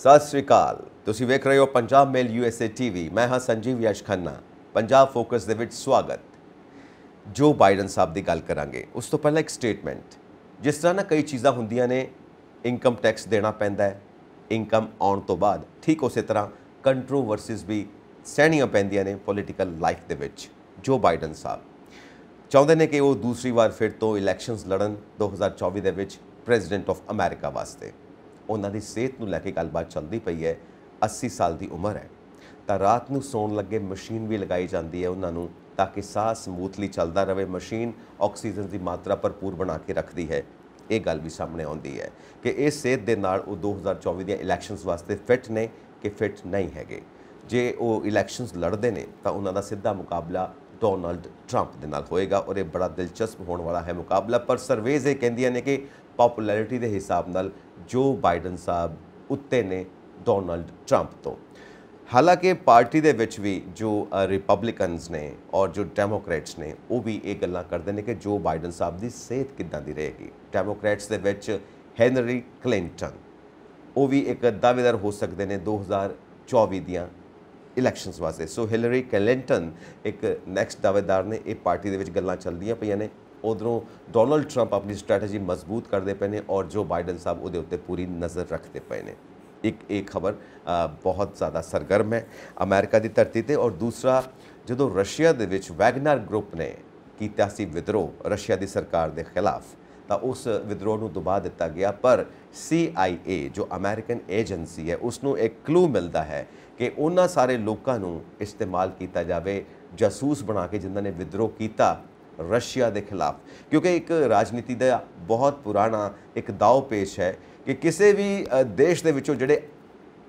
सत श्री अकाल। तुसीं वेख रहे हो पंजाब मेल USA TV। मैं हाँ संजीव यश खन्ना। पंजाब फोकस दे विच स्वागत। जो बाइडन साहब की गल करांगे उस तो पहला एक स्टेटमेंट। जिस तरह ना कई चीज़ां हुंदियां ने, इनकम टैक्स देना पैंदा है इनकम आउण तो बाद, ठीक उस तरह कंट्रोवर्सीज भी सहणियां पैंदियां ने पॉलिटिकल लाइफ दे विच। जो बाइडन साहब चाਹੁੰਦੇ ने कि वो दूसरी बार फिर तो इलैक्शनस लड़न 2024 ਦੇ ਵਿੱਚ ਪ੍ਰੈਜ਼ੀਡੈਂਟ ਆਫ ਅਮਰੀਕਾ ਵਾਸਤੇ। ਉਹਨਾਂ ਦੀ ਸਿਹਤ ਨੂੰ ਲੈ ਕੇ ਗੱਲਬਾਤ ਚੱਲਦੀ ਪਈ ਹੈ। 80 ਸਾਲ ਦੀ ਉਮਰ ਹੈ ਤਾਂ ਰਾਤ ਨੂੰ ਸੌਣ ਲੱਗੇ ਮਸ਼ੀਨ ਵੀ ਲਗਾਈ ਜਾਂਦੀ ਹੈ ਉਹਨਾਂ ਨੂੰ, ਤਾਂ ਕਿ ਸਾਹ ਸਮੂਥਲੀ ਚੱਲਦਾ ਰਹੇ। ਮਸ਼ੀਨ ਆਕਸੀਜਨ ਦੀ ਮਾਤਰਾ ਭਰਪੂਰ ਬਣਾ ਕੇ ਰੱਖਦੀ ਹੈ। ਇਹ ਗੱਲ ਵੀ ਸਾਹਮਣੇ ਆਉਂਦੀ ਹੈ ਕਿ ਇਸ ਸਿਹਤ ਦੇ ਨਾਲ ਉਹ 2024 ਦੀਆਂ ਇਲੈਕਸ਼ਨਸ ਵਾਸਤੇ ਫਿੱਟ ਨੇ ਕਿ ਫਿੱਟ ਨਹੀਂ ਹੈਗੇ। ਜੇ ਉਹ ਇਲੈਕਸ਼ਨਸ ਲੜਦੇ ਨੇ ਤਾਂ ਉਹਨਾਂ ਦਾ ਸਿੱਧਾ ਮੁਕਾਬਲਾ ਡੋਨਲਡ ट्रंप ਦੇ ਨਾਲ ਹੋਏਗਾ और ये बड़ा दिलचस्प होने वाला है मुकाबला। पर सर्वेज ये ਕਹਿੰਦੀਆਂ ਨੇ कि पॉपुलैरिटी के हिसाब नाल जो बाइडन साहब उत्ते ने डोनल्ड ट्रंप तो। हालांकि पार्टी दे विच भी जो रिपब्लिकनस ने और जो डेमोक्रेट्स ने वो भी ये गल्लां करते हैं कि जो बाइडन साहब की सेहत किद्दां दी रहेगी। डेमोक्रेट्स दे विच हेनरी क्लिंटन वो भी एक दावेदार हो सकते हैं 2024 दियां इलैक्शनस वास्ते। सो हिलरी क्लिंटन एक नैक्सट दावेदार ने। ये पार्टी दे विच गल्लां चलदियां पईयां ने। उधरों डोनल्ड ट्रंप अपनी स्ट्रैटेजी मजबूत करते पे ने और जो बाइडन साहब उहदे उत्ते पूरी नज़र रखते पे ने। एक खबर बहुत ज़्यादा सरगर्म है अमेरिका की धरती ते। और दूसरा जो रशिया दे विच वैगनर ग्रुप ने कीता सी विद्रोह रशिया की सरकार के खिलाफ, तो उस विद्रोह को दबा दिता गया। पर CIA जो अमेरिकन एजेंसी है उसनों एक क्लू मिलता है कि उन्होंने सारे लोगों को इस्तेमाल किया जाए जासूस बना के जिन्होंने विद्रोह किया रशिया के खिलाफ। क्योंकि एक राजनीति का बहुत पुराना एक दाव पेश है कि किसी भी देश के विचों जिहड़े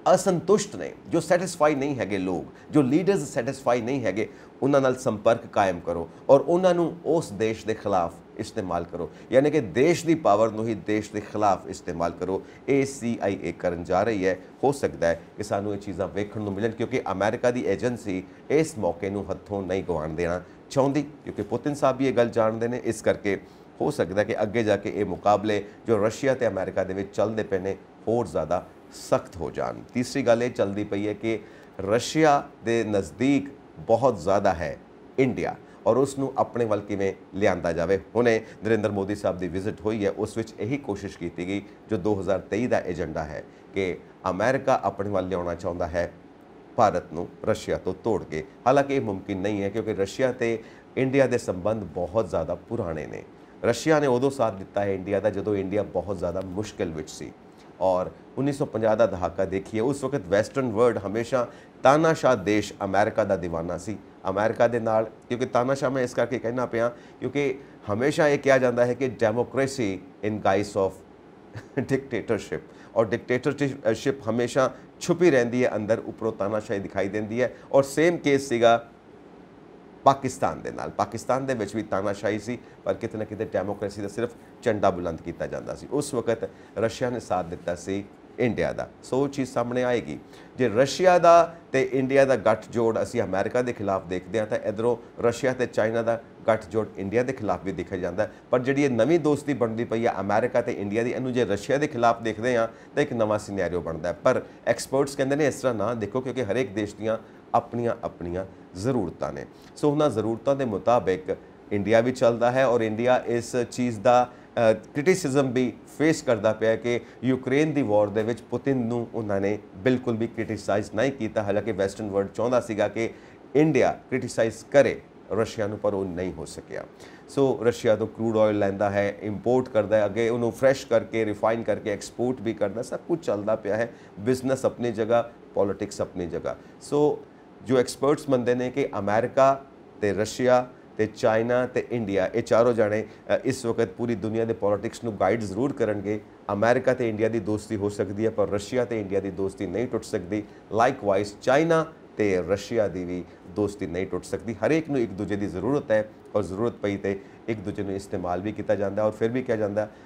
असंतुष्ट ने, जो सैटिस्फाई नहीं है लोग, जो लीडर्स सैटिस्फाई नहीं है, उन्हां नाल संपर्क कायम करो और उन्होंने उस देश के खिलाफ इस्तेमाल करो। यानी कि देश की पावर को ही देश के खिलाफ इस्तेमाल करो। ये CIA करन जा रही है। हो सकता है कि सानू ये चीज़ां वेखण नूं मिलन, क्योंकि अमेरिका की एजेंसी इस मौके नूं हत्थों नहीं गवाण देना चाहती, क्योंकि पुतिन साहब भी ये गल जानते हैं। इस करके हो सकता है कि अगे जाके ये मुकाबले जो रशिया तो अमेरिका दे विच चलते पे ने होर ज़्यादा सख्त हो जान। तीसरी गल ये चलती पई है कि रशिया के नज़दीक बहुत ज़्यादा है इंडिया और उसनूं अपने वल किवें लिआंदा जावे। हुणे नरेंद्र मोदी साहब की विजिट हुई है, उस विच यही कोशिश की गई जो 2023 का एजेंडा है कि अमेरिका अपने वल लिआउणा चाहुंदा है भारत नूं रशिया तो तोड़ के। हालांकि ये मुमकिन नहीं है क्योंकि रशिया ते इंडिया के संबंध बहुत ज़्यादा पुराने ने। रशिया ने उदों साथ दिता है इंडिया का जदों इंडिया बहुत ज़्यादा मुश्किल विच सी। और 1950 का दहाका देखिए, उस वक्त वैसटर्न वर्ल्ड हमेशा तानाशाह देश अमेरिका का दीवाना सी अमेरिका दे नाल। क्योंकि तानाशाह मैं इस करके कहना पिया क्योंकि हमेशा ये कहा जाता है कि democracy in guys of dictatorship, और डिक्टेटरशिप हमेशा छुपी रहिंदी है अंदर, उपरों तानाशाही दिखाई देती है। और सेम केस सीगा पाकिस्तान दे नाल। पाकिस्तान दे विच भी तानाशाही सी, पर किते ना किते डेमोक्रेसी का सिर्फ झंडा बुलंद किया जाता सी। उस वक्त रशिया ने साथ दिता सी इंडिया का। सो वो चीज़ सामने आएगी जे रशिया का तो इंडिया का गठजोड़ असी अमेरिका के खिलाफ देखते हैं, तो इधरों रशिया तो चाइना का गठजोड़ इंडिया के खिलाफ भी देखा जाता है। पर जी ये नवी दोस्ती बनती पई है अमेरिका तो इंडिया की, इनू जे रशिया के खिलाफ देखते हैं तो एक नवा सिनेरियो बनता है। पर एक्सपर्ट्स कहते हैं इस तरह ना देखो, क्योंकि हरेक देश दियां अपनियां अपनियां ज़रूरतां ने। सो उन्हां ज़रूरतां के मुताबिक इंडिया भी चलता है और इंडिया इस चीज़ का क्रिटिसिज्म भी फेस करता पाया कि यूक्रेन की वॉर दे विच पुतिन नूं उन्होंने बिल्कुल भी क्रिटिसाइज़ नहीं किया। हालांकि वैसटर्न वर्ल्ड चाहता सीगा कि इंडिया क्रिटिसाइज़ करे रशिया नूं, पर वो नहीं हो सकिया। सो रशिया तो क्रूड ऑयल लैंदा है, इंपोर्ट करता है, अगे उन्होंने फ्रैश करके रिफाइन करके एक्सपोर्ट भी करता, सब कुछ चलता पाया है। बिजनेस अपनी जगह, पॉलिटिक्स अपनी जगह। सो जो एक्सपर्ट्स मनते हैं कि अमेरिका तो रशिया तो चाइना तो इंडिया ये चारों जाने इस वक्त पूरी दुनिया के पॉलिटिक्स को गाइड जरूर करेंगे। अमेरिका तो इंडिया की दोस्ती हो सकती है पर रशिया तो इंडिया की दोस्ती नहीं टुट सकती। लाइकवाइज चाइना तो रशिया की भी दोस्ती नहीं टुट सकती। हर एक नूं एक दूजे की जरूरत है और जरूरत पई तो एक दूजे को इस्तेमाल भी किया जाता है। और फिर भी कहा जाता है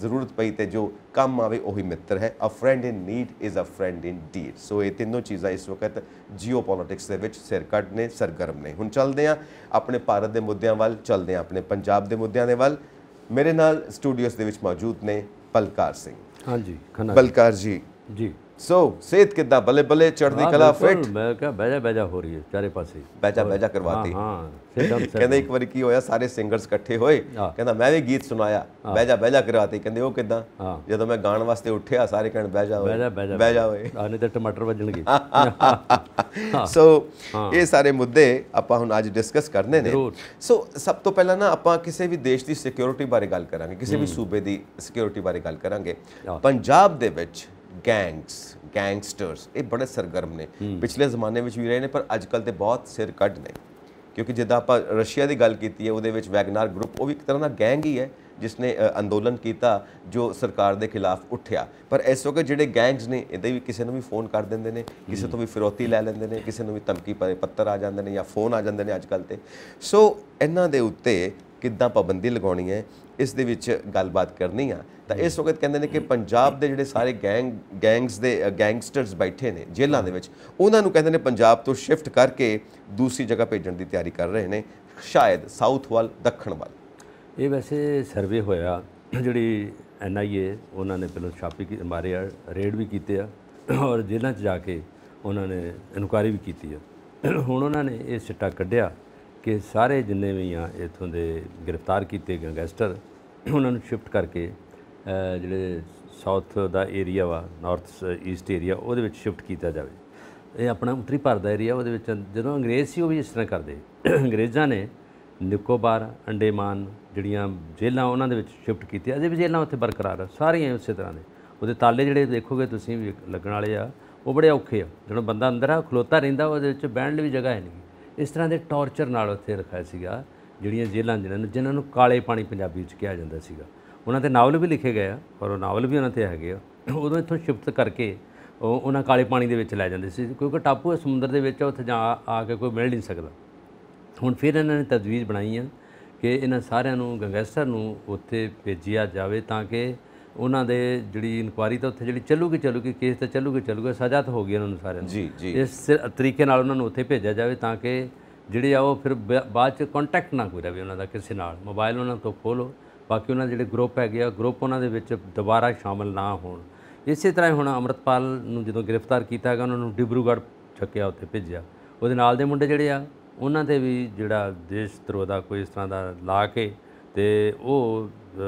जरूरत पई तो जो काम आवे वही मित्र है। A friend in need is a friend in deed. So ये तीनों चीज़ां इस वक्त जियो पॉलिटिक्स के विच सिरकट ने, सरगर्म ने। हुण चलते हैं अपने भारत के मुद्दों वाल, चलते हैं अपने पंजाब के मुद्दों के वाल। मेरे नाल स्टूडियोस दे विच मौजूद ने बलकार सिंह। हाँ जी, बलकार जी ਸੋ ਸਿਹਤ ਕਿੱਦਾਂ? ਬੱਲੇ ਬੱਲੇ, ਚੜ੍ਹਦੀ ਕਲਾ, ਫਿੱਟ? ਮੈਂ ਕਿਹਾ ਬਹਿਜਾ ਹੋ ਰਹੀ ਹੈ ਚਾਰੇ ਪਾਸੇ, ਬਹਿਜਾ ਕਰਵਾਤੀ। ਹਾਂ ਕਹਿੰਦੇ ਇੱਕ ਵਾਰੀ ਕੀ ਹੋਇਆ, ਸਾਰੇ ਸਿੰਗਰਸ ਇਕੱਠੇ ਹੋਏ, ਕਹਿੰਦਾ ਮੈਂ ਵੀ ਗੀਤ ਸੁਣਾਇਆ, ਬਹਿਜਾ ਕਰਵਾਤੀ। ਕਹਿੰਦੇ ਉਹ ਕਿੱਦਾਂ? ਜਦੋਂ ਮੈਂ ਗਾਣ ਵਾਸਤੇ ਉੱਠਿਆ ਸਾਰੇ ਕਹਿਣ ਬਹਿਜਾ ਹੋਏ। ਨਹੀਂ ਤਾਂ ਟਮਾਟਰ ਵੱਜਣਗੇ। ਸੋ ਇਹ ਸਾਰੇ ਮੁੱਦੇ ਆਪਾਂ ਹੁਣ ਅੱਜ ਡਿਸਕਸ ਕਰਨੇ ਨੇ। ਸੋ ਸਭ ਤੋਂ ਪਹਿਲਾਂ ਨਾ ਆਪਾਂ ਕਿਸੇ ਵੀ ਦੇਸ਼ ਦੀ ਸਿਕਿਉਰਿਟੀ ਬਾਰੇ ਗੱਲ ਕਰਾਂਗੇ, ਕਿਸੇ ਵੀ ਸੂਬੇ ਦੀ ਸਿਕਿਉਰਿਟੀ ਬਾਰੇ ਗੱਲ ਕਰਾਂਗੇ। ਪੰਜਾਬ ਦੇ ਵਿੱਚ ਗੈਂਗਸਟਰਸ ਇਹ ਬੜੇ ਸਰਗਰਮ ਨੇ, ਪਿਛਲੇ ਜ਼ਮਾਨੇ ਵਿੱਚ ਵੀ ਰਹੇ ਨੇ, ਪਰ ਅੱਜ ਕੱਲ੍ਹ ਤੇ ਬਹੁਤ ਸਿਰ ਕੱਢ ਨੇ। ਕਿਉਂਕਿ ਜਿੱਦਾਂ ਆਪਾਂ ਰਸ਼ੀਆ ਦੀ ਗੱਲ ਕੀਤੀ ਹੈ, ਉਹਦੇ ਵਿੱਚ ਵੈਗਨਾਰ ਗਰੁੱਪ, ਉਹ ਵੀ ਇੱਕ ਤਰ੍ਹਾਂ ਦਾ ਗੈਂਗ ਹੀ ਹੈ ਜਿਸ ਨੇ ਅੰਦੋਲਨ ਕੀਤਾ ਜੋ ਸਰਕਾਰ ਦੇ ਖਿਲਾਫ ਉੱਠਿਆ। ਪਰ ਇਸ ਵਕਤ ਜਿਹੜੇ ਗੈਂਗਸ ਨੇ ਇਹਦੇ ਵੀ ਕਿਸੇ ਨੂੰ ਵੀ ਫੋਨ ਕਰ ਦਿੰਦੇ ਨੇ, ਕਿਸੇ ਤੋਂ ਵੀ ਫਿਰੌਤੀ ਲੈ ਲੈਂਦੇ ਨੇ, ਕਿਸੇ ਨੂੰ ਵੀ ਧਮਕੀ ਪੱਤਰ ਆ ਜਾਂਦੇ ਨੇ ਜਾਂ ਫੋਨ ਆ ਜਾਂਦੇ ਨੇ ਅੱਜ ਕੱਲ੍ਹ। ਤੇ ਸੋ ਇਹਨਾਂ ਦੇ ਉੱਤੇ ਕਿੱਦਾਂ ਪਾਬੰਦੀ ਲਗਾਉਣੀ ਹੈ, ਇਸ ਦੇ ਵਿੱਚ ਗੱਲਬਾਤ ਕਰਨੀ ਆ। ਤਾਂ ਇਸ ਵਕਤ ਕਹਿੰਦੇ ਨੇ ਕਿ ਪੰਜਾਬ ਦੇ ਜਿਹੜੇ ਸਾਰੇ ਗੈਂਗਸਟਰਸ ਬੈਠੇ ਨੇ ਜੇਲ੍ਹਾਂ ਦੇ ਵਿੱਚ, ਉਹਨਾਂ ਨੂੰ ਕਹਿੰਦੇ ਨੇ ਪੰਜਾਬ ਤੋਂ ਸ਼ਿਫਟ ਕਰਕੇ ਦੂਸਰੀ ਜਗ੍ਹਾ ਭੇਜਣ ਦੀ ਤਿਆਰੀ ਕਰ ਰਹੇ ਨੇ, ਸ਼ਾਇਦ ਸਾਊਥ ਵੱਲ, ਦੱਖਣ ਵੱਲ। ਇਹ ਵੈਸੇ ਸਰਵੇ ਹੋਇਆ, ਜਿਹੜੀ NIA ਉਹਨਾਂ ਨੇ ਪਹਿਲਾਂ ਛਾਪੀ ਮਾਰੇ ਆ, ਰੇਡ ਵੀ ਕੀਤੇ ਆ, ਔਰ ਜੇਲ੍ਹਾਂ 'ਚ ਜਾ ਕੇ ਉਹਨਾਂ ਨੇ ਇਨਕੁਆਇਰੀ ਵੀ ਕੀਤੀ ਆ। ਹੁਣ ਉਹਨਾਂ ਨੇ ਇਹ ਸਿੱਟਾ ਕੱਢਿਆ ਕਿ ਸਾਰੇ ਜਿੰਨੇ ਵੀ ਆ ਇੱਥੋਂ ਦੇ ਗ੍ਰਿਫਤਾਰ ਕੀਤੇ ਗੈਂਗਸਟਰ, ਉਹਨਾਂ ਨੂੰ ਸ਼ਿਫਟ ਕਰਕੇ ਜਿਹੜੇ ਸਾਊਥ ਦਾ ਏਰੀਆ ਵਾ, ਨਾਰਥ ਈਸਟ ਏਰੀਆ, ਉਹਦੇ ਵਿੱਚ ਸ਼ਿਫਟ ਕੀਤਾ ਜਾਵੇ। ਇਹ ਆਪਣਾ ਉੱਤਰੀ ਭਾਰਤ ਦਾ ਏਰੀਆ, ਉਹਦੇ ਵਿੱਚ ਜਦੋਂ ਅੰਗਰੇਜ਼ ਸੀ ਉਹ ਵੀ ਇਸ ਤਰ੍ਹਾਂ ਕਰਦੇ। ਅੰਗਰੇਜ਼ਾਂ ਨੇ ਨਿਕੋਬਾਰ, ਅੰਡੇਮਾਨ ਜਿਹੜੀਆਂ ਜੇਲ੍ਹਾਂ ਉਹਨਾਂ ਦੇ ਵਿੱਚ ਸ਼ਿਫਟ ਕੀਤੀਆਂ, ਅਜੇ ਵੀ ਜੇਲ੍ਹਾਂ ਉੱਥੇ ਬਰਕਰਾਰ ਆ, ਸਾਰੀਆਂ ਉਸੇ ਤਰ੍ਹਾਂ ਦੇ। ਉਹਦੇ ਤਾਲੇ ਜਿਹੜੇ ਦੇਖੋਗੇ ਤੁਸੀਂ ਵੀ ਲੱਗਣ ਵਾਲੇ ਆ, ਉਹ ਬੜੇ ਔਖੇ ਆ। ਜਦੋਂ ਬੰਦਾ ਅੰਦਰ ਆ ਖਲੋਤਾ ਰਹਿੰਦਾ, ਉਹਦੇ ਵਿੱਚ ਬਹਿਣ ਲਈ ਵੀ ਜਗ੍ਹਾ ਹੈ ਨਹੀਂ। ਇਸ ਤਰ੍ਹਾਂ ਦੇ ਟੌਰਚਰ ਨਾਲ ਉੱਥੇ ਰੱਖਿਆ ਸੀਗਾ ਜਿਹੜੀਆਂ ਜੇਲ੍ਹਾਂ, ਜਿਨ੍ਹਾਂ ਨੂੰ ਕਾਲੇ ਪਾਣੀ ਪੰਜਾਬੀ ਵਿੱਚ ਕਿਹਾ ਜਾਂਦਾ ਸੀਗਾ। ਉਹਨਾਂ 'ਤੇ ਨਾਵਲ ਵੀ ਲਿਖੇ ਗਏ ਆ, ਔਰ ਉਹ ਨਾਵਲ ਵੀ ਉਹਨਾਂ 'ਤੇ ਹੈਗੇ ਆ। ਉਦੋਂ ਇੱਥੋਂ ਸ਼ਿਫਟ ਕਰਕੇ ਉਹਨਾਂ ਕਾਲੇ ਪਾਣੀ ਦੇ ਵਿੱਚ ਲੈ ਜਾਂਦੇ ਸੀ, ਕਿਉਂਕਿ ਟਾਪੂ ਸਮੁੰਦਰ ਦੇ ਵਿੱਚ, ਉੱਥੇ ਜਾ ਆ ਕੇ ਕੋਈ ਮਿਲ ਨਹੀਂ ਸਕਦਾ। ਹੁਣ ਫਿਰ ਇਹਨਾਂ ਨੇ ਤਜਵੀਜ਼ ਬਣਾਈ ਆ ਕਿ ਇਹਨਾਂ ਸਾਰਿਆਂ ਨੂੰ, ਗੈਂਗਸਟਰ ਨੂੰ ਉੱਥੇ ਭੇਜਿਆ ਜਾਵੇ ਤਾਂ ਕਿ ਉਹਨਾਂ ਦੇ ਜਿਹੜੀ ਇਨਕੁਆਇਰੀ ਤਾਂ ਉੱਥੇ ਜਿਹੜੀ ਚੱਲੂਗੀ, ਕੇਸ ਤਾਂ ਚੱਲੂਗਾ, ਸਜ਼ਾ ਤਾਂ ਹੋ ਗਈ ਉਹਨਾਂ ਨੂੰ ਸਾਰਿਆਂ ਨੂੰ। ਇਸ ਤਰੀਕੇ ਨਾਲ ਉਹਨਾਂ ਨੂੰ ਉੱਥੇ ਭੇਜਿਆ ਜਾਵੇ ਤਾਂ ਕਿ ਜਿਹੜੇ ਆ ਉਹ ਫਿਰ ਬਾਅਦ 'ਚ ਕੰਟੈਕਟ ਨਾ ਕੋਈ ਰਹੇ ਉਹਨਾਂ ਦਾ ਕਿਸੇ ਨਾਲ। ਮੋਬਾਈਲ ਉਹਨਾਂ ਤੋਂ ਖੋਲ੍ਹੋ, ਬਾਕੀ ਉਹਨਾਂ ਦੇ ਜਿਹੜੇ ਗਰੁੱਪ ਹੈਗੇ ਆ, ਗਰੁੱਪ ਉਹਨਾਂ ਦੇ ਵਿੱਚ ਦੁਬਾਰਾ ਸ਼ਾਮਲ ਨਾ ਹੋਣ। ਇਸੇ ਤਰ੍ਹਾਂ ਹੁਣ ਅੰਮ੍ਰਿਤਪਾਲ ਨੂੰ ਜਦੋਂ ਗ੍ਰਿਫਤਾਰ ਕੀਤਾ ਹੈਗਾ, ਉਹਨਾਂ ਨੂੰ ਡਿਬਰੂਗੜ੍ਹ ਚੱਕਿਆ, ਉੱਥੇ ਭੇਜਿਆ। ਉਹਦੇ ਨਾਲ ਦੇ ਮੁੰਡੇ ਜਿਹੜੇ ਆ, ਉਹਨਾਂ 'ਤੇ ਵੀ ਜਿਹੜਾ ਦੇਸ਼ ਧਰੋਹ ਦਾ ਕੋਈ ਇਸ ਤਰ੍ਹਾਂ ਦਾ ਲਾ ਕੇ ਤੇ ਉਹ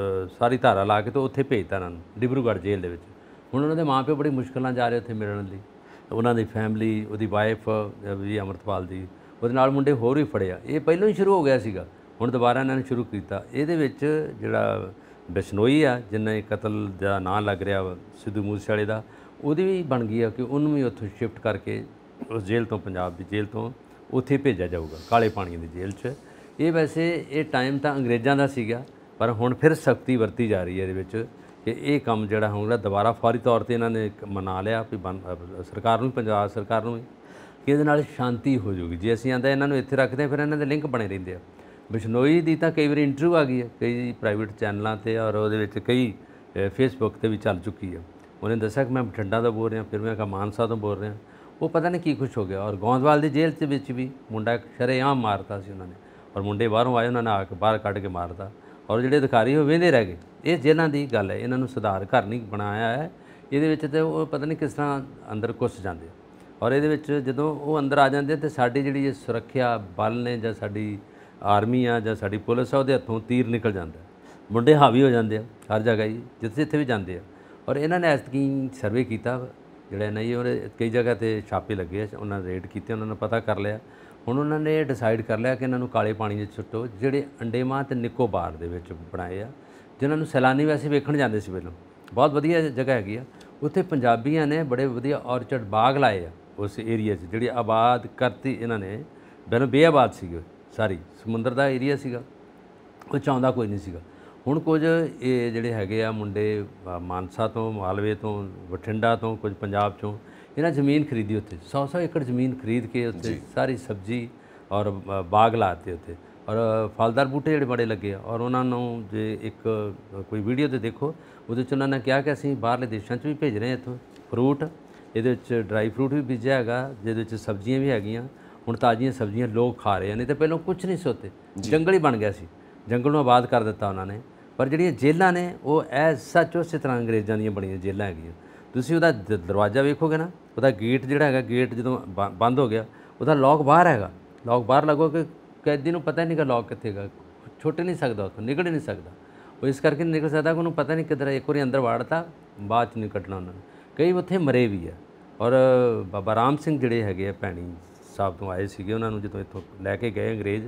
ਸਾਰੀ ਧਾਰਾ ਲਾ ਕੇ ਤੇ ਉੱਥੇ ਭੇਜਤਾ ਇਹਨਾਂ ਨੂੰ ਡਿਬਰੂਗੜ੍ਹ ਜੇਲ੍ਹ ਦੇ ਵਿੱਚ। ਹੁਣ ਉਹਨਾਂ ਦੇ ਮਾਂ ਪਿਓ ਬੜੀ ਮੁਸ਼ਕਿਲ ਨਾਲ ਜਾ ਰਹੇ ਉੱਥੇ ਮਿਲਣ ਲਈ, ਉਹਨਾਂ ਦੀ ਫੈਮਿਲੀ, ਉਹਦੀ ਵਾਈਫ ਵੀ ਅੰਮ੍ਰਿਤਪਾਲ ਦੀ, ਉਹਦੇ ਨਾਲ ਮੁੰਡੇ ਹੋਰ ਵੀ ਫੜਿਆ। ਇਹ ਪਹਿਲਾਂ ਹੀ ਸ਼ੁਰੂ ਹੋ ਗਿਆ ਸੀਗਾ, ਹੁਣ ਦੁਬਾਰਾ ਇਹਨਾਂ ਨੇ ਸ਼ੁਰੂ ਕੀਤਾ। ਇਹਦੇ ਵਿੱਚ ਜਿਹੜਾ ਬਿਸ਼ਨੋਈ ਆ, ਜਿੰਨੇ ਕਤਲ ਦਾ ਨਾਂ ਲੱਗ ਰਿਹਾ ਵਾ ਸਿੱਧੂ ਮੂਸੇਵਾਲੇ ਦਾ, ਉਹਦੀ ਵੀ ਬਣ ਗਈ ਆ ਕਿ ਉਹਨੂੰ ਵੀ ਉੱਥੋਂ ਸ਼ਿਫਟ ਕਰਕੇ ਉਸ ਜੇਲ੍ਹ ਤੋਂ, ਪੰਜਾਬ ਦੀ ਜੇਲ੍ਹ ਤੋਂ ਉੱਥੇ ਭੇਜਿਆ ਜਾਊਗਾ, ਕਾਲੇ ਪਾਣੀ ਦੀ ਜੇਲ੍ਹ 'ਚ। ਇਹ ਵੈਸੇ ਇਹ ਟਾਈਮ ਤਾਂ ਅੰਗਰੇਜ਼ਾਂ ਦਾ ਸੀਗਾ, ਪਰ ਹੁਣ ਫਿਰ ਸਖਤੀ ਵਰਤੀ ਜਾ ਰਹੀ ਹੈ ਇਹਦੇ ਵਿੱਚ ਕਿ ਇਹ ਕੰਮ ਜਿਹੜਾ ਹੋਊਗਾ ਦੁਬਾਰਾ ਫੌਰੀ ਤੌਰ 'ਤੇ ਇਹਨਾਂ ਨੇ ਮਨਾ ਲਿਆ ਵੀ ਸਰਕਾਰ ਨੂੰ, ਪੰਜਾਬ ਸਰਕਾਰ ਨੂੰ ਵੀ, ਕਿ ਇਹਦੇ ਨਾਲ ਸ਼ਾਂਤੀ ਹੋ ਜਾਊਗੀ। ਜੇ ਅਸੀਂ ਆਂਦਾ ਇਹਨਾਂ ਨੂੰ ਇੱਥੇ ਰੱਖਦੇ, ਫਿਰ ਇਹਨਾਂ ਦੇ ਲਿੰਕ ਬਣੇ ਰਹਿੰਦੇ ਆ। ਬਿਸ਼ਨੋਈ ਦੀ ਤਾਂ ਕਈ ਵਾਰੀ ਇੰਟਰਵਿਊ ਆ ਗਈ ਹੈ ਕਈ ਪ੍ਰਾਈਵੇਟ ਚੈਨਲਾਂ 'ਤੇ, ਔਰ ਉਹਦੇ ਵਿੱਚ ਕਈ ਫੇਸਬੁੱਕ 'ਤੇ ਵੀ ਚੱਲ ਚੁੱਕੀ ਹੈ। ਉਹਨੇ ਦੱਸਿਆ ਕਿ ਮੈਂ ਬਠਿੰਡਾ ਤੋਂ ਬੋਲ ਰਿਹਾ, ਫਿਰ ਮੈਂ ਕਿਹਾ ਮਾਨਸਾ ਤੋਂ ਬੋਲ ਰਿਹਾ। ਉਹ ਪਤਾ ਨਹੀਂ ਕੀ ਕੁਛ ਹੋ ਗਿਆ। ਔਰ ਗੋਂਦਵਾਲ ਦੀ ਜੇਲ੍ਹ ਦੇ ਵਿੱਚ ਵੀ ਮੁੰਡਾ ਸ਼ਰੇਆਮ ਮਾਰਤਾ ਸੀ ਉਹਨਾਂ ਨੇ, ਔਰ ਮੁੰਡੇ ਬਾਹਰੋਂ ਆਏ, ਉਹਨਾਂ ਨੇ ਆ ਕੇ ਬਾਹਰ ਕੱਢ ਕੇ ਮਾਰਤਾ, ਔਰ ਜਿਹੜੇ ਅਧਿਕਾਰੀ ਉਹ ਵਹਿੰਦੇ ਰਹਿ ਗਏ। ਇਹ ਜੇਲ੍ਹਾਂ ਦੀ ਗੱਲ ਹੈ, ਇਹਨਾਂ ਨੂੰ ਸੁਧਾਰ ਘਰ ਨਹੀਂ ਬਣਾਇਆ ਹੈ। ਇਹਦੇ ਵਿੱਚ ਤਾਂ ਉਹ ਪਤਾ ਨਹੀਂ ਕਿਸ ਤਰ੍ਹਾਂ ਅੰਦਰ ਘੁੱਸ ਜਾਂਦੇ। ਔਰ ਇਹਦੇ ਵਿੱਚ ਜਦੋਂ ਉਹ ਅੰਦਰ ਆ ਜਾਂਦੇ ਤਾਂ ਸਾਡੀ ਜਿਹੜੀ ਇਹ ਸੁਰੱਖਿਆ ਬਲ ਨੇ, ਜਾਂ ਸਾਡੀ ਆਰਮੀ ਆ, ਜਾਂ ਸਾਡੀ ਪੁਲਿਸ ਆ, ਉਹਦੇ ਹੱਥੋਂ ਤੀਰ ਨਿਕਲ ਜਾਂਦਾ। ਮੁੰਡੇ ਹਾਵੀ ਹੋ ਜਾਂਦੇ ਆ ਹਰ ਜਗ੍ਹਾ ਹੀ, ਜਿੱਥੇ ਵੀ ਜਾਂਦੇ ਆ। ਔਰ ਇਹਨਾਂ ਨੇ ਐਤਕੀ ਸਰਵੇ ਕੀਤਾ ਜਿਹੜਾ ਨਹੀਂ, ਉਹਦੇ ਕਈ ਜਗ੍ਹਾ 'ਤੇ ਛਾਪੇ ਲੱਗੇ ਆ, ਉਹਨਾਂ ਨੇ ਰੇਡ ਕੀਤੇ, ਉਹਨਾਂ ਨੇ ਪਤਾ ਕਰ ਲਿਆ। ਹੁਣ ਉਹਨਾਂ ਨੇ ਡਿਸਾਈਡ ਕਰ ਲਿਆ ਕਿ ਇਹਨਾਂ ਨੂੰ ਕਾਲੇ ਪਾਣੀ ਦੇ ਸੁੱਟੋ, ਜਿਹੜੇ ਅੰਡੇਮਾਨ ਅਤੇ ਨਿਕੋਬਾਰ ਦੇ ਵਿੱਚ ਬਣਾਏ ਆ, ਜਿਨ੍ਹਾਂ ਨੂੰ ਸੈਲਾਨੀ ਵੈਸੇ ਵੇਖਣ ਜਾਂਦੇ ਸੀ ਪਹਿਲਾਂ। ਬਹੁਤ ਵਧੀਆ ਜਗ੍ਹਾ ਹੈਗੀ ਆ। ਉੱਥੇ ਪੰਜਾਬੀਆਂ ਨੇ ਬੜੇ ਵਧੀਆ ਔਰਚਰਡ ਬਾਗ ਲਾਏ ਆ ਉਸ ਏਰੀਆ 'ਚ, ਜਿਹੜੀ ਆਬਾਦ ਕਰਤੀ ਇਹਨਾਂ ਨੇ। ਪਹਿਲਾਂ ਬੇਆਬਾਦ ਸੀਗੇ, ਸਾਰੀ ਸਮੁੰਦਰ ਦਾ ਏਰੀਆ ਸੀਗਾ, ਉਹ ਚਾਹੁੰਦਾ ਕੋਈ ਨਹੀਂ ਸੀਗਾ। ਹੁਣ ਕੁਝ ਇਹ ਜਿਹੜੇ ਹੈਗੇ ਆ ਮੁੰਡੇ ਮਾਨਸਾ ਤੋਂ, ਮਾਲਵੇ ਤੋਂ, ਬਠਿੰਡਾ ਤੋਂ, ਕੁਝ ਪੰਜਾਬ 'ਚੋਂ, ਇਹਨਾਂ ਜ਼ਮੀਨ ਖਰੀਦੀ ਉੱਥੇ 100 ਏਕੜ ਜ਼ਮੀਨ ਖਰੀਦ ਕੇ ਉੱਥੇ ਸਾਰੀ ਸਬਜ਼ੀ ਔਰ ਬਾਗ ਲਾਤੇ ਉੱਥੇ, ਔਰ ਫਲਦਾਰ ਬੂਟੇ ਜਿਹੜੇ ਬੜੇ ਲੱਗੇ ਆ। ਔਰ ਉਹਨਾਂ ਨੂੰ ਜੇ ਇੱਕ ਕੋਈ ਵੀਡੀਓ 'ਤੇ ਦੇਖੋ, ਉਹਦੇ 'ਚ ਉਹਨਾਂ ਨੇ ਕਿਹਾ ਕਿ ਅਸੀਂ ਬਾਹਰਲੇ ਦੇਸ਼ਾਂ 'ਚ ਵੀ ਭੇਜ ਰਹੇ ਹਾਂ ਇੱਥੋਂ ਫਰੂਟ। ਇਹਦੇ ਵਿੱਚ ਡਰਾਈ ਫਰੂਟ ਵੀ ਬੀਜਿਆ ਹੈਗਾ, ਜਿਹਦੇ ਵਿੱਚ ਸਬਜ਼ੀਆਂ ਵੀ ਹੈਗੀਆਂ। ਹੁਣ ਤਾਜ਼ੀਆਂ ਸਬਜ਼ੀਆਂ ਲੋਕ ਖਾ ਰਹੇ ਆ, ਨਹੀਂ ਤਾਂ ਪਹਿਲਾਂ ਕੁਛ ਨਹੀਂ ਸੀ ਉੱਥੇ, ਜੰਗਲ ਹੀ ਬਣ ਗਿਆ ਸੀ। ਜੰਗਲ ਨੂੰ ਆਬਾਦ ਕਰ ਦਿੱਤਾ ਉਹਨਾਂ ਨੇ। ਪਰ ਜਿਹੜੀਆਂ ਜੇਲ੍ਹਾਂ ਨੇ ਉਹ ਐਜ਼ ਸੱਚ ਉਸੇ ਤਰ੍ਹਾਂ ਅੰਗਰੇਜ਼ਾਂ ਦੀਆਂ ਬਣੀਆਂ ਜੇਲ੍ਹਾਂ ਹੈਗੀਆਂ। ਤੁਸੀਂ ਉਹਦਾ ਦਰਵਾਜ਼ਾ ਵੇਖੋਗੇ ਨਾ, ਉਹਦਾ ਗੇਟ ਜਿਹੜਾ ਹੈਗਾ, ਗੇਟ ਜਦੋਂ ਬੰਦ ਹੋ ਗਿਆ ਉਹਦਾ ਲੌਕ ਬਾਹਰ ਹੈਗਾ, ਲੌਕ ਬਾਹਰ ਲੱਗੋ ਕਿ ਕੈਦੀ ਨੂੰ ਪਤਾ ਨਹੀਂ ਕਿ ਲੌਕ ਕਿੱਥੇ ਹੈਗਾ, ਛੁੱਟ ਨਹੀਂ ਸਕਦਾ, ਉੱਥੋਂ ਨਿਕਲ ਨਹੀਂ ਸਕਦਾ। ਉਹ ਇਸ ਕਰਕੇ ਨਹੀਂ ਨਿਕਲ ਸਕਦਾ ਕਿ ਉਹਨੂੰ ਪਤਾ ਨਹੀਂ ਕਿੱਧਰ, ਇੱਕ ਵਾਰੀ ਅੰਦਰ ਵਾੜਤਾ ਬਾਅਦ 'ਚ ਨਹੀਂ ਕੱਢਣਾ ਉਹਨਾਂ ਨੇ। ਕਈ ਉੱਥੇ ਮਰੇ ਵੀ ਆ। ਔਰ ਬਾਬਾ ਰਾਮ ਸਿੰਘ ਜਿਹੜੇ ਹੈਗੇ ਆ ਭੈਣੀ ਸਾਹਿਬ ਤੋਂ ਆਏ ਸੀਗੇ, ਉਹਨਾਂ ਨੂੰ ਜਦੋਂ ਇੱਥੋਂ ਲੈ ਕੇ ਗਏ ਅੰਗਰੇਜ਼,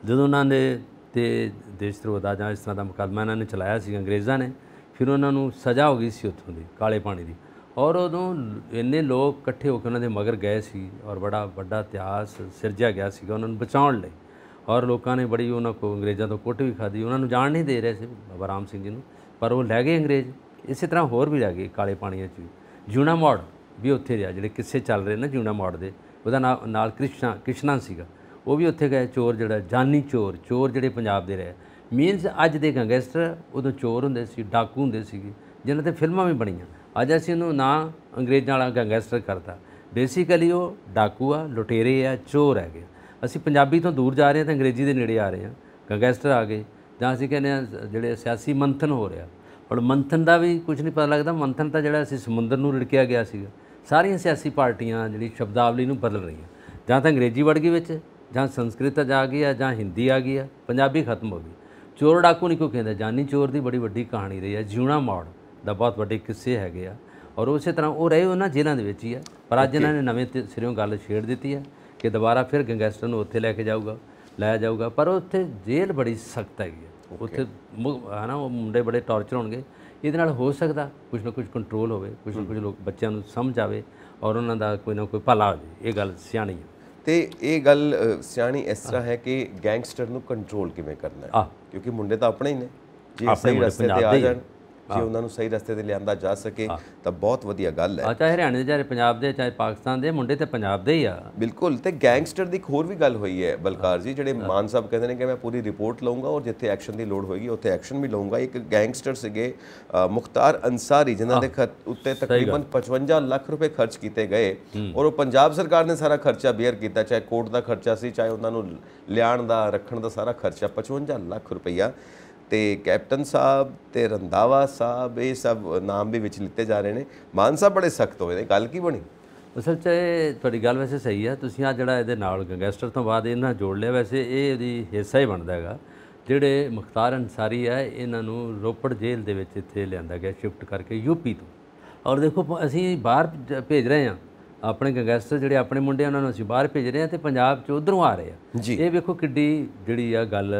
ਜਦੋਂ ਉਹਨਾਂ ਦੇ ਤੇ ਦੇਸ਼ ਧਰੋਹ ਦਾ ਜਾਂ ਇਸ ਤਰ੍ਹਾਂ ਦਾ ਮੁਕੱਦਮਾ ਇਹਨਾਂ ਨੇ ਚਲਾਇਆ ਸੀ ਅੰਗਰੇਜ਼ਾਂ ਨੇ, ਫਿਰ ਉਹਨਾਂ ਨੂੰ ਸਜ਼ਾ ਹੋ ਗਈ ਸੀ ਉੱਥੋਂ ਦੀ ਕਾਲੇ ਪਾਣੀ ਦੀ। ਔਰ ਉਦੋਂ ਇੰਨੇ ਲੋਕ ਇਕੱਠੇ ਹੋ ਕੇ ਉਹਨਾਂ ਦੇ ਮਗਰ ਗਏ ਸੀ ਔਰ ਬੜਾ ਵੱਡਾ ਇਤਿਹਾਸ ਸਿਰਜਿਆ ਗਿਆ ਸੀਗਾ ਉਹਨਾਂ ਨੂੰ ਬਚਾਉਣ ਲਈ। ਔਰ ਲੋਕਾਂ ਨੇ ਬੜੀ ਉਹਨਾਂ ਕੋਲ ਅੰਗਰੇਜ਼ਾਂ ਤੋਂ ਕੁੱਟ ਵੀ ਖਾਧੀ, ਉਹਨਾਂ ਨੂੰ ਜਾਣ ਨਹੀਂ ਦੇ ਰਹੇ ਸੀ ਬਾਬਾ ਰਾਮ ਸਿੰਘ ਜੀ ਨੂੰ, ਪਰ ਉਹ ਲੈ ਗਏ ਅੰਗਰੇਜ਼। ਇਸੇ ਤਰ੍ਹਾਂ ਹੋਰ ਵੀ ਲੈ ਗਏ ਕਾਲੇ ਪਾਣੀਆਂ 'ਚ ਵੀ। ਜਿਉਣਾ ਮੋੜ ਵੀ ਉੱਥੇ ਰਿਹਾ, ਜਿਹੜੇ ਕਿੱਸੇ ਚੱਲ ਰਹੇ ਨੇ ਜਿਉਣਾ ਮੋੜ ਦੇ, ਉਹਦਾ ਨਾਲ ਕ੍ਰਿਸ਼ਨਾ ਸੀਗਾ, ਉਹ ਵੀ ਉੱਥੇ ਗਏ। ਚੋਰ ਜਿਹੜਾ ਜਾਨੀ ਚੋਰ ਜਿਹੜੇ ਪੰਜਾਬ ਦੇ ਰਹੇ, ਮੀਨਸ ਅੱਜ ਦੇ ਗੈਂਗਸਟਰ ਉਦੋਂ ਚੋਰ ਹੁੰਦੇ ਸੀ, ਡਾਕੂ ਹੁੰਦੇ ਸੀਗੇ, ਜਿਨ੍ਹਾਂ 'ਤੇ ਫਿਲਮਾਂ ਵੀ ਬਣੀਆਂ। ਅੱਜ ਅਸੀਂ ਉਹਨੂੰ ਨਾ ਅੰਗਰੇਜ਼ਾਂ ਵਾਲਾ ਗੈਂਗਸਟਰ ਕਰਤਾ, ਬੇਸਿਕਲੀ ਉਹ ਡਾਕੂ ਆ, ਲੁਟੇਰੇ ਆ, ਚੋਰ ਹੈਗੇ। ਅਸੀਂ ਪੰਜਾਬੀ ਤੋਂ ਦੂਰ ਜਾ ਰਹੇ ਹਾਂ ਤਾਂ ਅੰਗਰੇਜ਼ੀ ਦੇ ਨੇੜੇ ਆ ਰਹੇ ਹਾਂ, ਗੈਂਗਸਟਰ ਆ ਗਏ। ਜਾਂ ਅਸੀਂ ਕਹਿੰਦੇ ਹਾਂ ਜਿਹੜੇ ਸਿਆਸੀ ਮੰਥਨ ਹੋ ਰਿਹਾ, ਔਰ ਮੰਥਨ ਦਾ ਵੀ ਕੁਝ ਨਹੀਂ ਪਤਾ ਲੱਗਦਾ। ਮੰਥਨ ਤਾਂ ਜਿਹੜਾ ਅਸੀਂ ਸਮੁੰਦਰ ਨੂੰ ਰਿੜਕਿਆ ਗਿਆ ਸੀਗਾ। ਸਾਰੀਆਂ ਸਿਆਸੀ ਪਾਰਟੀਆਂ ਜਿਹੜੀ ਸ਼ਬਦਾਵਲੀ ਨੂੰ ਬਦਲ ਰਹੀਆਂ, ਜਾਂ ਤਾਂ ਅੰਗਰੇਜ਼ੀ ਵੜ ਗਈ ਵਿੱਚ, ਜਾਂ ਸੰਸਕ੍ਰਿਤ ਆ ਗਈ ਆ, ਜਾਂ ਹਿੰਦੀ ਆ ਗਈ ਆ, ਪੰਜਾਬੀ ਖਤਮ ਹੋ ਗਈ। ਚੋਰ ਡਾਕੂ ਨਹੀਂ ਕੋਈ ਕਹਿੰਦਾ, ਜਾਨੀ ਚੋਰ ਦੀ ਬੜੀ ਵੱਡੀ ਕਹਾਣੀ ਰਹੀ ਆ। ਜਿਉਣਾ ਮੋੜ ਦਾ ਬਹੁਤ ਵੱਡੇ ਕਿੱਸੇ ਹੈਗੇ ਆ, ਔਰ ਉਸੇ ਤਰ੍ਹਾਂ ਉਹ ਰਹੇ ਉਹਨਾਂ ਜੇਲ੍ਹਾਂ ਦੇ ਵਿੱਚ ਹੀ ਆ। ਪਰ ਅੱਜ ਇਹਨਾਂ ਨੇ ਨਵੇਂ ਸਿਰਿਓਂ ਗੱਲ ਛੇੜ ਦਿੱਤੀ ਹੈ ਕਿ ਦੁਬਾਰਾ ਫਿਰ ਗੈਂਗਸਟਰ ਨੂੰ ਉੱਥੇ ਲੈ ਲਾਇਆ ਜਾਊਗਾ। ਪਰ ਉੱਥੇ ਜੇਲ੍ਹ ਬੜੀ ਸਖਤ ਹੈਗੀ ਆ, ਉੱਥੇ ਹੈ ਨਾ, ਉਹ ਮੁੰਡੇ ਬੜੇ ਟੌਰਚਰ ਹੋਣਗੇ। ਇਹਦੇ ਨਾਲ ਹੋ ਸਕਦਾ ਕੁਝ ਨਾ ਕੁਝ ਕੰਟਰੋਲ ਹੋਵੇ, ਕੁਝ ਨਾ ਕੁਝ ਲੋਕ ਬੱਚਿਆਂ ਨੂੰ ਸਮਝ ਆਵੇ ਔਰ ਉਹਨਾਂ ਦਾ ਕੋਈ ਨਾ ਕੋਈ ਭਲਾ ਹੋ ਜਾਵੇ। ਇਹ ਗੱਲ ਸਿਆਣੀ ਹੈ। ਤੇ ਇਹ ਗੱਲ ਸਿਆਣੀ ਇਸ ਤਰ੍ਹਾਂ ਹੈ ਕਿ ਗੈਂਗਸਟਰ ਨੂੰ ਕੰਟਰੋਲ ਕਿਵੇਂ ਕਰਨਾ ਹੈ, ਕਿਉਂਕਿ ਮੁੰਡੇ ਤਾਂ ਆਪਣੇ ਹੀ ਨੇ। ਜੇ ਸਹੀ ਰਸਤੇ ਤੇ ਆ ਜਾਣ, ਜੇ ਉਹਨਾਂ ਨੂੰ ਸਹੀ ਰਸਤੇ ਤੇ ਲਿਆਂਦਾ ਜਾ ਸਕੇ ਤਾਂ ਬਹੁਤ ਵਧੀਆ ਗੱਲ ਹੈ। ਚਾਹੇ ਹਰਿਆਣੇ ਦੇ, ਚਾਹੇ ਪੰਜਾਬ ਦੇ, ਚਾਹੇ ਪਾਕਿਸਤਾਨ ਦੇ, ਮੁੰਡੇ ਤੇ ਪੰਜਾਬ ਦੇ ਹੀ ਆ। ਬਿਲਕੁਲ। ਤੇ ਗੈਂਗਸਟਰ ਦੀ ਇੱਕ ਹੋਰ ਵੀ ਗੱਲ ਹੋਈ ਹੈ ਬਲਕਾਰ ਜੀ, ਜਿਹੜੇ ਮਾਨ ਸਾਹਿਬ ਕਹਿੰਦੇ ਨੇ ਕਿ ਮੈਂ ਪੂਰੀ ਰਿਪੋਰਟ ਲਊਂਗਾ ਔਰ ਜਿੱਥੇ ਐਕਸ਼ਨ ਦੀ ਲੋੜ ਹੋਏਗੀ ਉੱਥੇ ਐਕਸ਼ਨ ਵੀ ਲਊਂਗਾ। ਇੱਕ ਗੈਂਗਸਟਰ ਸੀਗੇ ਮੁਖਤਾਰ ਅੰਸਾਰੀ, ਜਿਨ੍ਹਾਂ ਦੇ ਉੱਤੇ ਤਕਰੀਬਨ 55 ਲੱਖ ਰੁਪਏ ਖਰਚ ਕੀਤੇ ਗਏ ਔਰ ਉਹ ਪੰਜਾਬ ਸਰਕਾਰ ਨੇ ਸਾਰਾ ਖਰਚਾ ਬੇਅਰ ਕੀਤਾ, ਚਾਹੇ ਕੋਰਟ ਦਾ ਖਰਚਾ ਸੀ, ਚਾਹੇ ਉਹਨਾਂ ਨੂੰ ਲਿਆਉਣ ਦਾ ਰੱਖਣ ਦਾ ਸਾਰਾ ਖਰਚਾ, 55 ਲੱਖ ਰੁਪਈਆ। ਤੇ ਕੈਪਟਨ ਸਾਹਿਬ ਤੇ ਰੰਧਾਵਾ ਸਾਹਿਬ, ਇਹ ਸਭ ਨਾਮ ਵੀ ਵਿੱਚ ਲਿੱਤੇ ਜਾ ਰਹੇ ਨੇ। ਮਾਨ ਸਾਹਿਬ ਬੜੇ ਸਖਤ ਹੋਏ ਨੇ, ਗੱਲ ਕੀ ਬਣੀ? ਅਸਲ 'ਚ ਇਹ ਤੁਹਾਡੀ ਗੱਲ ਵੈਸੇ ਸਹੀ ਆ। ਤੁਸੀਂ ਆ ਜਿਹੜਾ ਇਹਦੇ ਨਾਲ ਗੈਂਗਸਟਰ ਤੋਂ ਬਾਅਦ ਇਹਨਾਂ ਜੋੜ ਲਿਆ, ਵੈਸੇ ਇਹ ਇਹਦੀ ਹਿੱਸਾ ਹੀ ਬਣਦਾ ਹੈਗਾ। ਜਿਹੜੇ ਮੁਖਤਾਰ ਅੰਸਾਰੀ ਆ, ਇਹਨਾਂ ਨੂੰ ਰੋਪੜ ਜੇਲ੍ਹ ਦੇ ਵਿੱਚ ਇੱਥੇ ਲਿਆਂਦਾ ਗਿਆ, ਸ਼ਿਫਟ ਕਰਕੇ ਯੂਪੀ ਤੋਂ। ਔਰ ਦੇਖੋ ਅਸੀਂ ਬਾਹਰ ਭੇਜ ਰਹੇ ਹਾਂ ਆਪਣੇ ਗੈਂਗਸਟਰ, ਜਿਹੜੇ ਆਪਣੇ ਮੁੰਡੇ ਉਹਨਾਂ ਨੂੰ ਅਸੀਂ ਬਾਹਰ ਭੇਜ ਰਹੇ ਹਾਂ ਤੇ ਪੰਜਾਬ 'ਚ ਉੱਧਰੋਂ ਆ ਰਹੇ ਆ। ਇਹ ਵੇਖੋ ਕਿੱਡੀ ਜਿਹੜੀ ਆ ਗੱਲ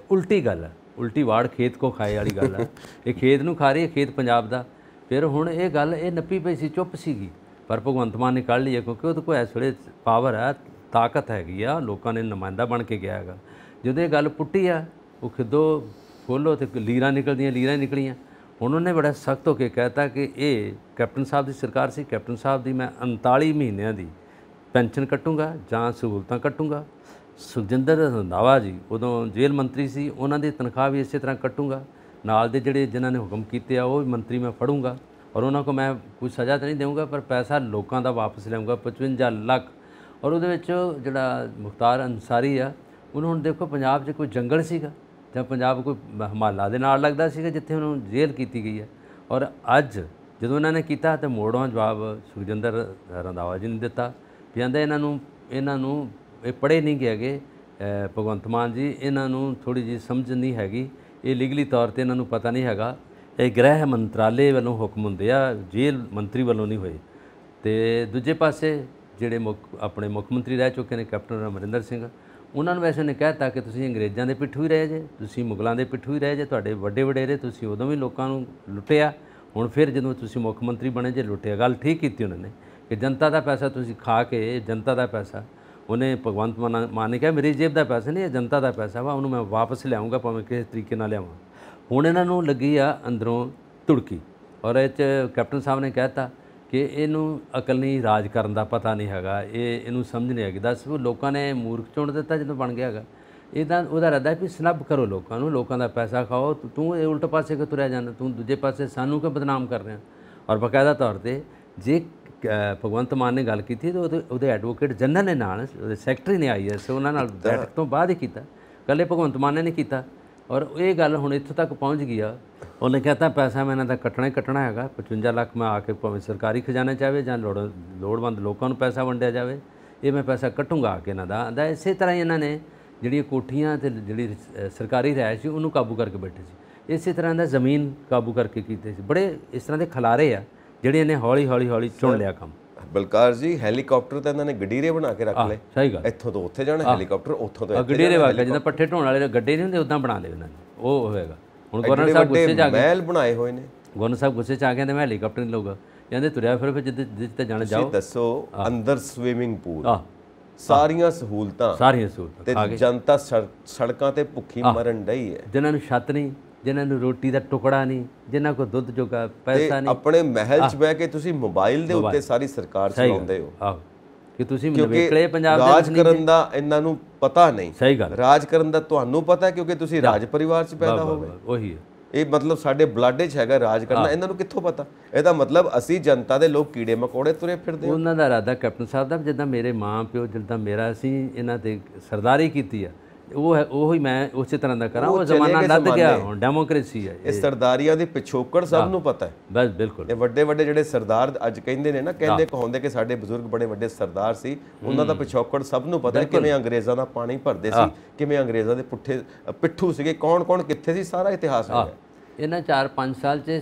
ਉਲਟੀ ਗੱਲ ਆ, ਉਲਟੀ ਵਾੜ ਖੇਤ ਕੋ ਖਾਏ ਵਾਲੀ ਗੱਲ ਆ। ਇਹ ਖੇਤ ਨੂੰ ਖਾ ਰਹੀ ਹੈ, ਖੇਤ ਪੰਜਾਬ ਦਾ। ਫਿਰ ਹੁਣ ਇਹ ਗੱਲ ਇਹ ਨੱਪੀ ਪਈ ਸੀ, ਚੁੱਪ ਸੀਗੀ, ਪਰ ਭਗਵੰਤ ਮਾਨ ਨੇ ਕੱਢ ਲਈ ਹੈ, ਕਿਉਂਕਿ ਉਹਦੇ ਕੋਲ ਇਸ ਵੇਲੇ ਪਾਵਰ ਹੈ, ਤਾਕਤ ਹੈਗੀ ਆ, ਲੋਕਾਂ ਨੇ ਨੁਮਾਇੰਦਾ ਬਣ ਕੇ ਗਿਆ ਹੈਗਾ। ਜਦੋਂ ਇਹ ਗੱਲ ਪੁੱਟੀ ਆ, ਉਹ ਖਿੱਦੋ ਖੋਲ੍ਹੋ ਅਤੇ ਲੀਰਾਂ ਨਿਕਲਦੀਆਂ, ਲੀਰਾਂ ਹੀ ਨਿਕਲੀਆਂ। ਹੁਣ ਉਹਨੇ ਬੜਾ ਸਖਤ ਹੋ ਕੇ ਕਹਿਤਾ ਕਿ ਇਹ ਕੈਪਟਨ ਸਾਹਿਬ ਦੀ ਸਰਕਾਰ ਸੀ, ਕੈਪਟਨ ਸਾਹਿਬ ਦੀ ਮੈਂ 39 ਮਹੀਨਿਆਂ ਦੀ ਪੈਨਸ਼ਨ ਕੱਟੂੰਗਾ ਜਾਂ ਸਹੂਲਤਾਂ ਕੱਟੂੰਗਾ। ਸੁਖਜਿੰਦਰ ਰੰਧਾਵਾ ਜੀ ਉਦੋਂ ਜੇਲ੍ਹ ਮੰਤਰੀ ਸੀ, ਉਹਨਾਂ ਦੀ ਤਨਖਾਹ ਵੀ ਇਸੇ ਤਰ੍ਹਾਂ ਕੱਟੂੰਗਾ। ਨਾਲ ਦੇ ਜਿਹੜੇ ਜਿਨ੍ਹਾਂ ਨੇ ਹੁਕਮ ਕੀਤੇ ਆ ਉਹ ਵੀ ਮੰਤਰੀ ਮੈਂ ਫੜੂੰਗਾ ਔਰ ਉਹਨਾਂ ਕੋਲ ਮੈਂ ਕੋਈ ਸਜ਼ਾ ਤਾਂ ਨਹੀਂ ਦੇਵਾਂਗਾ, ਪਰ ਪੈਸਾ ਲੋਕਾਂ ਦਾ ਵਾਪਸ ਲਿਆਉਂਗਾ 55 ਲੱਖ। ਔਰ ਉਹਦੇ ਵਿੱਚ ਜਿਹੜਾ ਮੁਖਤਾਰ ਅੰਸਾਰੀ ਆ, ਉਹਨੂੰ ਹੁਣ ਦੇਖੋ ਪੰਜਾਬ 'ਚ ਕੋਈ ਜੰਗਲ ਸੀਗਾ ਜਾਂ ਪੰਜਾਬ ਕੋਈ ਹਿਮਾਲਾ ਦੇ ਨਾਲ ਲੱਗਦਾ ਸੀਗਾ ਜਿੱਥੇ ਉਹਨੂੰ ਜੇਲ੍ਹ ਕੀਤੀ ਗਈ ਹੈ। ਔਰ ਅੱਜ ਜਦੋਂ ਇਹਨਾਂ ਨੇ ਕੀਤਾ ਤਾਂ ਮੋੜਵਾਂ ਜਵਾਬ ਸੁਖਜਿੰਦਰ ਰੰਧਾਵਾ ਜੀ ਨੇ ਦਿੱਤਾ ਵੀ ਕਹਿੰਦੇ ਇਹਨਾਂ ਨੂੰ ਇਹ ਪੜ੍ਹੇ ਨਹੀਂ ਗਏ ਹੈਗੇ ਭਗਵੰਤ ਮਾਨ ਜੀ, ਇਹਨਾਂ ਨੂੰ ਥੋੜ੍ਹੀ ਜਿਹੀ ਸਮਝ ਨਹੀਂ ਹੈਗੀ, ਇਹ ਲੀਗਲੀ ਤੌਰ 'ਤੇ ਇਹਨਾਂ ਨੂੰ ਪਤਾ ਨਹੀਂ ਹੈਗਾ। ਇਹ ਗ੍ਰਹਿ ਮੰਤਰਾਲੇ ਵੱਲੋਂ ਹੁਕਮ ਹੁੰਦੇ ਆ, ਜੇਲ੍ਹ ਮੰਤਰੀ ਵੱਲੋਂ ਨਹੀਂ ਹੋਏ। ਤੇ ਦੂਜੇ ਪਾਸੇ ਜਿਹੜੇ ਆਪਣੇ ਮੁੱਖ ਮੰਤਰੀ ਰਹਿ ਚੁੱਕੇ ਨੇ ਕੈਪਟਨ ਅਮਰਿੰਦਰ ਸਿੰਘ, ਉਹਨਾਂ ਨੂੰ ਵੈਸੇ ਨੇ ਕਹਿਤਾ ਕਿ ਤੁਸੀਂ ਅੰਗਰੇਜ਼ਾਂ ਦੇ ਪਿੱਠੂ ਹੀ ਰਹੇ ਜੇ, ਤੁਸੀਂ ਮੁਗਲਾਂ ਦੇ ਪਿੱਠੂ ਹੀ ਰਹੇ ਜੇ, ਤੁਹਾਡੇ ਵੱਡੇ ਵਡੇਰੇ, ਤੁਸੀਂ ਉਦੋਂ ਵੀ ਲੋਕਾਂ ਨੂੰ ਲੁੱਟਿਆ, ਹੁਣ ਫਿਰ ਜਦੋਂ ਤੁਸੀਂ ਮੁੱਖ ਮੰਤਰੀ ਬਣੇ ਜੇ ਲੁੱਟਿਆ। ਗੱਲ ਠੀਕ ਕੀਤੀ ਉਹਨਾਂ ਨੇ ਕਿ ਜਨਤਾ ਦਾ ਪੈਸਾ ਤੁਸੀਂ ਖਾ ਕੇ, ਜਨਤਾ ਦਾ ਪੈਸਾ, ਉਹਨੇ ਭਗਵੰਤ ਮਾਨ ਨੇ ਕਿਹਾ ਮੇਰੀ ਜੇਬ ਦਾ ਪੈਸਾ ਨਹੀਂ, ਇਹ ਜਨਤਾ ਦਾ ਪੈਸਾ ਵਾ, ਉਹਨੂੰ ਮੈਂ ਵਾਪਸ ਲਿਆਉਂਗਾ ਭਾਵੇਂ ਕਿਸੇ ਤਰੀਕੇ ਨਾਲ ਲਿਆਵਾਂ। ਹੁਣ ਇਹਨਾਂ ਨੂੰ ਲੱਗੀ ਆ ਅੰਦਰੋਂ ਧੁੜਕੀ ਔਰ ਇਹ 'ਚ ਕੈਪਟਨ ਸਾਹਿਬ ਨੇ ਕਹਿਤਾ ਕਿ ਇਹਨੂੰ ਅਕਲ ਨਹੀਂ, ਰਾਜ ਕਰਨ ਦਾ ਪਤਾ ਨਹੀਂ ਹੈਗਾ, ਇਹਨੂੰ ਸਮਝ ਨਹੀਂ ਹੈਗੀ। ਦੱਸ ਲੋਕਾਂ ਨੇ ਮੂਰਖ ਚੁਣ ਦਿੱਤਾ ਜਦੋਂ ਬਣ ਗਿਆ ਹੈਗਾ। ਇਹਦਾ ਉਹਦਾ ਇਰਾਦਾ ਵੀ ਸਨੱਬ ਕਰੋ ਲੋਕਾਂ ਨੂੰ, ਲੋਕਾਂ ਦਾ ਪੈਸਾ ਖਾਓ। ਤੂੰ ਇਹ ਉਲਟ ਪਾਸੇ ਕਿ ਤੁਰਿਆ ਜਾਂਦਾ, ਤੂੰ ਦੂਜੇ ਪਾਸੇ ਸਾਨੂੰ ਕਿਉਂ ਬਦਨਾਮ ਕਰ ਰਿਹਾ। ਔਰ ਬਾਕਾਇਦਾ ਤੌਰ 'ਤੇ ਜੇ ਭਗਵੰਤ ਮਾਨ ਨੇ ਗੱਲ ਕੀਤੀ ਤਾਂ ਉਹਦੇ ਐਡਵੋਕੇਟ ਜਨਰਲ ਨੇ ਨਾਲ, ਉਹਦੇ ਸੈਕਟਰੀ ਨੇ IAS ਉਹਨਾਂ ਨਾਲ ਬੈਠਕ ਤੋਂ ਬਾਅਦ ਹੀ ਕੀਤਾ, ਇਕੱਲੇ ਭਗਵੰਤ ਮਾਨ ਨੇ ਨਹੀਂ ਕੀਤਾ। ਔਰ ਇਹ ਗੱਲ ਹੁਣ ਇੱਥੋਂ ਤੱਕ ਪਹੁੰਚ ਗਈ ਆ, ਉਹਨੇ ਕਹਤਾ ਪੈਸਾ ਮੈਂ ਇਹਨਾਂ ਦਾ ਕੱਟਣਾ ਹੀ ਕੱਟਣਾ ਹੈਗਾ, 55 ਲੱਖ ਮੈਂ ਆ ਕੇ ਭਾਵੇਂ ਸਰਕਾਰੀ ਖਜ਼ਾਨੇ ਚਾਹਵੇ ਜਾਂ ਲੋੜਵੰਦ ਲੋਕਾਂ ਨੂੰ ਪੈਸਾ ਵੰਡਿਆ ਜਾਵੇ, ਇਹ ਮੈਂ ਪੈਸਾ ਕੱਟੂੰਗਾ ਆ ਕੇ ਇਹਨਾਂ ਦਾ ਆਂਦਾ। ਇਸੇ ਤਰ੍ਹਾਂ ਹੀ ਇਹਨਾਂ ਨੇ ਜਿਹੜੀਆਂ ਕੋਠੀਆਂ ਤੇ ਜਿਹੜੀ ਸਰਕਾਰੀ ਰਿਹਾਇਸ਼ ਸੀ ਉਹਨੂੰ ਕਾਬੂ ਕਰਕੇ ਬੈਠੇ ਸੀ, ਇਸੇ ਤਰ੍ਹਾਂ ਦਾ ਜ਼ਮੀਨ ਕਾਬੂ ਕਰਕੇ ਕੀਤੇ ਸੀ। ਬੜੇ ਇਸ ਤਰ੍ਹਾਂ ਦੇ ਖਿਲਾਰੇ ਆ ਜਿਹੜੇ ਇਹਨੇ ਹੌਲੀ ਚੁਣ ਲਿਆ ਕੰਮ। ਬਲਕਾਰ ਜੀ ਹੈਲੀਕਾਪਟਰ ਤਾਂ ਇਹਨਾਂ ਨੇ ਗਡੀਰੇ ਬਣਾ ਕੇ ਰੱਖ ਲਏ, ਸਹੀ ਗੱਲ, ਇੱਥੋਂ ਤੋਂ ਉੱਥੇ ਜਾਣਾ ਹੈਲੀਕਾਪਟਰ, ਉੱਥੋਂ ਤੋਂ ਗਡੀਰੇ ਵਾਗਾ ਜਿੱਦਾਂ ਪੱਠੇ ਢੋਣ ਵਾਲੇ ਗੱਡੇ ਨਹੀਂ ਹੁੰਦੇ ਉਦਾਂ ਬਣਾ ਲਏ ਉਹਨਾਂ ਨੇ, ਉਹ ਹੋਏਗਾ। ਹੁਣ ਗਵਰਨਰ ਸਾਹਿਬ ਗੁੱਸੇ 'ਚ ਆ ਗਏ, ਮਹਿਲ ਬਣਾਏ ਹੋਏ ਨੇ, ਗਵਰਨਰ ਸਾਹਿਬ ਗੁੱਸੇ 'ਚ ਆ ਗਏ ਤੇ ਮੈਂ ਹੈਲੀਕਾਪਟਰ ਨਹੀਂ ਲਊਗਾ, ਕਹਿੰਦੇ ਤੁਰਿਆ ਫਿਰ ਜਿੱਥੇ ਜਾਣਾ ਜਾਓ। ਦੱਸੋ ਅੰਦਰ ਸਵੀਮਿੰਗ ਪੂਲ, ਸਾਰੀਆਂ ਸਹੂਲਤਾਂ ਤੇ ਜਨਤਾ ਸੜਕਾਂ ਤੇ ਭੁੱਖੀ ਮਰਨ ਡਈ ਹੈ, ਜਿਨ੍ਹਾਂ ਨੂੰ ਛੱਤ ਨਹੀਂ, ਜਿਨ੍ਹਾਂ ਨੂੰ ਰੋਟੀ ਦਾ ਟੁਕੜਾ ਨਹੀਂ, ਜਿਨ੍ਹਾਂ ਕੋਲ ਦੁੱਧ ਜੋਗਾ ਪੈਸਾ ਨਹੀਂ, ਆਪਣੇ ਮਹਿਲ 'ਚ ਬਹਿ ਕੇ ਤੁਸੀਂ ਮੋਬਾਈਲ ਦੇ ਉੱਤੇ ਸਾਰੀ ਸਰਕਾਰ ਚਲਾਉਂਦੇ ਹੋ। ਆਹੋ ਕਿ ਤੁਸੀਂ ਨਵੇਕਲੇ ਪੰਜਾਬ ਦੇ ਰਾਜ ਕਰਨ ਦਾ ਇਹਨਾਂ ਨੂੰ ਪਤਾ ਨਹੀਂ। ਸਹੀ ਗੱਲ, ਰਾਜ ਕਰਨ ਦਾ ਤੁਹਾਨੂੰ ਪਤਾ ਕਿਉਂਕਿ ਤੁਸੀਂ ਰਾਜ ਪਰਿਵਾਰ 'ਚ ਪੈਦਾ ਹੋ ਗਏ। ਉਹੀ ਹੈ, ਇਹ ਮਤਲਬ ਸਾਡੇ ਬਲੱਡ 'ਚ ਹੈਗਾ ਰਾਜ ਕਰਨਾ, ਇਹਨਾਂ ਨੂੰ ਕਿੱਥੋਂ ਪਤਾ? ਇਹਦਾ ਮਤਲਬ ਅਸੀਂ ਜਨਤਾ ਦੇ ਲੋਕ ਕੀੜੇ ਮਕੌੜੇ ਤੁਰੇ ਫਿਰਦੇ। ਉਹਨਾਂ ਦਾ ਇਰਾਦਾ ਕੈਪਟਨ ਸਾਹਿਬ ਦਾ ਜਿੱਦਾਂ ਮੇਰੇ ਮਾਂ ਪਿਓ ਜਿੱਦਾਂ ਮੇਰਾ ਅਸੀਂ ਇਹਨਾਂ ਤੇ ਸਰਦਾਰੀ ਕੀਤੀ ਆ, ਉਹੀ ਮੈਂ ਉਸੇ ਤਰ੍ਹਾਂ ਦਾ ਕਰਾਂ। ਉਹ ਜ਼ਮਾਨਾ ਲੱਦ ਗਿਆ, ਹੁਣ ਡੈਮੋਕ੍ਰੇਸੀ ਹੈ। ਇਹ ਸਰਦਾਰੀਆਂ ਦੀ ਪਿਛੋਕੜ ਸਭ ਨੂੰ ਪਤਾ ਹੈ। ਬਸ ਬਿਲਕੁਲ, ਇਹ ਵੱਡੇ ਵੱਡੇ ਜਿਹੜੇ ਸਰਦਾਰ ਅੱਜ ਕਹਿੰਦੇ ਨੇ ਨਾ, ਕਹਿੰਦੇ ਕਹਾਉਂਦੇ ਕਿ ਸਾਡੇ ਬਜ਼ੁਰਗ ਬੜੇ ਵੱਡੇ ਸਰਦਾਰ ਸੀ, ਉਹਨਾਂ ਦਾ ਪਿਛੋਕੜ ਸਭ ਨੂੰ ਪਤਾ ਹੈ, ਕਿਵੇਂ ਅੰਗਰੇਜ਼ਾਂ ਦਾ ਪਾਣੀ ਭਰਦੇ ਸੀ, ਕਿਵੇਂ ਅੰਗਰੇਜ਼ਾਂ ਦੇ ਪੁੱਠੇ ਪਿੱਠੂ ਸੀਗੇ, ਕੌਣ ਕੌਣ ਕਿੱਥੇ ਸੀ, ਸਾਰਾ ਇਤਿਹਾਸ ਹੈ। ਇਹਨਾਂ 4-5 ਸਾਲ 'ਚ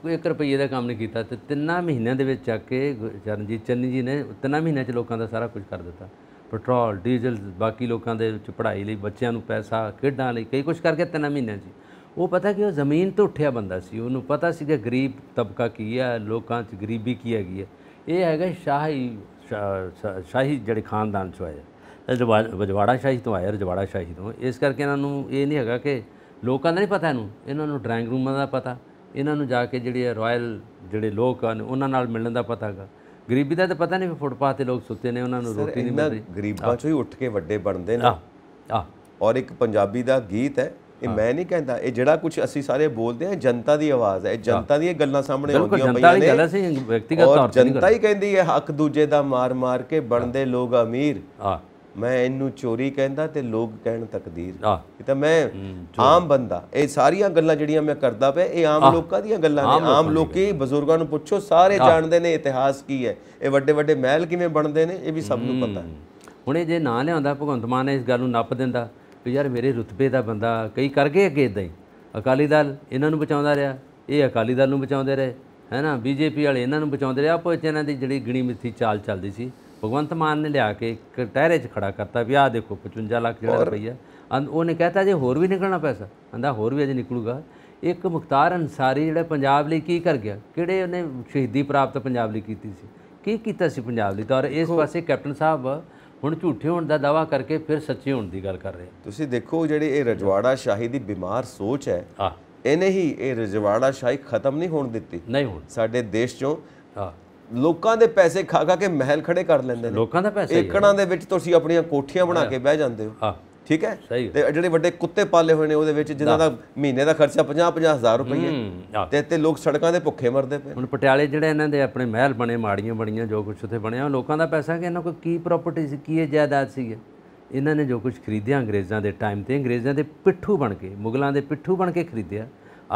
1 ਰੁਪਈਏ ਦਾ ਕੰਮ ਨਹੀਂ ਕੀਤਾ ਤੇ 3 ਮਹੀਨਿਆਂ ਦੇ ਵਿੱਚ ਚੱਕ ਕੇ ਚਰਨਜੀਤ ਚੰਨੀ ਜੀ ਨੇ 3 ਮਹੀਨਿਆਂ 'ਚ ਲੋਕਾਂ ਦਾ ਸਾਰਾ ਕੁਝ ਕਰ ਦਿੱਤਾ। ਪੈਟਰੋਲ, ਡੀਜ਼ਲ, ਬਾਕੀ ਲੋਕਾਂ ਦੇ ਵਿੱਚ ਪੜ੍ਹਾਈ ਲਈ, ਬੱਚਿਆਂ ਨੂੰ ਪੈਸਾ, ਖੇਡਾਂ ਲਈ, ਕਈ ਕੁਝ ਕਰਕੇ 3 ਮਹੀਨਿਆਂ 'ਚ। ਉਹ ਪਤਾ ਕਿ ਉਹ ਜ਼ਮੀਨ ਤੋਂ ਉੱਠਿਆ ਬੰਦਾ ਸੀ, ਉਹਨੂੰ ਪਤਾ ਸੀ ਕਿ ਗਰੀਬ ਤਬਕਾ ਕੀ ਹੈ, ਲੋਕਾਂ 'ਚ ਗਰੀਬੀ ਕੀ ਹੈਗੀ ਹੈ। ਇਹ ਹੈਗਾ ਸ਼ਾਹੀ ਜਿਹੜੇ ਖਾਨਦਾਨ 'ਚੋਂ ਆਏ, ਰਜਵਾੜਾ ਸ਼ਾਹੀ ਤੋਂ ਆਏ, ਰਜਵਾੜਾ ਸ਼ਾਹੀ ਤੋਂ। ਇਸ ਕਰਕੇ ਇਹਨਾਂ ਨੂੰ ਇਹ ਨਹੀਂ ਹੈਗਾ ਕਿ ਲੋਕਾਂ ਦਾ ਨਹੀਂ ਪਤਾ, ਇਹਨਾਂ ਨੂੰ ਡਰਾਇੰਗ ਰੂਮਾਂ ਦਾ ਪਤਾ, ਇਹਨਾਂ ਨੂੰ ਜਾ ਕੇ ਜਿਹੜੇ ਰਾਇਲ ਜਿਹੜੇ ਲੋਕ ਹਨ ਉਹਨਾਂ ਨਾਲ ਮਿਲਣ ਦਾ ਪਤਾ ਹੈਗਾ। ਗਰੀਬੀ ਦਾ ਤਾਂ ਪਤਾ ਨਹੀਂ, ਫੁੱਟਪਾਥ ਤੇ ਲੋਕ ਸੁੱਤੇ ਨੇ, ਉਹਨਾਂ ਨੂੰ ਰੋਟੀ ਨਹੀਂ ਮਿਲਦੀ। ਗਰੀਬਾਂ 'ਚੋਂ ਹੀ ਉੱਠ ਕੇ ਵੱਡੇ ਬਣਦੇ ਨੇ। ਔਰ ਇੱਕ ਪੰਜਾਬੀ ਦਾ ਗੀਤ ਹੈ, ਇਹ ਮੈਂ ਨਹੀਂ ਕਹਿੰਦਾ, ਇਹ ਜਿਹੜਾ ਕੁਝ ਅਸੀਂ ਸਾਰੇ ਬੋਲਦੇ ਹਾਂ ਜਨਤਾ ਦੀ ਆਵਾਜ਼ ਹੈ, ਜਨਤਾ ਦੀਆਂ ਗੱਲਾਂ ਸਾਹਮਣੇ ਆਉਂਦੀਆਂ ਪਈਆਂ ਨੇ, ਔਰ ਜਨਤਾ ਹੀ ਕਹਿੰਦੀ ਹੈ ਹੱਕ ਦੂਜੇ ਦਾ ਮਾਰ ਮਾਰ ਕੇ ਬਣਦੇ ਲੋਕ ਅਮੀਰ। ਮੈਂ ਇਹਨੂੰ ਚੋਰੀ ਕਹਿੰਦਾ ਤੇ ਲੋਕ ਕਹਿਣ ਤਕਦੀਰ। ਇਹ ਤਾਂ ਮੈਂ ਆਮ ਬੰਦਾ, ਇਹ ਸਾਰੀਆਂ ਗੱਲਾਂ ਜਿਹੜੀਆਂ ਮੈਂ ਕਰਦਾ ਪਿਆ ਇਹ ਆਮ ਲੋਕਾਂ ਦੀਆਂ ਗੱਲਾਂ ਨੇ। ਆਮ ਲੋਕੀ ਬਜ਼ੁਰਗਾਂ ਨੂੰ ਪੁੱਛੋ, ਸਾਰੇ ਜਾਣਦੇ ਨੇ ਇਤਿਹਾਸ ਕੀ ਹੈ, ਇਹ ਵੱਡੇ ਵੱਡੇ ਮਹਿਲ ਕਿਵੇਂ ਬਣਦੇ ਨੇ, ਇਹ ਵੀ ਸਭ ਨੂੰ ਪਤਾ ਹੈ। ਹੁਣ ਇਹ ਜੇ ਨਾ ਲਿਆਉਂਦਾ ਭਗਵੰਤ ਮਾਨ ਇਸ ਗੱਲ ਨੂੰ ਨੱਪ ਦਿੰਦਾ ਵੀ ਯਾਰ ਮੇਰੇ ਰੁਤਬੇ ਦਾ ਬੰਦਾ, ਕਈ ਕਰ ਗਏ ਅੱਗੇ ਇੱਦਾਂ ਹੀ। ਅਕਾਲੀ ਦਲ ਇਹਨਾਂ ਨੂੰ ਬਚਾਉਂਦਾ ਰਿਹਾ, ਇਹ ਅਕਾਲੀ ਦਲ ਨੂੰ ਬਚਾਉਂਦੇ ਰਹੇ, ਹੈ ਨਾ, ਬੀਜੇਪੀ ਵਾਲੇ ਇਹਨਾਂ ਨੂੰ ਬਚਾਉਂਦੇ ਰਹੇ। ਆਪੋ ਵਿੱਚ ਇਹਨਾਂ ਦੀ ਜਿਹੜੀ ਗਿਣੀ ਮਿੱਥੀ ਚਾਲ ਚੱਲਦੀ ਸੀ, ਭਗਵੰਤ ਮਾਨ ਨੇ ਲਿਆ ਕੇ ਇੱਕ ਟਹਿਰੇ 'ਚ ਖੜਾ ਕਰਤਾ ਵੀ ਆਹ ਦੇਖੋ 55 ਲੱਖ ਜਿਹੜਾ ਰੁਪਈਆ। ਉਹਨੇ ਕਹਿਤਾ ਜੇ ਹੋਰ ਵੀ ਨਿਕਲਣਾ ਪੈਸਾ, ਕਹਿੰਦਾ ਹੋਰ ਵੀ ਅਜੇ ਨਿਕਲੂਗਾ। ਇੱਕ ਮੁਖਤਾਰ ਅੰਸਾਰੀ ਜਿਹੜਾ ਪੰਜਾਬ ਲਈ ਕੀ ਕਰ ਗਿਆ, ਕਿਹੜੇ ਉਹਨੇ ਸ਼ਹੀਦੀ ਪ੍ਰਾਪਤ ਪੰਜਾਬ ਲਈ ਕੀਤੀ ਸੀ, ਕੀ ਕੀਤਾ ਸੀ ਪੰਜਾਬ ਲਈ। ਤਾਂ ਇਸ ਪਾਸੇ ਕੈਪਟਨ ਸਾਹਿਬ ਹੁਣ ਝੂਠੇ ਹੋਣ ਦਾ ਦਾਅਵਾ ਕਰਕੇ ਫਿਰ ਸੱਚੇ ਹੋਣ ਦੀ ਗੱਲ ਕਰ ਰਹੇ। ਤੁਸੀਂ ਦੇਖੋ ਜਿਹੜੀ ਇਹ ਰਜਵਾੜਾ ਸ਼ਾਹੀ ਦੀ ਬਿਮਾਰ ਸੋਚ ਹੈ, ਇਹਨੇ ਹੀ ਇਹ ਰਜਵਾੜਾ ਸ਼ਾਹੀ ਖਤਮ ਨਹੀਂ ਹੋਣ ਦਿੱਤੀ। ਨਹੀਂ ਹੋਣ ਸਾਡੇ ਦੇਸ਼ 'ਚੋਂ ਲੋਕਾਂ ਦੇ ਪੈਸੇ ਖਾ ਖਾ ਕੇ ਮਹਿਲ ਖੜੇ ਕਰ ਲੈਂਦੇ ਨੇ। ਲੋਕਾਂ ਦਾ ਪੈਸਾ, ਏਕੜਾਂ ਦੇ ਵਿੱਚ ਤੁਸੀਂ ਆਪਣੀਆਂ ਕੋਠੀਆਂ ਬਣਾ ਕੇ ਬਹਿ ਜਾਂਦੇ ਹੋ, ਠੀਕ ਹੈ। ਤੇ ਜਿਹੜੇ ਵੱਡੇ ਕੁੱਤੇ ਪਾਲੇ ਹੋਏ ਨੇ ਉਹਦੇ ਵਿੱਚ ਜਿਨ੍ਹਾਂ ਦਾ ਮਹੀਨੇ ਦਾ ਖਰਚਾ 50-50 ਹਜ਼ਾਰ ਰੁਪਏ, ਤੇ ਲੋਕ ਸੜਕਾਂ ਦੇ ਭੁੱਖੇ ਮਰਦੇ ਪਏ। ਹੁਣ ਪਟਿਆਲੇ ਜਿਹੜੇ ਇਹਨਾਂ ਦੇ ਆਪਣੇ ਮਹਿਲ ਬਣੇ, ਮਾੜੀਆਂ ਬਣੀਆਂ, ਜੋ ਕੁਛ ਉੱਥੇ ਬਣਿਆ, ਲੋਕਾਂ ਦਾ ਪੈਸਾ ਕਿ ਇਹਨਾਂ ਕੋਲ ਕੀ ਪ੍ਰਾਪਰਟੀ ਸੀ, ਕੀ ਜਾਇਦਾਦ ਸੀ। ਇਹਨਾਂ ਨੇ ਜੋ ਕੁਝ ਖਰੀਦਿਆ ਅੰਗਰੇਜ਼ਾਂ ਦੇ ਟਾਈਮ ਤੇ, ਅੰਗਰੇਜ਼ਾਂ ਦੇ ਪਿੱਠੂ ਬਣ ਕੇ, ਮੁਗਲਾਂ ਦੇ ਪਿੱਠੂ ਬਣ ਕੇ ਖਰੀਦਿਆ।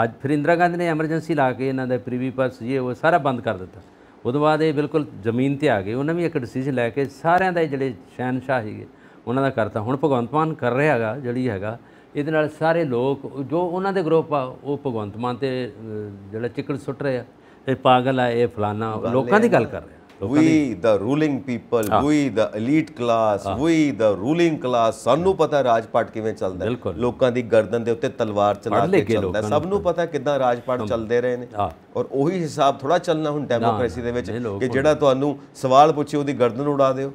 ਅੱਜ ਫਿਰ ਇੰਦਰਾ ਗਾਂਧੀ ਨੇ ਐਮਰਜੈਂਸੀ ਲਾ ਕੇ ਇਹਨਾਂ ਦਾ ਪ੍ਰੀਵੀ ਪਰਸ ਉਹ ਸਾਰਾ ਬੰਦ ਕਰ ਦਿੱਤਾ। ਉਹਦੇ ਬਾਅਦ ਇਹ ਬਿਲਕੁਲ ਜ਼ਮੀਨ 'ਤੇ ਆ ਗਏ। ਉਹਨਾਂ ਵੀ ਇੱਕ ਡਿਸੀਜਨ ਲੈ ਕੇ ਸਾਰਿਆਂ ਦਾ ਜਿਹੜੇ ਸ਼ਹਿਨਸ਼ਾਹ ਸੀਗੇ ਉਹਨਾਂ ਦਾ ਕਰਤਾ। ਹੁਣ ਭਗਵੰਤ ਮਾਨ ਕਰ ਰਿਹਾ ਹੈਗਾ, ਜਿਹੜੀ ਹੈਗਾ ਇਹਦੇ ਨਾਲ ਸਾਰੇ ਲੋਕ ਜੋ ਉਹਨਾਂ ਦੇ ਗਰੁੱਪ ਆ ਉਹ ਭਗਵੰਤ ਮਾਨ 'ਤੇ ਜਿਹੜਾ ਚਿੱਕੜ ਸੁੱਟ ਰਹੇ ਆ, ਇਹ ਪਾਗਲ ਆ, ਇਹ ਫਲਾਨਾ, ਲੋਕਾਂ ਦੀ ਗੱਲ ਕਰ ਰਿਹਾ। We the ruling people, we the elite class, we the ruling class। ਸਾਨੂੰ ਪਤਾ ਰਾਜਪਾਟ ਕਿਵੇਂ ਚੱਲਦਾ, ਲੋਕਾਂ ਦੀ ਗਰਦਨ ਦੇ ਉੱਤੇ ਤਲਵਾਰ ਚਲਾ ਕੇ ਚੱਲਦਾ, ਸਭ ਨੂੰ ਪਤਾ ਕਿੱਦਾਂ ਰਾਜਪਾਟ ਚੱਲਦੇ ਰਹੇ ਨੇ। ਔਰ ਉਹੀ ਹਿਸਾਬ ਥੋੜਾ ਚੱਲਣਾ ਹੁਣ ਡੈਮੋਕ੍ਰੇਸੀ ਦੇ ਵਿੱਚ ਕਿ ਜਿਹੜਾ ਤੁਹਾਨੂੰ ਸਵਾਲ ਪੁੱਛੇ ਉਹਦੀ ਗਰਦਨ ਉਡਾ ਦਿਓ।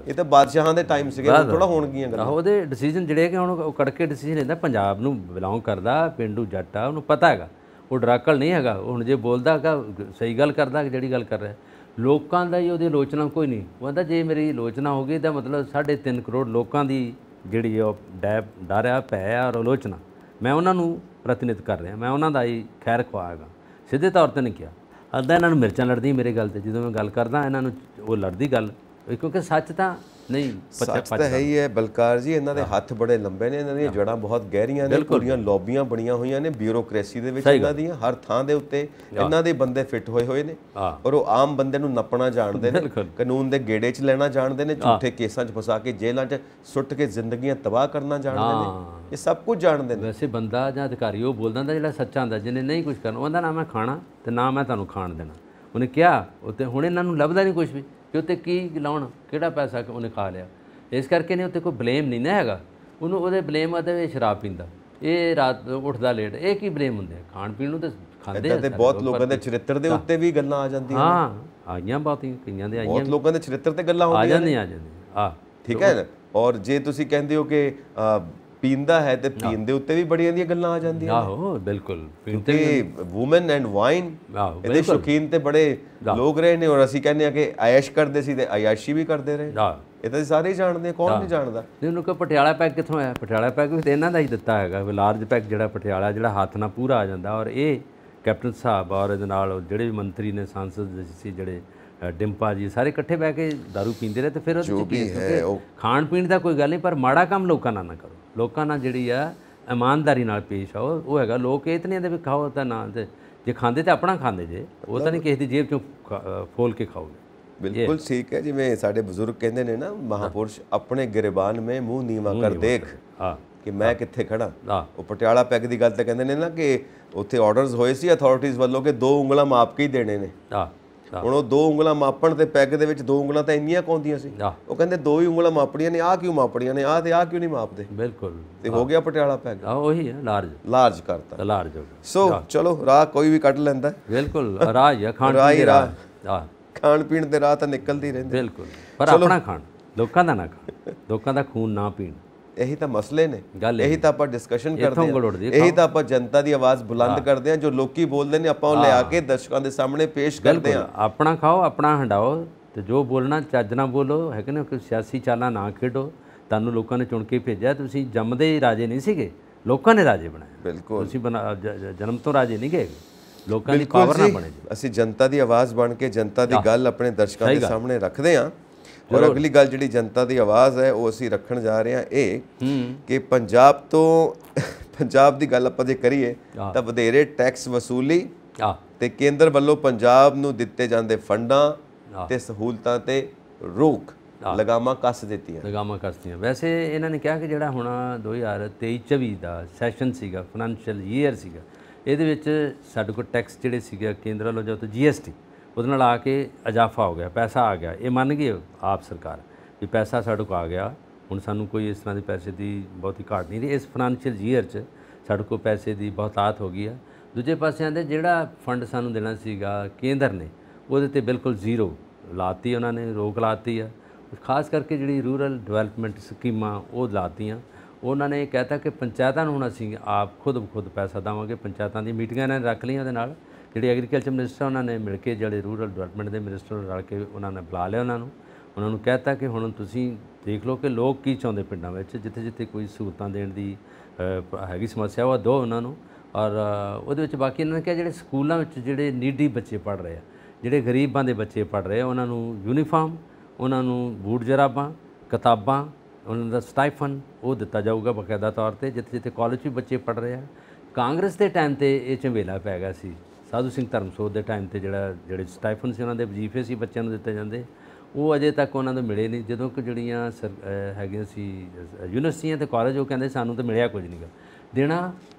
ਇਹ ਤਾਂ ਬਾਦਸ਼ਾਹਾਂ ਦੇ ਟਾਈਮ ਸੀਗੇ, ਥੋੜਾ ਹੋਣਗੀਆਂ ਗੱਲਾਂ। ਉਹਦੇ ਡਿਸੀਜਨ ਜਿਹੜੇ ਕਿ ਹੁਣ ਉਹ ਕੜਕੇ ਡਿਸੀਜਨ ਲੈਂਦਾ, ਪੰਜਾਬ ਨੂੰ ਬਿਲੋਂਗ ਕਰਦਾ, ਪਿੰਡੂ ਜੱਟ ਆ, ਉਹਨੂੰ ਪਤਾ ਹੈਗਾ, ਉਹ ਡਰਾਕਲ ਨਹੀਂ ਹੈਗਾ। ਹੁਣ ਜੇ ਬੋਲਦਾ ਹੈਗਾ ਸਹੀ ਗੱਲ ਕਰਦਾ, ਜਿਹੜੀ ਗੱਲ ਕਰ ਰਿਹਾ, ਲੋਕਾਂ ਦਾ ਹੀ ਉਹਦੀ ਆਲੋਚਨਾ ਕੋਈ ਨਹੀਂ। ਉਹ ਕਹਿੰਦਾ ਜੇ ਮੇਰੀ ਆਲੋਚਨਾ ਹੋ ਗਈ ਤਾਂ ਮਤਲਬ 3.5 ਕਰੋੜ ਲੋਕਾਂ ਦੀ ਜਿਹੜੀ ਉਹ ਡਰ ਆ, ਭੈ ਆ ਔਰ ਆਲੋਚਨਾ, ਮੈਂ ਉਹਨਾਂ ਨੂੰ ਪ੍ਰਤੀਨਿਧ ਕਰ ਰਿਹਾ, ਮੈਂ ਉਹਨਾਂ ਦਾ ਹੀ ਖੈਰ ਖਵਾ ਹੈਗਾ। ਸਿੱਧੇ ਤੌਰ 'ਤੇ ਨਹੀਂ ਕਿਹਾ। ਅੱਧਾ ਇਹਨਾਂ ਨੂੰ ਮਿਰਚਾਂ ਲੜਦੀਆਂ ਮੇਰੇ ਗੱਲ 'ਤੇ, ਜਦੋਂ ਮੈਂ ਗੱਲ ਕਰਦਾ ਇਹਨਾਂ ਨੂੰ ਉਹ ਲੜਦੀ ਗੱਲ ਕਿਉਂਕਿ ਸੱਚ ਤਾਂ ਨਹੀਂ ਸੱਚ ਤਾਂ ਹੈ ਹੀ ਹੈ ਬਲਕਾਰ ਜੀ। ਇਹਨਾਂ ਦੇ ਹੱਥ ਬੜੇ ਲੰਬੇ ਨੇ, ਇਹਨਾਂ ਦੀਆਂ ਜੜ੍ਹਾਂ ਬਹੁਤ ਗਹਿਰੀਆਂ ਨੇ, ਪੂਰੀਆਂ ਲੌਬੀਆਂ ਬਣੀਆਂ ਹੋਈਆਂ ਨੇ ਬਿਊਰੋਕ੍ਰੇਸੀ ਦੇ ਵਿੱਚ ਇਹਨਾਂ ਦੀਆਂ, ਹਰ ਥਾਂ ਦੇ ਉੱਤੇ ਇਹਨਾਂ ਦੇ ਬੰਦੇ ਫਿੱਟ ਹੋਏ ਨੇ, ਔਰ ਉਹ ਆਮ ਬੰਦੇ ਨੂੰ ਨੱਪਣਾ ਜਾਣਦੇ ਨੇ, ਕਾਨੂੰਨ ਦੇ ਗੇੜੇ 'ਚ ਲੈਣਾ ਜਾਣਦੇ ਨੇ, ਝੂਠੇ ਕੇਸਾਂ 'ਚ ਫਸਾ ਕੇ ਜੇਲ੍ਹਾਂ 'ਚ ਸੁੱਟ ਕੇ ਜ਼ਿੰਦਗੀਆਂ ਤਬਾਹ ਕਰਨਾ ਜਾਣਦੇ ਨੇ, ਇਹ ਸਭ ਕੁਝ ਜਾਣਦੇ ਨੇ। ਵੈਸੇ ਬੰਦਾ ਜਾਂ ਅਧਿਕਾਰੀ ਉਹ ਬੋਲਦਾ ਹੁੰਦਾ ਜਿਹੜਾ ਸੱਚਾ ਹੁੰਦਾ, ਜਿਹਨੇ ਨਹੀਂ ਕੁਝ ਕਰਨਾ ਉਹਦਾ ਨਾ ਮੈਂ ਖਾਣਾ ਤੇ ਨਾ ਮੈਂ ਤੁਹਾਨੂੰ ਖਾਣ ਦੇਣਾ। ਉਹਨੇ ਕਿਹਾ ਉੱਤੇ, ਹੁਣ ਇਹਨਾਂ ਨੂੰ ਲੱਭਦਾ ਨਹੀਂ ਕੁਝ ਵੀ ਕਿ ਉੱਤੇ ਕੀ ਲਾਉਣ, ਕਿਹੜਾ ਪੈਸਾ ਉਹਨੇ ਖਾ ਲਿਆ। ਇਸ ਕਰਕੇ ਨੇ ਉੱਤੇ ਕੋਈ ਬਲੇਮ ਨਹੀਂ ਨਾ ਹੈਗਾ ਉਹਨੂੰ, ਉਹਦੇ ਬਲੇਮ ਆਦੇ ਸ਼ਰਾਬ ਪੀਂਦਾ, ਇਹ ਰਾਤ ਉੱਠਦਾ ਲੇਟ, ਇਹ ਕੀ ਬਲੇਮ ਹੁੰਦੇ? ਖਾਣ ਪੀਣ ਨੂੰ ਤਾਂ ਖਾਂਦੇ ਆ। ਤੇ ਬਹੁਤ ਲੋਕਾਂ ਦੇ ਚਰਿੱਤਰ ਦੇ ਉੱਤੇ ਵੀ ਗੱਲਾਂ ਆ ਜਾਂਦੀਆਂ। ਹਾਂ ਆਈਆਂ ਬਹੁਤੀਆਂ, ਕਈਆਂ ਦੇ ਆਈਆਂ, ਬਹੁਤ ਲੋਕਾਂ ਦੇ ਚਰਿੱਤਰ ਤੇ ਗੱਲਾਂ ਆ ਜਾਂਦੀਆਂ ਆ ਠੀਕ ਹੈ ਨਾ। ਔਰ ਜੇ ਤੁਸੀਂ ਕਹਿੰਦੇ ਹੋ ਕਿ ਪੀਂਦਾ ਹੈ ਤੇ ਪੀਣ ਦੇ ਉੱਤੇ ਵੀ ਬੜੀਆਂ ਦੀਆਂ ਗੱਲਾਂ ਆ ਜਾਂਦੀਆਂ। ਆਹੋ ਬਿਲਕੁਲ, ਕਿਉਂਕਿ ਵੂਮਨ ਐਂਡ ਵਾਈਨ ਇਹਦੇ ਸ਼ੌਕੀਨ ਤੇ ਬੜੇ ਲੋਕ ਰਹੇ ਨੇ, ਔਰ ਅਸੀਂ ਕਹਿੰਦੇ ਆ ਕਿ ਆਇਸ਼ ਕਰਦੇ ਸੀ ਤੇ ਆਯਾਸ਼ੀ ਵੀ ਕਰਦੇ ਰਹੇ। ਇਹ ਤਾਂ ਸਾਰੇ ਹੀ ਜਾਣਦੇ, ਕੌਣ ਨਹੀਂ ਜਾਣਦਾ। ਇਹਨੂੰ ਕਿ ਪਟਿਆਲਾ ਪੈਗ ਕਿੱਥੋਂ ਆਇਆ? ਪਟਿਆਲਾ ਪੈਗ ਵੀ ਤਾਂ ਇਹਨਾਂ ਦਾ ਹੀ ਦਿੱਤਾ ਹੈਗਾ, ਲਾਰਜ ਪੈਗ ਜਿਹੜਾ ਪਟਿਆਲਾ, ਜਿਹੜਾ ਹੱਥ ਨਾਲ ਪੂਰਾ ਆ ਜਾਂਦਾ। ਔਰ ਇਹ ਕੈਪਟਨ ਸਾਹਿਬ ਔਰ ਇਹਦੇ ਨਾਲ ਜਿਹੜੇ ਵੀ ਮੰਤਰੀ ਨੇ, ਸਾਂਸਦ ਸੀ ਜਿਹੜੇ, ਡਿੰਪਾ ਜੀ, ਸਾਰੇ ਇਕੱਠੇ ਬਹਿ ਕੇ ਦਾਰੂ ਪੀਂਦੇ ਰਹੇ। ਤੇ ਫਿਰ ਉਹ ਖਾਣ ਪੀਣ ਦਾ ਕੋਈ ਗੱਲ ਨਹੀਂ, ਪਰ ਮਾੜਾ ਕੰਮ ਲੋਕਾਂ ਨਾਲ ਨਾ ਕਰੋ, ਲੋਕਾਂ ਨਾਲ ਜਿਹੜੀ ਆ ਇਮਾਨਦਾਰੀ ਨਾਲ ਪੇਸ਼ ਆਓ। ਉਹ ਹੈਗਾ ਲੋਕ ਇਹ ਤਾਂ ਨਹੀਂ ਆਂਦੇ ਵੀ ਖਾਓ ਤਾਂ ਨਾ, ਤੇ ਜੇ ਖਾਂਦੇ ਤਾਂ ਆਪਣਾ ਖਾਂਦੇ ਜੇ, ਉਹ ਤਾਂ ਨਹੀਂ ਕਿਸੇ ਦੀ ਜੇਬ ਚੋਂ ਫੋਲ ਕੇ ਖਾਓਗੇ। ਬਿਲਕੁਲ ਠੀਕ ਹੈ, ਜਿਵੇਂ ਸਾਡੇ ਬਜ਼ੁਰਗ ਕਹਿੰਦੇ ਨੇ ਨਾ, ਮਹਾਪੁਰਸ਼ ਆਪਣੇ ਗਿਰਬਾਨ ਮੇ ਮੂੰਹ ਨੀਵਾ ਕਰ ਦੇਖ ਕਿ ਮੈਂ ਕਿੱਥੇ ਖੜਾ। ਉਹ ਪਟਿਆਲਾ ਪੈਗ ਦੀ ਗੱਲ ਤਾਂ ਕਹਿੰਦੇ ਨੇ ਨਾ ਕਿ ਉੱਥੇ ਆਰਡਰਸ ਹੋਏ ਸੀ ਅਥਾਰਟੀਜ਼ ਵੱਲੋਂ ਕਿ 2 ਉਂਗਲਾਂ ਮਾਪ ਕੇ ਹੀ ਦੇਣੇ ਨੇ। ਹੁਣ ਉਹ 2 ਉਂਗਲਾਂ ਮਾਪਣ ਤੇ ਪੈਗ ਦੇ ਵਿੱਚ 2 ਉਂਗਲਾਂ ਤਾਂ ਇੰਨੀਆਂ ਕੌਂਦੀਆਂ ਸੀ, ਉਹ ਕਹਿੰਦੇ 2 ਹੀ ਉਂਗਲਾਂ ਮਾਪਣੀਆਂ ਨੇ, ਆਹ ਕਿਉਂ ਮਾਪਣੀਆਂ ਨੇ, ਆਹ ਤੇ ਆਹ ਕਿਉਂ ਨਹੀਂ ਮਾਪਦੇ। ਬਿਲਕੁਲ, ਤੇ ਹੋ ਗਿਆ ਪਟਿਆਲਾ ਪੈਗ, ਉਹੀ ਹੈ ਲਾਰਜ ਕਰਤਾ, ਲਾਰਜ ਹੋ ਗਿਆ। ਸੋ ਚਲੋ ਰਾਹ ਕੋਈ ਵੀ ਕੱਢ ਲੈਂਦਾ। ਬਿਲਕੁਲ ਰਾਹ ਹੀ ਆ, ਖਾਣ ਪੀਣ ਦੇ ਰਾਹ ਤਾਂ ਨਿਕਲਦੀ ਰਹਿੰਦੀ। ਬਿਲਕੁਲ, ਪਰ ਆਪਣਾ ਖਾਣ, ਲੋਕਾਂ ਦਾ ਨਾ ਖਾਣ, ਲੋਕਾਂ ਦਾ ਖੂਨ ਨਾ ਪੀਣ। ਇਹੀ ਤਾਂ ਮਸਲੇ ਨੇ, ਇਹੀ ਤਾਂ ਆਪਾਂ ਡਿਸਕਸ਼ਨ ਕਰਦੇ ਹਾਂ, ਇਹੀ ਤਾਂ ਆਪਾਂ ਜਨਤਾ ਦੀ ਆਵਾਜ਼ ਬੁਲੰਦ ਕਰਦੇ ਹਾਂ। ਜੋ ਲੋਕੀ ਬੋਲਦੇ ਨੇ ਆਪਾਂ ਉਹ ਲਿਆ ਕੇ ਦਰਸ਼ਕਾਂ ਦੇ ਸਾਹਮਣੇ ਪੇਸ਼ ਕਰਦੇ ਹਾਂ। ਆਪਣਾ ਖਾਓ, ਆਪਣਾ ਹੰਡਾਓ, ਤੇ ਜੋ ਬੋਲਣਾ ਚੱਜ ਨਾਲ ਬੋਲੋ, ਹੈ ਕਿ ਨਾ, ਕੋਈ ਸਿਆਸੀ ਚਾਲਾਂ ਨਾ ਖੇਡੋ। ਤੁਹਾਨੂੰ ਲੋਕਾਂ ਨੇ ਚੁਣ ਕੇ ਭੇਜਿਆ, ਤੁਸੀਂ ਜੰਮਦੇ ਹੀ ਰਾਜੇ ਨਹੀਂ ਸੀਗੇ, ਲੋਕਾਂ ਨੇ ਰਾਜੇ ਬਣਾਇਆ। ਬਿਲਕੁਲ, ਤੁਸੀਂ ਜਨਮ ਤੋਂ ਰਾਜੇ ਨਹੀਂ ਗਏ, ਲੋਕਾਂ ਦੀ ਪਾਵਰ ਨਾਲ ਬਣੇ। ਅਸੀਂ ਜਨਤਾ ਦੀ ਆਵਾਜ਼ ਬਣ ਕੇ ਜਨਤਾ ਦੀ ਗੱਲ ਆਪਣੇ ਦਰਸ਼ਕਾਂ ਦੇ ਸਾਹਮਣੇ ਰੱਖਦੇ ਹਾਂ। ਔਰ ਅਗਲੀ ਗੱਲ ਜਿਹੜੀ ਜਨਤਾ ਦੀ ਆਵਾਜ਼ ਹੈ ਉਹ ਅਸੀਂ ਰੱਖਣ ਜਾ ਰਹੇ ਹਾਂ ਇਹ ਕਿ ਪੰਜਾਬ ਦੀ ਗੱਲ ਆਪਾਂ ਜੇ ਕਰੀਏ ਤਾਂ ਵਧੇਰੇ ਟੈਕਸ ਵਸੂਲੀ ਤੇ ਕੇਂਦਰ ਵੱਲੋਂ ਪੰਜਾਬ ਨੂੰ ਦਿੱਤੇ ਜਾਂਦੇ ਫੰਡਾਂ ਤੇ ਸਹੂਲਤਾਂ ਤੇ ਰੋਕ ਲਗਾਮਾਂ ਕੱਸ ਦਿੱਤੀਆਂ। ਵੈਸੇ ਇਹਨਾਂ ਨੇ ਕਿਹਾ ਕਿ ਜਿਹੜਾ ਹੁਣ 2023-24 ਦਾ ਸੈਸ਼ਨ ਸੀਗਾ, ਫਾਈਨੈਂਸ਼ੀਅਲ ਈਅਰ ਸੀਗਾ, ਇਹਦੇ ਵਿੱਚ ਸਾਡੇ ਕੋਲ ਟੈਕਸ ਜਿਹੜੇ ਸੀਗੇ ਕੇਂਦਰ ਵੱਲੋਂ ਜੋ GST ਉਹਦੇ ਨਾਲ ਆ ਕੇ ਇਜ਼ਾਫਾ ਹੋ ਗਿਆ, ਪੈਸਾ ਆ ਗਿਆ। ਇਹ ਮੰਨ ਗਏ ਆਪ ਸਰਕਾਰ ਵੀ ਪੈਸਾ ਸਾਡੇ ਕੋਲ ਆ ਗਿਆ, ਹੁਣ ਸਾਨੂੰ ਕੋਈ ਇਸ ਤਰ੍ਹਾਂ ਦੇ ਪੈਸੇ ਦੀ ਬਹੁਤੀ ਘਾਟ ਨਹੀਂ ਰਹੀ। ਇਸ ਫਾਈਨੈਂਸ਼ੀਅਲ ਈਅਰ 'ਚ ਸਾਡੇ ਕੋਲ ਪੈਸੇ ਦੀ ਬਹੁਤਾਤ ਹੋ ਗਈ ਆ। ਦੂਜੇ ਪਾਸਿਆਂ ਦੇ ਜਿਹੜਾ ਫੰਡ ਸਾਨੂੰ ਦੇਣਾ ਸੀਗਾ ਕੇਂਦਰ ਨੇ, ਉਹਦੇ 'ਤੇ ਬਿਲਕੁਲ ਜ਼ੀਰੋ ਲਾਤੀ, ਉਹਨਾਂ ਨੇ ਰੋਕ ਲਾਤੀ ਆ। ਖਾਸ ਕਰਕੇ ਜਿਹੜੀ ਰੂਰਲ ਡਿਵੈਲਪਮੈਂਟ ਸਕੀਮਾਂ ਉਹ ਲਾਤੀਆਂ। ਉਹਨਾਂ ਨੇ ਕਹਿਤਾ ਕਿ ਪੰਚਾਇਤਾਂ ਨੂੰ ਹੁਣ ਅਸੀਂ ਆਪ ਖੁਦ ਪੈਸਾ ਦੇਵਾਂਗੇ। ਪੰਚਾਇਤਾਂ ਦੀ ਮੀਟਿੰਗਾਂ ਇਹਨਾਂ ਨੇ ਰੱਖ ਲਈਆਂ, ਉਹਦੇ ਨਾਲ ਜਿਹੜੇ ਐਗਰੀਕਲਚਰ ਮਿਨਿਸਟਰ ਉਹਨਾਂ ਨੇ ਮਿਲ ਕੇ, ਜਿਹੜੇ ਰੂਰਲ ਡਿਵੈਲਪਮੈਂਟ ਦੇ ਮਿਨਿਸਟਰ ਰਲ ਕੇ ਉਹਨਾਂ ਨੇ ਬੁਲਾ ਲਿਆ ਉਹਨਾਂ ਨੂੰ ਕਹਿਤਾ ਕਿ ਹੁਣ ਤੁਸੀਂ ਦੇਖ ਲਓ ਕਿ ਲੋਕ ਕੀ ਚਾਹੁੰਦੇ ਪਿੰਡਾਂ ਵਿੱਚ, ਜਿੱਥੇ ਕੋਈ ਸਹੂਲਤਾਂ ਦੇਣ ਦੀ ਹੈਗੀ ਸਮੱਸਿਆ ਉਹ ਦਿਓ ਉਹਨਾਂ ਨੂੰ। ਔਰ ਉਹਦੇ ਵਿੱਚ ਬਾਕੀ ਇਹਨਾਂ ਨੇ ਕਿਹਾ ਜਿਹੜੇ ਸਕੂਲਾਂ ਵਿੱਚ ਜਿਹੜੇ ਨੀਡੀ ਬੱਚੇ ਪੜ੍ਹ ਰਹੇ ਆ, ਜਿਹੜੇ ਗਰੀਬਾਂ ਦੇ ਬੱਚੇ ਪੜ੍ਹ ਰਹੇ ਆ, ਉਹਨਾਂ ਨੂੰ ਯੂਨੀਫਾਰਮ, ਉਹਨਾਂ ਨੂੰ ਬੂਟ ਜਰਾਬਾਂ, ਕਿਤਾਬਾਂ, ਉਹਨਾਂ ਦਾ ਸਟਾਈਫਨ ਉਹ ਦਿੱਤਾ ਜਾਊਗਾ ਬਾਕਾਇਦਾ ਤੌਰ ਤੇ। ਜਿੱਥੇ ਕਾਲਜ ਵੀ ਬੱਚੇ ਪੜ੍ਹ ਰਹੇ ਆ। ਕਾਂਗਰਸ ਦੇ ਟਾਈਮ ਤੇ ਇਹ ਝੰਬੇਲਾ ਪੈ ਗਿਆ ਸੀ, ਸਾਧੂ ਸਿੰਘ ਧਰਮਸੋਤ ਦੇ ਟਾਈਮ ਤੇ ਜਿਹੜੇ ਸਟਾਈਫਨ ਸੀ, ਉਹਨਾਂ ਦੇ ਵਜ਼ੀਫੇ ਸੀ ਬੱਚਿਆਂ ਨੂੰ ਦਿੱਤੇ ਜਾਂਦੇ, ਉਹ ਅਜੇ ਤੱਕ ਉਹਨਾਂ ਨੂੰ ਮਿਲੇ ਨਹੀਂ। ਜਦੋਂ ਕਿ ਜਿਹੜੀਆਂ ਹੈਗੀਆਂ ਸੀ ਯੂਨੀਵਰਸਿਟੀਆਂ ਤੇ ਕਾਲਜ, ਉਹ ਕਹਿੰਦੇ ਸਾਨੂੰ ਤਾਂ ਮਿਲਿਆ ਕੁਝ ਨਹੀਂਗਾ, ਦੇਣਾ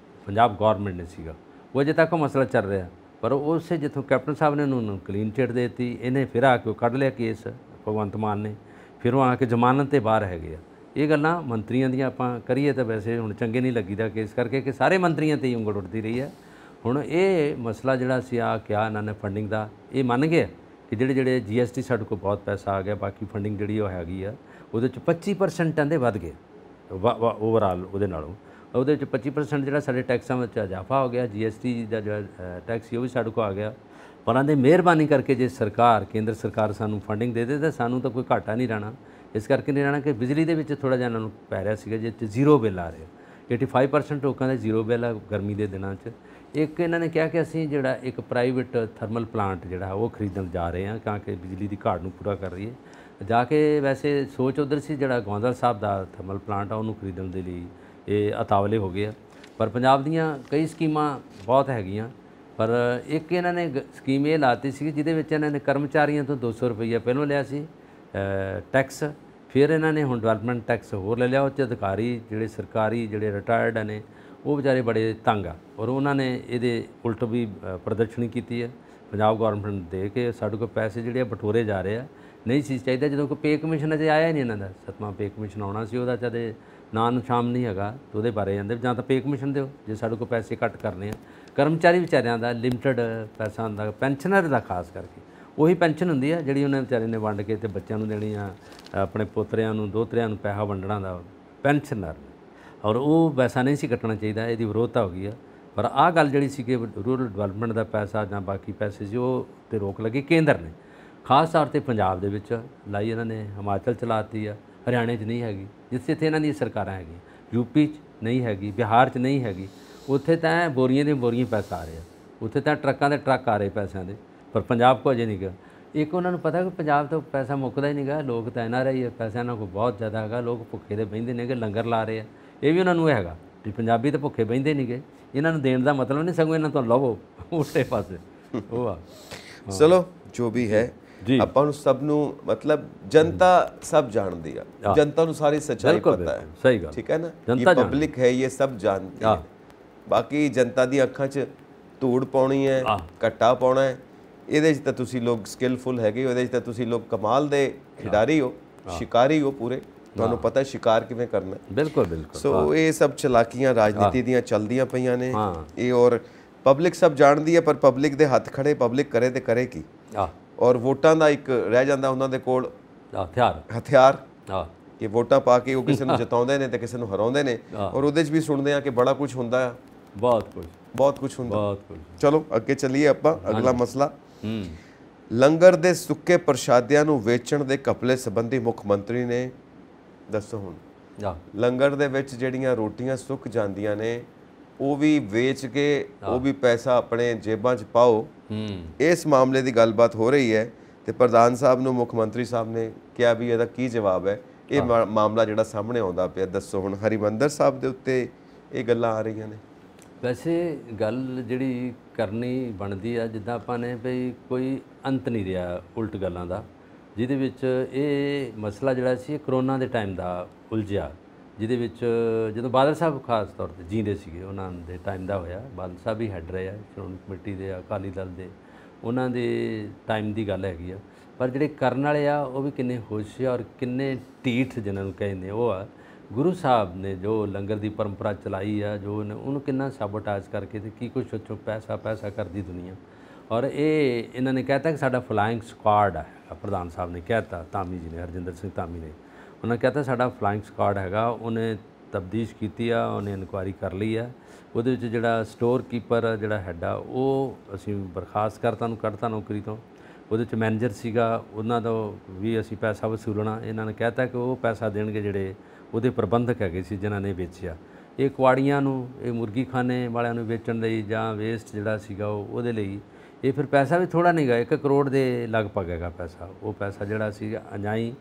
ਪੰਜਾਬ ਗੌਰਮੈਂਟ ਨੇ ਸੀਗਾ। ਉਹ ਅਜੇ ਤੱਕ ਉਹ ਮਸਲਾ ਚੱਲ ਰਿਹਾ। ਪਰ ਉਸੇ ਜਿੱਥੋਂ ਕੈਪਟਨ ਸਾਹਿਬ ਨੇ ਉਹਨੂੰ ਕਲੀਨ ਚਿੱਟ ਦੇ ਦਿੱਤੀ, ਇਹਨੇ ਫਿਰ ਆ ਕੇ ਉਹ ਕੱਢ ਲਿਆ ਕੇਸ ਭਗਵੰਤ ਮਾਨ ਨੇ, ਫਿਰ ਉਹ ਆ ਕੇ ਜ਼ਮਾਨਤ 'ਤੇ ਬਾਹਰ ਹੈਗੇ ਆ। ਇਹ ਗੱਲਾਂ ਮੰਤਰੀਆਂ ਦੀਆਂ ਆਪਾਂ ਕਰੀਏ ਤਾਂ ਵੈਸੇ ਹੁਣ ਚੰਗੇ ਨਹੀਂ ਲੱਗੀਦਾ, ਕੇਸ ਕਰਕੇ ਕਿ ਸਾਰੇ ਮੰਤਰੀਆਂ 'ਤੇ ਹੀ ਉਂਗਲ ਉੱਠਦੀ ਰਹੀ ਹੈ। ਹੁਣ ਇਹ ਮਸਲਾ ਜਿਹੜਾ ਸੀ ਆ ਕਿਹਾ ਇਹਨਾਂ ਨੇ ਫੰਡਿੰਗ ਦਾ, ਇਹ ਮੰਨ ਗਏ ਕਿ ਜਿਹੜੇ GST ਸਾਡੇ ਕੋਲ ਬਹੁਤ ਪੈਸਾ ਆ ਗਿਆ, ਬਾਕੀ ਫੰਡਿੰਗ ਜਿਹੜੀ ਉਹ ਹੈਗੀ ਆ ਉਹਦੇ 'ਚ 25% ਦੇ ਵੱਧ ਗਏ ਓਵਰਆਲ। ਉਹਦੇ ਨਾਲੋਂ ਉਹਦੇ ਵਿੱਚ 25% ਜਿਹੜਾ ਸਾਡੇ ਟੈਕਸਾਂ ਵਿੱਚ ਇਜ਼ਾਫਾ ਹੋ ਗਿਆ। GST ਦਾ ਜਿਹੜਾ ਟੈਕਸ ਸੀ ਉਹ ਵੀ ਸਾਡੇ ਕੋਲ ਆ ਗਿਆ। ਉਹਨਾਂ ਦੇ ਮਿਹਰਬਾਨੀ ਕਰਕੇ ਜੇ ਕੇਂਦਰ ਸਰਕਾਰ ਸਾਨੂੰ ਫੰਡਿੰਗ ਦੇ ਦੇ ਤਾਂ ਸਾਨੂੰ ਤਾਂ ਕੋਈ ਘਾਟਾ ਨਹੀਂ ਰਹਿਣਾ। ਇਸ ਕਰਕੇ ਨਹੀਂ ਰਹਿਣਾ ਕਿ ਬਿਜਲੀ ਦੇ ਵਿੱਚ ਥੋੜ੍ਹਾ ਜਿਹਾ ਇਹਨਾਂ ਨੂੰ ਪੈ ਰਿਹਾ ਸੀਗਾ, ਜੇ ਜ਼ੀਰੋ ਬਿੱਲ ਆ ਰਿਹਾ। 85% ਲੋਕਾਂ ਦੇ ਜ਼ੀਰੋ ਬਿੱਲ ਆ ਗਰਮੀ ਦੇ ਦਿਨਾਂ 'ਚ। ਇੱਕ ਇਹਨਾਂ ਨੇ ਕਿਹਾ ਕਿ ਅਸੀਂ ਜਿਹੜਾ ਇੱਕ ਪ੍ਰਾਈਵੇਟ ਥਰਮਲ ਪਲਾਂਟ ਜਿਹੜਾ ਉਹ ਖਰੀਦਣ ਜਾ ਰਹੇ ਹਾਂ ਤਾਂ ਕਿ ਬਿਜਲੀ ਦੀ ਘਾਟ ਨੂੰ ਪੂਰਾ ਕਰ ਰਹੀਏ। ਜਾ ਕੇ ਵੈਸੇ ਸੋਚ ਉਧਰ ਸੀ ਜਿਹੜਾ ਗੋਂਦਲ ਸਾਹਿਬ ਦਾ ਥਰਮਲ ਪਲਾਂਟ ਆ ਉਹਨੂੰ ਖਰੀਦਣ ਦੇ ਲਈ ਇਹ ਉਤਾਵਲੇ ਹੋ ਗਏ ਆ। ਪਰ ਪੰਜਾਬ ਦੀਆਂ ਕਈ ਸਕੀਮਾਂ ਬਹੁਤ ਹੈਗੀਆਂ, ਪਰ ਇੱਕ ਇਹਨਾਂ ਨੇ ਸਕੀਮ ਇਹ ਲਾਤੀ ਸੀ ਜਿਹਦੇ ਵਿੱਚ ਇਹਨਾਂ ਨੇ ਕਰਮਚਾਰੀਆਂ ਤੋਂ 200 ਰੁਪਈਆ ਪਹਿਲੋਂ ਲਿਆ ਸੀ ਟੈਕਸ, ਫਿਰ ਇਹਨਾਂ ਨੇ ਹੁਣ ਡਿਵੈਲਪਮੈਂਟ ਟੈਕਸ ਹੋਰ ਲੈ ਲਿਆ। ਉਹ 'ਚ ਅਧਿਕਾਰੀ ਜਿਹੜੇ ਸਰਕਾਰੀ ਜਿਹੜੇ ਰਿਟਾਇਰਡ ਨੇ ਉਹ ਵਿਚਾਰੇ ਬੜੇ ਤੰਗ ਆ, ਔਰ ਉਹਨਾਂ ਨੇ ਇਹਦੇ ਉਲਟ ਵੀ ਪ੍ਰਦਰਸ਼ਨੀ ਕੀਤੀ ਹੈ ਪੰਜਾਬ ਗੌਰਮੈਂਟ ਦੇ ਕੇ ਸਾਡੇ ਕੋਲ ਪੈਸੇ ਜਿਹੜੇ ਆ ਬਟੋਰੇ ਜਾ ਰਹੇ ਆ, ਨਹੀਂ ਸੀ ਚਾਹੀਦਾ। ਜਦੋਂ ਕੋਈ ਪੇ ਕਮਿਸ਼ਨ ਅਜੇ ਆਇਆ ਨਹੀਂ ਇਹਨਾਂ ਦਾ, 7ਵਾਂ ਪੇ ਕਮਿਸ਼ਨ ਆਉਣਾ ਸੀ, ਉਹਦਾ ਕਦੇ ਨਾਂ ਨਿਸ਼ਾਨ ਨਹੀਂ ਹੈਗਾ, ਤੇ ਉਹਦੇ ਬਾਰੇ ਜਾਂਦੇ ਜਾਂ ਤਾਂ ਪੇ ਕਮਿਸ਼ਨ ਦਿਓ ਜੇ ਸਾਡੇ ਕੋਲ ਪੈਸੇ ਕੱਟ ਕਰਨੇ ਆ। ਕਰਮਚਾਰੀ ਵਿਚਾਰਿਆਂ ਦਾ ਲਿਮਟਿਡ ਪੈਸਾ ਹੁੰਦਾ, ਪੈਨਸ਼ਨਰ ਦਾ ਖਾਸ ਕਰਕੇ ਉਹੀ ਪੈਨਸ਼ਨ ਹੁੰਦੀ ਆ ਜਿਹੜੀ ਉਹਨੇ ਵਿਚਾਰੇ ਨੇ ਵੰਡ ਕੇ ਤੇ ਬੱਚਿਆਂ ਨੂੰ ਦੇਣੀ ਆ, ਆਪਣੇ ਪੋਤਰਿਆਂ ਨੂੰ ਦੋਤਰਿਆਂ ਨੂੰ ਪੈਸਾ ਵੰਡਣਾ ਦਾ ਪੈਨਸ਼ਨਰ, ਔਰ ਉਹ ਪੈਸਾ ਨਹੀਂ ਸੀ ਕੱਟਣਾ ਚਾਹੀਦਾ। ਇਹਦੀ ਵਿਰੋਧਤਾ ਹੋ ਗਈ ਆ। ਪਰ ਆਹ ਗੱਲ ਜਿਹੜੀ ਸੀ ਕਿ ਰੂਰਲ ਡਿਵੈਲਪਮੈਂਟ ਦਾ ਪੈਸਾ ਜਾਂ ਬਾਕੀ ਪੈਸੇ ਸੀ ਉਹ 'ਤੇ ਰੋਕ ਲੱਗੀ ਕੇਂਦਰ ਨੇ, ਖਾਸ ਤੌਰ 'ਤੇ ਪੰਜਾਬ ਦੇ ਵਿੱਚ ਲਾਈ ਇਹਨਾਂ ਨੇ, ਹਿਮਾਚਲ ਚਲਾਤੀ ਆ, ਹਰਿਆਣੇ 'ਚ ਨਹੀਂ ਹੈਗੀ ਜਿੱਥੇ ਇੱਥੇ ਇਹਨਾਂ ਦੀਆਂ ਸਰਕਾਰਾਂ ਹੈਗੀਆਂ, ਯੂਪੀ 'ਚ ਨਹੀਂ ਹੈਗੀ, ਬਿਹਾਰ 'ਚ ਨਹੀਂ ਹੈਗੀ। ਉੱਥੇ ਤਾਂ ਬੋਰੀਆਂ ਦੀਆਂ ਬੋਰੀਆਂ ਪੈਸਾ ਆ ਰਿਹਾ, ਉੱਥੇ ਤਾਂ ਟਰੱਕਾਂ ਦੇ ਟਰੱਕ ਆ ਰਹੇ ਪੈਸਿਆਂ ਦੇ, ਪਰ ਪੰਜਾਬ ਕੋ ਅਜੇ ਨਹੀਂ ਗਾ। ਇੱਕ ਉਹਨਾਂ ਨੂੰ ਪਤਾ ਕਿ ਪੰਜਾਬ ਤੋਂ ਪੈਸਾ ਮੁੱਕਦਾ ਹੀ ਨਹੀਂ ਗਾ, ਲੋਕ ਤਾਂ NRI ਹੈ, ਪੈਸਾ ਇਹਨਾਂ ਕੋਲ ਬਹੁਤ ਜ਼ਿਆਦਾ ਹੈਗਾ, ਲੋਕ ਭੁੱਖੇ ਦੇ ਬਹਿੰਦੇ ਨੇਗੇ, ਲੰਗਰ ਲਾ ਰਹੇ ਆ। ਇਹ ਵੀ ਉਹਨਾਂ ਨੂੰ ਹੈਗਾ ਵੀ ਪੰਜਾਬੀ ਤਾਂ ਭੁੱਖੇ ਬਹਿੰਦੇ ਨਹੀਂਗੇ, ਇਹਨਾਂ ਨੂੰ ਦੇਣ ਦਾ ਮਤਲਬ ਨਹੀਂ, ਸਗੋਂ ਇਹਨਾਂ ਤੋਂ ਲਵੋ ਉਲਟੇ ਪਾਸੇ ਉਹ ਆ। ਚਲੋ ਜੋ ਵੀ ਹੈ ਆਪਾਂ ਨੂੰ ਸਭ ਨੂੰ ਮਤਲਬ ਜਨਤਾ ਸਭ ਜਾਣਦੀ ਆ, ਜਨਤਾ ਨੂੰ ਸਾਰੀ ਸੱਚਾਈ ਪਤਾ ਹੈ। ਸਹੀ ਗੱਲ, ਠੀਕ ਹੈ ਨਾ, ਇਹ ਪਬਲਿਕ ਹੈ, ਇਹ ਸਭ ਜਾਣਦੀ ਹੈ। ਬਾਕੀ ਜਨਤਾ ਦੀ ਅੱਖਾਂ 'ਚ ਧੂੜ ਪਾਉਣੀ ਹੈ, ਘੱਟਾ ਪਾਉਣਾ ਹੈ, ਇਹਦੇ 'ਚ ਤਾਂ ਤੁਸੀਂ ਲੋਕ ਸਕਿੱਲਫੁਲ ਹੈਗੇ ਹੋ, ਇਹਦੇ 'ਚ ਤਾਂ ਤੁਸੀਂ ਲੋਕ ਕਮਾਲ ਦੇ ਖਿਡਾਰੀ ਹੋ, ਸ਼ਿਕਾਰੀ ਹੋ ਪੂਰੇ, ਤੁਹਾਨੂੰ ਪਤਾ ਸ਼ਿਕਾਰ ਕਿਵੇਂ ਕਰਨਾ। ਬਿਲਕੁਲ ਬਿਲਕੁਲ। ਸੋ ਇਹ ਸਭ ਚਲਾਕੀਆਂ ਰਾਜਨੀਤੀ ਦੀਆਂ ਚੱਲਦੀਆਂ ਪਈਆਂ ਨੇ ਇਹ, ਔਰ ਪਬਲਿਕ ਸਭ ਜਾਣਦੀ ਹੈ, ਪਰ ਪਬਲਿਕ ਦੇ ਹੱਥ ਖੜੇ ਪਬਲਿਕ ਕਰੇ ਤੇ ਕਰੇ ਕੀ। ਔਰ ਵੋਟਾਂ ਦਾ ਇੱਕ ਰਹਿ ਜਾਂਦਾ ਉਹਨਾਂ ਦੇ ਕੋਲ ਹਥਿਆਰ ਕਿ ਵੋਟਾਂ ਪਾ ਕੇ ਉਹ ਕਿਸੇ ਨੂੰ ਜਿਤਾਉਂਦੇ ਨੇ ਤੇ ਕਿਸੇ ਨੂੰ ਹਰਾਉਂਦੇ ਨੇ, ਔਰ ਉਹਦੇ 'ਚ ਵੀ ਸੁਣਦੇ ਆ ਕਿ ਬੜਾ ਕੁਝ ਹੁੰਦਾ ਆ, ਬਹੁਤ ਕੁਝ ਹੁੰਦਾ। ਚਲੋ ਅੱਗੇ ਚੱਲੀਏ ਆਪਾਂ, ਅਗਲਾ ਮਸਲਾ ਲੰਗਰ ਦੇ ਸੁੱਕੇ ਪ੍ਰਸ਼ਾਦਿਆਂ ਨੂੰ ਵੇਚਣ ਦੇ ਘਪਲੇ ਸੰਬੰਧੀ ਮੁੱਖ ਮੰਤਰੀ ਨੇ ਦੱਸੋ। ਹੁਣ ਲੰਗਰ ਦੇ ਵਿੱਚ ਜਿਹੜੀਆਂ ਰੋਟੀਆਂ ਸੁੱਕ ਜਾਂਦੀਆਂ ਨੇ ਉਹ ਵੀ ਵੇਚ ਕੇ ਉਹ ਵੀ ਪੈਸਾ ਆਪਣੇ ਜੇਬਾਂ 'ਚ ਪਾਓ, ਇਸ ਮਾਮਲੇ ਦੀ ਗੱਲਬਾਤ ਹੋ ਰਹੀ ਹੈ ਤੇ ਪ੍ਰਧਾਨ ਸਾਹਿਬ ਨੂੰ ਮੁੱਖ ਮੰਤਰੀ ਸਾਹਿਬ ਨੇ ਕਿਹਾ ਵੀ ਇਹਦਾ ਕੀ ਜਵਾਬ ਹੈ। ਇਹ ਮਾਮਲਾ ਜਿਹੜਾ ਸਾਹਮਣੇ ਆਉਂਦਾ ਪਿਆ, ਦੱਸੋ ਹੁਣ ਹਰਿਮੰਦਰ ਸਾਹਿਬ ਦੇ ਉੱਤੇ ਇਹ ਗੱਲਾਂ ਆ ਰਹੀਆਂ ਨੇ। ਵੈਸੇ ਗੱਲ ਜਿਹੜੀ ਕਰਨੀ ਬਣਦੀ ਆ, ਜਿੱਦਾਂ ਆਪਾਂ ਨੇ ਵੀ ਕੋਈ ਅੰਤ ਨਹੀਂ ਰਿਹਾ ਉਲਟ ਗੱਲਾਂ ਦਾ, ਜਿਹਦੇ ਵਿੱਚ ਇਹ ਮਸਲਾ ਜਿਹੜਾ ਸੀ ਕਰੋਨਾ ਦੇ ਟਾਈਮ ਦਾ ਉਲਝਿਆ, ਜਿਹਦੇ ਵਿੱਚ ਜਦੋਂ ਬਾਦਲ ਸਾਹਿਬ ਖਾਸ ਤੌਰ 'ਤੇ ਜੀਂਦੇ ਸੀਗੇ ਉਹਨਾਂ ਦੇ ਟਾਈਮ ਦਾ ਹੋਇਆ। ਬਾਦਲ ਸਾਹਿਬ ਵੀ ਹੈੱਡ ਰਹੇ ਆ ਸ਼੍ਰੋਮਣੀ ਕਮੇਟੀ ਦੇ, ਅਕਾਲੀ ਦਲ ਦੇ, ਉਹਨਾਂ ਦੇ ਟਾਈਮ ਦੀ ਗੱਲ ਹੈਗੀ ਆ। ਪਰ ਜਿਹੜੇ ਕਰਨ ਵਾਲੇ ਆ ਉਹ ਵੀ ਕਿੰਨੇ ਹੋਸ਼ਿਆਰ, ਕਿੰਨੇ ਢੀਠ ਜਿਹਨਾਂ ਨੂੰ ਕਹਿੰਦੇ ਉਹ ਆ। ਗੁਰੂ ਸਾਹਿਬ ਨੇ ਜੋ ਲੰਗਰ ਦੀ ਪਰੰਪਰਾ ਚਲਾਈ ਆ, ਜੋ ਉਹਨੂੰ ਕਿੰਨਾ ਸਾਬੋਟਾਜ ਕਰਕੇ ਤੇ ਕੀ ਕੁਛ ਉੱਥੋਂ ਪੈਸਾ ਕਰਦੀ ਦੁਨੀਆ। ਔਰ ਇਹ ਇਹਨਾਂ ਨੇ ਕਹਿਤਾ ਕਿ ਸਾਡਾ ਫਲਾਇੰਗ ਸਕਾਡ ਹੈ, ਪ੍ਰਧਾਨ ਸਾਹਿਬ ਨੇ ਕਹਿਤਾ, ਧਾਮੀ ਜੀ ਨੇ, ਹਰਜਿੰਦਰ ਸਿੰਘ ਧਾਮੀ ਨੇ, ਉਹਨਾਂ ਕਹਿਤਾ ਸਾਡਾ ਫਲਾਇੰਗ ਸਕਾਡ ਹੈਗਾ। ਉਹਨੇ ਤਬਦੀਸ਼ ਕੀਤੀ ਆ, ਉਹਨੇ ਇਨਕੁਆਇਰੀ ਕਰ ਲਈ ਆ। ਉਹਦੇ ਵਿੱਚ ਜਿਹੜਾ ਸਟੋਰ ਕੀਪਰ ਜਿਹੜਾ ਹੈੱਡ ਆ ਉਹ ਅਸੀਂ ਬਰਖਾਸਤ ਕਰਤਾ, ਨੂੰ ਕੱਢਤਾ ਨੌਕਰੀ ਤੋਂ। ਉਹਦੇ 'ਚ ਮੈਨੇਜਰ ਸੀਗਾ, ਉਹਨਾਂ ਤੋਂ ਵੀ ਅਸੀਂ ਪੈਸਾ ਵਸੂਲਣਾ। ਇਹਨਾਂ ਨੇ ਕਹਿਤਾ ਕਿ ਉਹ ਪੈਸਾ ਦੇਣਗੇ ਜਿਹੜੇ ਉਹਦੇ ਪ੍ਰਬੰਧਕ ਹੈਗੇ ਸੀ ਜਿਨ੍ਹਾਂ ਨੇ ਵੇਚਿਆ। ਇਹ ਕੁਆੜੀਆਂ ਨੂੰ, ਇਹ ਮੁਰਗੀ ਖਾਨੇ ਵਾਲਿਆਂ ਨੂੰ ਵੇਚਣ ਲਈ ਜਾਂ ਵੇਸਟ ਜਿਹੜਾ ਸੀਗਾ ਉਹਦੇ ਲਈ ਇਹ ਫਿਰ ਪੈਸਾ ਵੀ ਥੋੜ੍ਹਾ ਨਹੀਂ ਗਾ, 1 ਕਰੋੜ ਦੇ ਲਗਭਗ ਹੈਗਾ ਪੈਸਾ। ਉਹ ਪੈਸਾ ਜਿਹੜਾ ਸੀਗਾ ਅਜਾਈ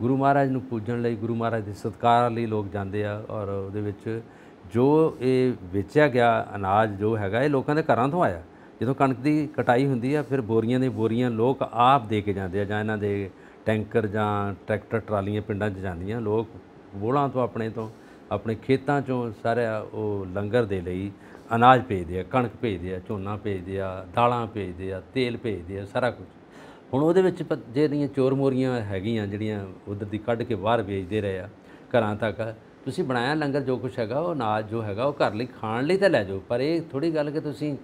ਗੁਰੂ ਮਹਾਰਾਜ ਨੂੰ ਪੂਜਣ ਲਈ, ਗੁਰੂ ਮਹਾਰਾਜ ਦੇ ਸਤਿਕਾਰ ਲਈ ਲੋਕ ਜਾਂਦੇ ਆ। ਔਰ ਉਹਦੇ ਵਿੱਚ ਜੋ ਇਹ ਵੇਚਿਆ ਗਿਆ ਅਨਾਜ ਜੋ ਹੈਗਾ ਇਹ ਲੋਕਾਂ ਦੇ ਘਰਾਂ ਤੋਂ ਆਇਆ। ਜਦੋਂ ਕਣਕ ਦੀ ਕਟਾਈ ਹੁੰਦੀ ਆ ਫਿਰ ਬੋਰੀਆਂ ਦੇ ਬੋਰੀਆਂ ਲੋਕ ਆਪ ਦੇ ਕੇ ਜਾਂਦੇ ਆ, ਜਾਂ ਇਹਨਾਂ ਦੇ ਟੈਂਕਰ ਜਾਂ ਟਰੈਕਟਰ ਟਰਾਲੀਆਂ ਪਿੰਡਾਂ 'ਚ ਜਾਂਦੀਆਂ, ਲੋਕ ਬੋਲਾਂ ਤੋਂ ਆਪਣੇ ਖੇਤਾਂ 'ਚੋਂ ਸਾਰਾ ਉਹ ਲੰਗਰ ਦੇ ਲਈ ਅਨਾਜ ਭੇਜਦੇ ਆ, ਕਣਕ ਭੇਜਦੇ ਆ, ਝੋਨਾ ਭੇਜਦੇ ਆ, ਦਾਲਾਂ ਭੇਜਦੇ ਆ, ਤੇਲ ਭੇਜਦੇ ਆ, ਸਾਰਾ ਕੁਝ। ਹੁਣ ਉਹਦੇ ਵਿੱਚ ਜਿਹੜੀਆਂ ਚੋਰ ਮੋਰੀਆਂ ਹੈਗੀਆਂ ਜਿਹੜੀਆਂ ਉਧਰ ਦੀ ਕੱਢ ਕੇ ਬਾਹਰ ਵੇਚਦੇ ਰਹੇ ਆ ਘਰਾਂ ਤੱਕ। ਤੁਸੀਂ ਬਣਾਇਆ ਲੰਗਰ ਜੋ ਕੁਛ ਹੈਗਾ ਉਹ ਅਨਾਜ ਜੋ ਹੈਗਾ ਉਹ ਘਰ ਲਈ ਖਾਣ ਲਈ ਤਾਂ ਲੈ ਜਾਓ, ਪਰ ਇਹ ਥੋੜ੍ਹੀ ਗੱਲ ਕਿ ਤੁਸੀਂ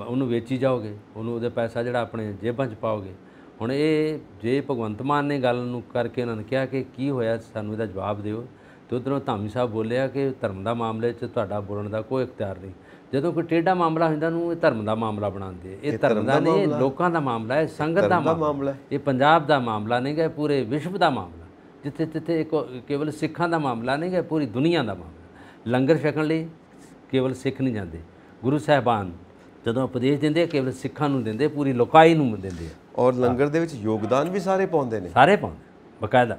ਉਹਨੂੰ ਵੇਚੀ ਜਾਓਗੇ, ਉਹਨੂੰ ਉਹਦਾ ਪੈਸਾ ਜਿਹੜਾ ਆਪਣੇ ਜੇਬਾਂ 'ਚ ਪਾਓਗੇ। ਹੁਣ ਇਹ ਜੇ ਭਗਵੰਤ ਮਾਨ ਨੇ ਗੱਲ ਨੂੰ ਕਰਕੇ ਉਹਨਾਂ ਨੇ ਕਿਹਾ ਕਿ ਕੀ ਹੋਇਆ ਸਾਨੂੰ ਇਹਦਾ ਜਵਾਬ ਦਿਓ, ਅਤੇ ਉੱਧਰੋਂ ਧਾਮੀ ਸਾਹਿਬ ਬੋਲਿਆ ਕਿ ਧਰਮ ਦਾ ਮਾਮਲੇ 'ਚ ਤੁਹਾਡਾ ਬੋਲਣ ਦਾ ਕੋਈ ਇਖਤਿਆਰ ਨਹੀਂ। ਜਦੋਂ ਕੋਈ ਟੇਢਾ ਮਾਮਲਾ ਹੁੰਦਾ ਉਹਨੂੰ ਇਹ ਧਰਮ ਦਾ ਮਾਮਲਾ ਬਣਾਉਂਦੇ। ਇਹ ਧਰਮ ਦਾ ਨਹੀਂ, ਲੋਕਾਂ ਦਾ ਮਾਮਲਾ ਹੈ, ਸੰਗਤ ਦਾ ਮਾਮਲਾ। ਇਹ ਪੰਜਾਬ ਦਾ ਮਾਮਲਾ ਨਹੀਂ ਗਾ, ਪੂਰੇ ਵਿਸ਼ਵ ਦਾ ਮਾਮਲਾ। ਜਿੱਥੇ ਕੇਵਲ ਸਿੱਖਾਂ ਦਾ ਮਾਮਲਾ ਨਹੀਂ ਗਾ, ਪੂਰੀ ਦੁਨੀਆ ਦਾ ਮਾਮਲਾ। ਲੰਗਰ ਛਕਣ ਲਈ ਕੇਵਲ ਸਿੱਖ ਨਹੀਂ ਜਾਂਦੇ, ਗੁਰੂ ਸਾਹਿਬਾਨ ਜਦੋਂ ਉਪਦੇਸ਼ ਦਿੰਦੇ ਕੇਵਲ ਸਿੱਖਾਂ ਨੂੰ ਦਿੰਦੇ, ਪੂਰੀ ਲੋਕਾਈ ਨੂੰ ਦਿੰਦੇ ਆ। ਔਰ ਲੰਗਰ ਦੇ ਵਿੱਚ ਯੋਗਦਾਨ ਵੀ ਸਾਰੇ ਪਾਉਂਦੇ ਨੇ, ਸਾਰੇ ਪਾਉਂਦੇ। ਬਕਾਇਦਾ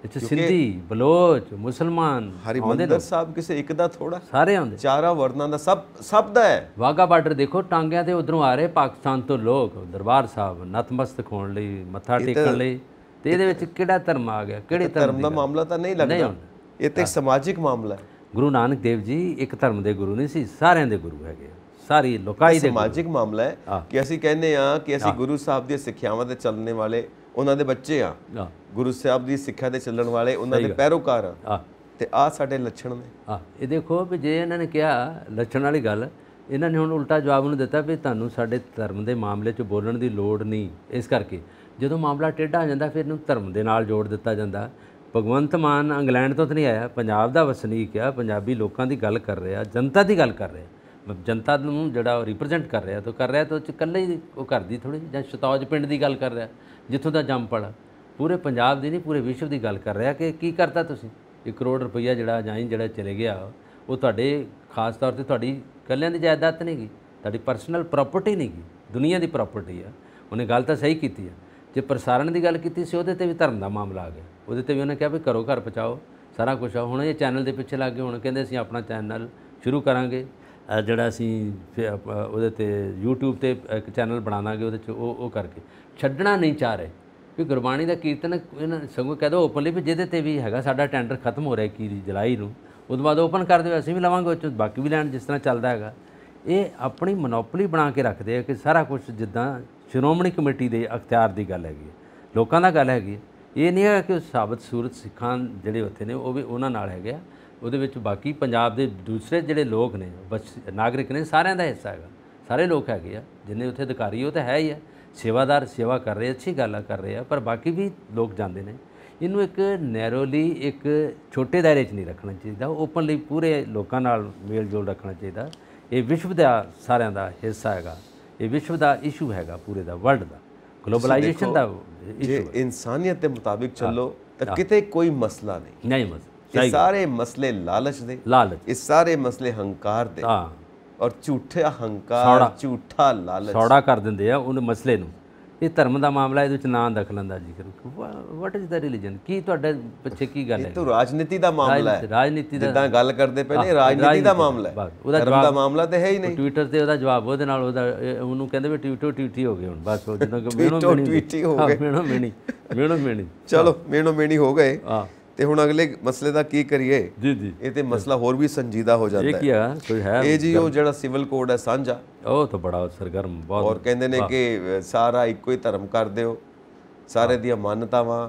ਇਹ 'ਚ ਸਿੰਧੀ, ਬਲੋਚ, ਮੁਸਲਮਾਨ ਹਰਿਮੰਦਰ ਸਾਹਿਬ ਕਿਸੇ ਇੱਕ ਦਾ ਥੋੜਾ, ਸਾਰੇ ਆਉਂਦੇ। ਚਾਰਾਂ ਵਰਨਾਂ ਦਾ ਸਭ ਦਾ ਹੈ। ਵਾਹਗਾ ਬਾਰਡਰ ਦੇਖੋ, ਟਾਂਗਿਆਂ ਤੇ ਉਧਰੋਂ ਆ ਰਹੇ ਪਾਕਿਸਤਾਨ ਤੋਂ ਲੋਕ ਦਰਬਾਰ ਸਾਹਿਬ ਨਤਮਸਤਕ ਹੋਣ ਲਈ, ਮੱਥਾ ਟੇਕਣ ਲਈ। ਤੇ ਇਹਦੇ ਵਿੱਚ ਕਿਹੜਾ ਧਰਮ ਆ ਗਿਆ? ਕਿਹੜੇ ਧਰਮ ਦਾ ਮਾਮਲਾ ਤਾਂ ਨਹੀਂ ਲੱਗਦਾ, ਇਹ ਤਾਂ ਇੱਕ ਸਮਾਜਿਕ ਮਾਮਲਾ ਹੈ। ਗੁਰੂ ਨਾਨਕ ਦੇਵ ਜੀ ਇੱਕ ਧਰਮ ਦੇ ਗੁਰੂ ਨਹੀਂ ਸੀ, ਸਾਰਿਆਂ ਦੇ ਗੁਰੂ ਹੈਗੇ, ਸਾਰੀ ਲੋਕਾਈ ਦੇ। ਸਮਾਜਿਕ ਮਾਮਲਾ ਹੈ ਕਿ ਅਸੀਂ ਕਹਿੰਦੇ ਆ ਕਿ ਅਸੀਂ ਗੁਰੂ ਸਾਹਿਬ ਦੀਆਂ ਸਿੱਖਿਆਵਾਂ ਤੇ ਚੱਲਣ ਵਾਲੇ ਉਹਨਾਂ ਦੇ ਬੱਚੇ ਆ, ਗੁਰੂ ਸਾਹਿਬ ਦੀ ਸਿੱਖਿਆ ਤੇ ਚੱਲਣ ਵਾਲੇ ਉਹਨਾਂ ਦੇ ਪੈਰੋਕਾਰ ਆ, ਤੇ ਆ ਸਾਡੇ ਲੱਛਣ ਨੇ। ਇਹ ਦੇਖੋ ਵੀ ਜੇ ਇਹਨਾਂ ਨੇ ਕਿਹਾ ਲੱਛਣ ਵਾਲੀ ਗੱਲ, ਇਹਨਾਂ ਨੇ ਹੁਣ ਉਲਟਾ ਜਵਾਬ ਨੂੰ ਦਿੱਤਾ ਵੀ ਤੁਹਾਨੂੰ ਸਾਡੇ ਧਰਮ ਦੇ ਮਾਮਲੇ 'ਚ ਬੋਲਣ ਦੀ ਲੋੜ ਨਹੀਂ। ਇਸ ਕਰਕੇ ਜਦੋਂ ਮਾਮਲਾ ਟੇਢਾ ਆ ਜਾਂਦਾ ਫਿਰ ਇਹਨੂੰ ਧਰਮ ਦੇ ਨਾਲ ਜੋੜ ਦਿੱਤਾ ਜਾਂਦਾ। ਭਗਵੰਤ ਮਾਨ ਇੰਗਲੈਂਡ ਤੋਂ ਤਾਂ ਨਹੀਂ ਆਇਆ, ਪੰਜਾਬ ਦਾ ਵਸਨੀਕ ਆ, ਪੰਜਾਬੀ ਲੋਕਾਂ ਦੀ ਗੱਲ ਕਰ ਰਿਹਾ, ਜਨਤਾ ਦੀ ਗੱਲ ਕਰ ਰਿਹਾ, ਜਨਤਾ ਨੂੰ ਜਿਹੜਾ ਰਿਪਰੈਜ਼ੈਂਟ ਕਰ ਰਿਹਾ ਤਾਂ ਕਰ ਰਿਹਾ, ਤਾਂ ਉਹ 'ਚ ਇਕੱਲੇ ਹੀ ਉਹ ਕਰਦੀ ਥੋੜ੍ਹੀ, ਜਾਂ ਸ਼ਤੌਜ ਪਿੰਡ ਦੀ ਗੱਲ ਕਰ ਰਿਹਾ ਜਿੱਥੋਂ ਦਾ ਜੰਮ ਪੜਾ, ਪੂਰੇ ਪੰਜਾਬ ਦੀ ਨਹੀਂ ਪੂਰੇ ਵਿਸ਼ਵ ਦੀ ਗੱਲ ਕਰ ਰਿਹਾ ਕਿ ਕੀ ਕਰਤਾ ਤੁਸੀਂ। 1 ਕਰੋੜ ਰੁਪਈਆ ਜਿਹੜਾ ਚਲੇ ਗਿਆ, ਉਹ ਤੁਹਾਡੇ ਖਾਸ ਤੌਰ ਤੇ ਤੁਹਾਡੀ ਇਕੱਲਿਆਂ ਦੀ ਜਾਇਦਾਦ ਨਹੀਂ ਗਈ, ਤੁਹਾਡੀ ਪਰਸਨਲ ਪ੍ਰਾਪਰਟੀ ਨਹੀਂ ਗਈ, ਦੁਨੀਆ ਦੀ ਪ੍ਰਾਪਰਟੀ ਆ। ਉਹਨੇ ਗੱਲ ਤਾਂ ਸਹੀ ਕੀਤੀ ਆ। ਜੇ ਪ੍ਰਸਾਰਣ ਦੀ ਗੱਲ ਕੀਤੀ ਸੀ, ਉਹਦੇ ਤੇ ਵੀ ਧਰਮ ਦਾ ਮਾਮਲਾ ਆ ਗਿਆ, ਉਹਦੇ ਤੇ ਵੀ ਉਹਨੇ ਕਿਹਾ ਵੀ ਘਰੋਂ ਘਰ ਪਹੁੰਚਾਓ ਸਾਰਾ ਕੁਛ ਆ। ਹੁਣ ਇਹ ਚੈਨਲ ਦੇ ਪਿੱਛੇ ਲੱਗ ਗਏ, ਹੁਣ ਕਹਿੰਦੇ ਅਸੀਂ ਆਪਣਾ ਚੈਨਲ ਸ਼ੁਰੂ ਕਰਾਂਗੇ, ਜਿਹੜਾ ਅਸੀਂ ਉਹਦੇ ਤੇ YouTube ਤੇ ਇੱਕ ਚੈਨਲ ਬਣਾ ਦਾਂਗੇ, ਉਹਦੇ 'ਚ ਉਹ ਕਰਕੇ ਛੱਡਣਾ ਨਹੀਂ ਚਾਹ ਰਹੇ ਵੀ ਗੁਰਬਾਣੀ ਦਾ ਕੀਰਤਨ। ਇਹਨਾਂ ਸਗੋਂ ਕਹਿ ਦਿਓ ਓਪਨਲੀ ਵੀ ਜਿਹਦੇ ਤੇ ਵੀ ਹੈਗਾ ਸਾਡਾ ਟੈਂਡਰ ਖਤਮ ਹੋ ਰਿਹਾ 21 ਜੁਲਾਈ ਨੂੰ, ਉਦੋਂ ਬਾਅਦ ਓਪਨ ਕਰ ਦਿਓ, ਅਸੀਂ ਵੀ ਲਵਾਂਗੇ, ਉਹ 'ਚ ਬਾਕੀ ਵੀ ਲੈਣ ਜਿਸ ਤਰ੍ਹਾਂ ਚੱਲਦਾ ਹੈਗਾ। ਇਹ ਆਪਣੀ ਮੋਨੋਪੋਲੀ ਬਣਾ ਕੇ ਰੱਖਦੇ ਆ ਕਿ ਸਾਰਾ ਕੁਝ ਜਿੱਦਾਂ ਸ਼੍ਰੋਮਣੀ ਕਮੇਟੀ ਦੇ ਅਖਤਿਆਰ ਦੀ ਗੱਲ ਹੈਗੀ, ਲੋਕਾਂ ਦਾ ਗੱਲ ਹੈਗੀ। ਇਹ ਨਹੀਂ ਹੈਗਾ ਕਿ ਸਾਬਤ ਸੂਰਤ ਸਿੱਖਾਂ ਜਿਹੜੇ ਉੱਥੇ ਨੇ ਉਹ ਵੀ ਉਹਨਾਂ ਨਾਲ ਹੈਗੇ ਆ, ਉਹਦੇ ਵਿੱਚ ਬਾਕੀ ਪੰਜਾਬ ਦੇ ਦੂਸਰੇ ਜਿਹੜੇ ਲੋਕ ਨੇ ਨਾਗਰਿਕ ਨੇ, ਸਾਰਿਆਂ ਦਾ ਹਿੱਸਾ ਹੈਗਾ, ਸਾਰੇ ਲੋਕ ਹੈਗੇ ਆ ਜਿੰਨੇ ਉੱਥੇ ਅਧਿਕਾਰੀ, ਉਹ ਤਾਂ ਹੈ ਹੀ ਆ, ਸੇਵਾਦਾਰ ਸੇਵਾ ਕਰ ਰਹੇ, ਅੱਛੀ ਗੱਲ ਕਰ ਰਹੇ ਆ, ਪਰ ਬਾਕੀ ਵੀ ਲੋਕ ਜਾਂਦੇ ਨੇ। ਇਹਨੂੰ ਇੱਕ ਨੈਰੋਲੀ ਇੱਕ ਛੋਟੇ ਦਾਇਰੇ 'ਚ ਨਹੀਂ ਰੱਖਣਾ ਚਾਹੀਦਾ, ਓਪਨਲੀ ਪੂਰੇ ਲੋਕਾਂ ਨਾਲ ਮੇਲ ਜੋਲ ਰੱਖਣਾ ਚਾਹੀਦਾ। ਇਹ ਵਿਸ਼ਵ ਦਾ ਸਾਰਿਆਂ ਦਾ ਹਿੱਸਾ ਹੈਗਾ, ਇਹ ਵਿਸ਼ਵ ਦਾ ਇਸ਼ੂ ਹੈਗਾ, ਪੂਰੇ ਦਾ ਵਰਲਡ ਦਾ ਗਲੋਬਲਾਈਜੇਸ਼ਨ ਦਾ ਜੇ ਇਨਸਾਨੀਅਤ ਦੇ ਮੁਤਾਬਿਕ ਚੱਲੋ ਤਾਂ ਕਿਤੇ ਕੋਈ ਮਸਲਾ ਨਹੀਂ ਮਸਲਾ। ਇਹ ਸਾਰੇ ਮਸਲੇ ਲਾਲਚ ਦੇ, ਇਹ ਸਾਰੇ ਮਸਲੇ ਹੰਕਾਰ ਦੇ, ਔਰ ਝੂਠਾ ਹੰਕਾਰ, ਝੂਠਾ ਲਾਲਚ ਸੌੜਾ ਕਰ ਦਿੰਦੇ ਆ ਉਹਨੇ ਮਸਲੇ ਨੂੰ। ਇਹ ਧਰਮ ਦਾ ਮਾਮਲਾ, ਇਹਦੇ ਵਿੱਚ ਨਾਂ ਦਖਲਅੰਦਾਜ਼ੀ ਕਰੂ। What is the religion? ਕੀ ਤੁਹਾਡੇ ਪਿੱਛੇ ਕੀ ਗੱਲ ਹੈ? ਇਹ ਤਾਂ ਰਾਜਨੀਤੀ ਦਾ ਮਾਮਲਾ ਹੈ, ਰਾਜਨੀਤੀ ਦਾ ਜਿੱਦਾਂ ਗੱਲ ਕਰਦੇ ਪਏ ਨੇ, ਰਾਜਨੀਤੀ ਦਾ ਮਾਮਲਾ ਹੈ, ਧਰਮ ਦਾ ਮਾਮਲਾ ਤਾਂ ਹੈ ਹੀ ਨਹੀਂ। ਟਵਿੱਟਰ ਤੇ ਉਹਦਾ ਜਵਾਬ ਉਹਦੇ ਨਾਲ ਉਹਨੂੰ ਕਹਿੰਦੇ ਵੀ ਟਵਿੱਟੀ ਹੋ ਗਏ ਹੁਣ ਬਸ, ਉਹ ਜਿੱਦਾਂ ਟਵਿੱਟੀ ਹੋ ਗਏ, ਮੇਣੋ ਮੇਣੀ ਚਲੋ ਮੇਣੋ ਮੇਣੀ ਹੋ ਗਏ। ਤੇ ਹੁਣ ਅਗਲੇ ਮਸਲੇ ਦਾ ਕੀ ਕਰੀਏ? ਜੀ ਇਹ ਤੇ ਮਸਲਾ ਹੋਰ ਵੀ ਸੰਜੀਦਾ ਹੋ ਜਾਂਦਾ ਹੈ। ਇਹ ਕੀ ਆ ਕੋਈ ਹੈ? ਇਹ ਜੀ ਉਹ ਜਿਹੜਾ ਸਿਵਲ ਕੋਡ ਹੈ ਸਾਂਝਾ, ਉਹ ਤਾਂ ਬੜਾ ਸਰਗਰਮ ਬਹੁਤ, ਔਰ ਕਹਿੰਦੇ ਨੇ ਕਿ ਸਾਰਾ ਇੱਕੋ ਹੀ ਧਰਮ ਕਰ ਦਿਓ, ਸਾਰੇ ਦੀਆਂ ਮਾਨਤਾਵਾਂ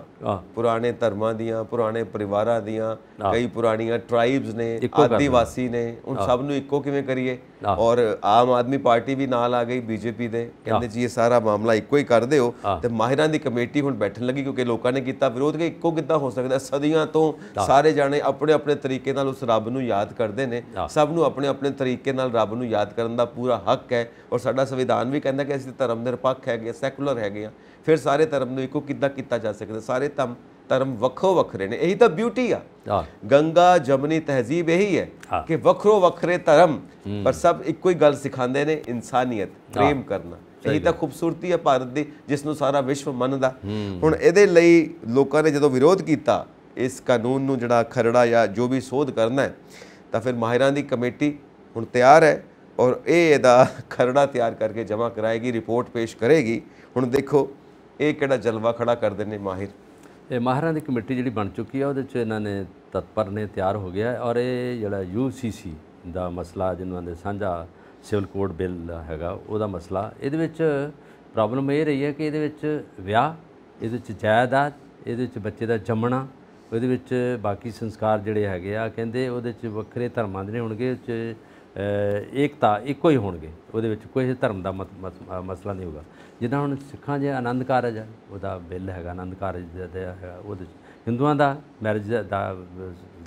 ਪੁਰਾਣੇ ਧਰਮਾਂ ਦੀਆਂ, ਪੁਰਾਣੇ ਪਰਿਵਾਰਾਂ ਦੀਆਂ, ਕਈ ਪੁਰਾਣੀਆਂ ਟ੍ਰਾਈਬਸ ਨੇ, ਆਦੀਵਾਸੀ ਨੇ, ਉਨ ਸਭ ਨੂੰ ਇੱਕੋ ਕਿਵੇਂ ਕਰੀਏ? ਔਰ ਆਮ ਆਦਮੀ ਪਾਰਟੀ ਵੀ ਨਾਲ ਆ ਗਈ ਬੀਜੇਪੀ ਦੇ, ਕਹਿੰਦੇ ਜੀ ਇਹ ਸਾਰਾ ਮਾਮਲਾ ਇੱਕੋ ਹੀ ਕਰ ਦਿਓ। ਤੇ ਮਾਹਿਰਾਂ ਦੀ ਕਮੇਟੀ ਹੁਣ ਬੈਠਣ ਲੱਗੀ, ਕਿਉਂਕਿ ਲੋਕਾਂ ਨੇ ਕੀਤਾ ਵਿਰੋਧ ਕਿ ਇੱਕੋ ਕਿੱਦਾਂ ਹੋ ਸਕਦਾ? ਸਦੀਆਂ ਤੋਂ ਸਾਰੇ ਜਾਣੇ ਆਪਣੇ ਆਪਣੇ ਤਰੀਕੇ ਨਾਲ ਉਸ ਰੱਬ ਨੂੰ ਯਾਦ ਕਰਦੇ ਨੇ, ਸਭ ਨੂੰ ਆਪਣੇ ਆਪਣੇ ਤਰੀਕੇ ਨਾਲ ਰੱਬ ਨੂੰ ਯਾਦ ਕਰਨ ਦਾ ਪੂਰਾ ਹੱਕ ਹੈ, ਔਰ ਸਾਡਾ ਸੰਵਿਧਾਨ ਵੀ ਕਹਿੰਦਾ ਕਿ ਅਸੀਂ ਧਰਮ ਨਿਰਪੱਖ ਹੈਗੇ, ਸੈਕੂਲਰ ਹੈਗੇ ਆ। ਫਿਰ ਸਾਰੇ ਧਰਮ ਨੂੰ ਇੱਕੋ ਕਿੱਦਾਂ ਕੀਤਾ ਜਾ ਸਕਦਾ? ਸਾਰੇ ਧਰਮ ਵੱਖੋ ਵੱਖਰੇ ਨੇ, ਇਹੀ ਤਾਂ ਬਿਊਟੀ ਆ। ਗੰਗਾ ਜਮਨੀ ਤਹਿਜ਼ੀਬ ਇਹੀ ਹੈ ਕਿ ਵੱਖਰੋ ਵੱਖਰੇ ਧਰਮ ਪਰ ਸਭ ਇੱਕੋ ਹੀ ਗੱਲ ਸਿਖਾਉਂਦੇ ਨੇ, ਇਨਸਾਨੀਅਤ, ਪ੍ਰੇਮ ਕਰਨਾ। ਇਹੀ ਤਾਂ ਖੂਬਸੂਰਤੀ ਹੈ ਭਾਰਤ ਦੀ, ਜਿਸ ਨੂੰ ਸਾਰਾ ਵਿਸ਼ਵ ਮੰਨਦਾ। ਹੁਣ ਇਹਦੇ ਲਈ ਲੋਕਾਂ ਨੇ ਜਦੋਂ ਵਿਰੋਧ ਕੀਤਾ ਇਸ ਕਾਨੂੰਨ ਨੂੰ, ਜਿਹੜਾ ਖਰੜਾ ਜਾਂ ਜੋ ਵੀ ਸੋਧ ਕਰਨਾ ਹੈ, ਤਾਂ ਫਿਰ ਮਾਹਿਰਾਂ ਦੀ ਕਮੇਟੀ ਹੁਣ ਤਿਆਰ ਹੈ, ਔਰ ਇਹਦਾ ਖਰੜਾ ਤਿਆਰ ਕਰਕੇ ਜਮ੍ਹਾਂ ਕਰਾਏਗੀ, ਰਿਪੋਰਟ ਪੇਸ਼ ਕਰੇਗੀ। ਹੁਣ ਦੇਖੋ ਇਹ ਕਿਹੜਾ ਜਲਵਾ ਖੜਾ ਕਰਦੇ ਨੇ ਮਾਹਿਰ। ਇਹ ਮਾਹਿਰਾਂ ਦੀ ਕਮੇਟੀ ਜਿਹੜੀ ਬਣ ਚੁੱਕੀ ਆ, ਉਹਦੇ 'ਚ ਇਹਨਾਂ ਨੇ ਤਤਪਰ ਨੇ, ਤਿਆਰ ਹੋ ਗਿਆ। ਔਰ ਇਹ ਜਿਹੜਾ UCC ਦਾ ਮਸਲਾ, ਜਿਹਨਾਂ ਦੇ ਸਾਂਝਾ ਸਿਵਲ ਕੋਡ ਬਿੱਲ ਹੈਗਾ, ਉਹਦਾ ਮਸਲਾ, ਇਹਦੇ ਵਿੱਚ ਪ੍ਰੋਬਲਮ ਇਹ ਰਹੀ ਹੈ ਕਿ ਇਹਦੇ ਵਿੱਚ ਵਿਆਹ, ਇਹਦੇ ਵਿੱਚ ਜਾਇਦਾਦ, ਇਹਦੇ ਵਿੱਚ ਬੱਚੇ ਦਾ ਜੰਮਣਾ, ਉਹਦੇ ਵਿੱਚ ਬਾਕੀ ਸੰਸਕਾਰ ਜਿਹੜੇ ਹੈਗੇ ਆ, ਕਹਿੰਦੇ ਉਹਦੇ 'ਚ ਵੱਖਰੇ ਧਰਮਾਂ ਦੇ ਨਹੀਂ ਹੋਣਗੇ, ਉਹਦੇ 'ਚ ਏਕਤਾ ਇੱਕੋ ਹੀ ਹੋਣਗੇ, ਉਹਦੇ ਵਿੱਚ ਕੋਈ ਧਰਮ ਦਾ ਮਸਲਾ ਨਹੀਂ ਹੋਗਾ। ਜਿੱਦਾਂ ਹੁਣ ਸਿੱਖਾਂ 'ਚ ਆਨੰਦ ਕਾਰਜ ਹੈ, ਉਹਦਾ ਬਿੱਲ ਹੈਗਾ, ਆਨੰਦ ਕਾਰਜ ਦਾ ਹੈਗਾ, ਉਹਦੇ 'ਚ ਹਿੰਦੂਆਂ ਦਾ ਮੈਰਿਜ ਦਾ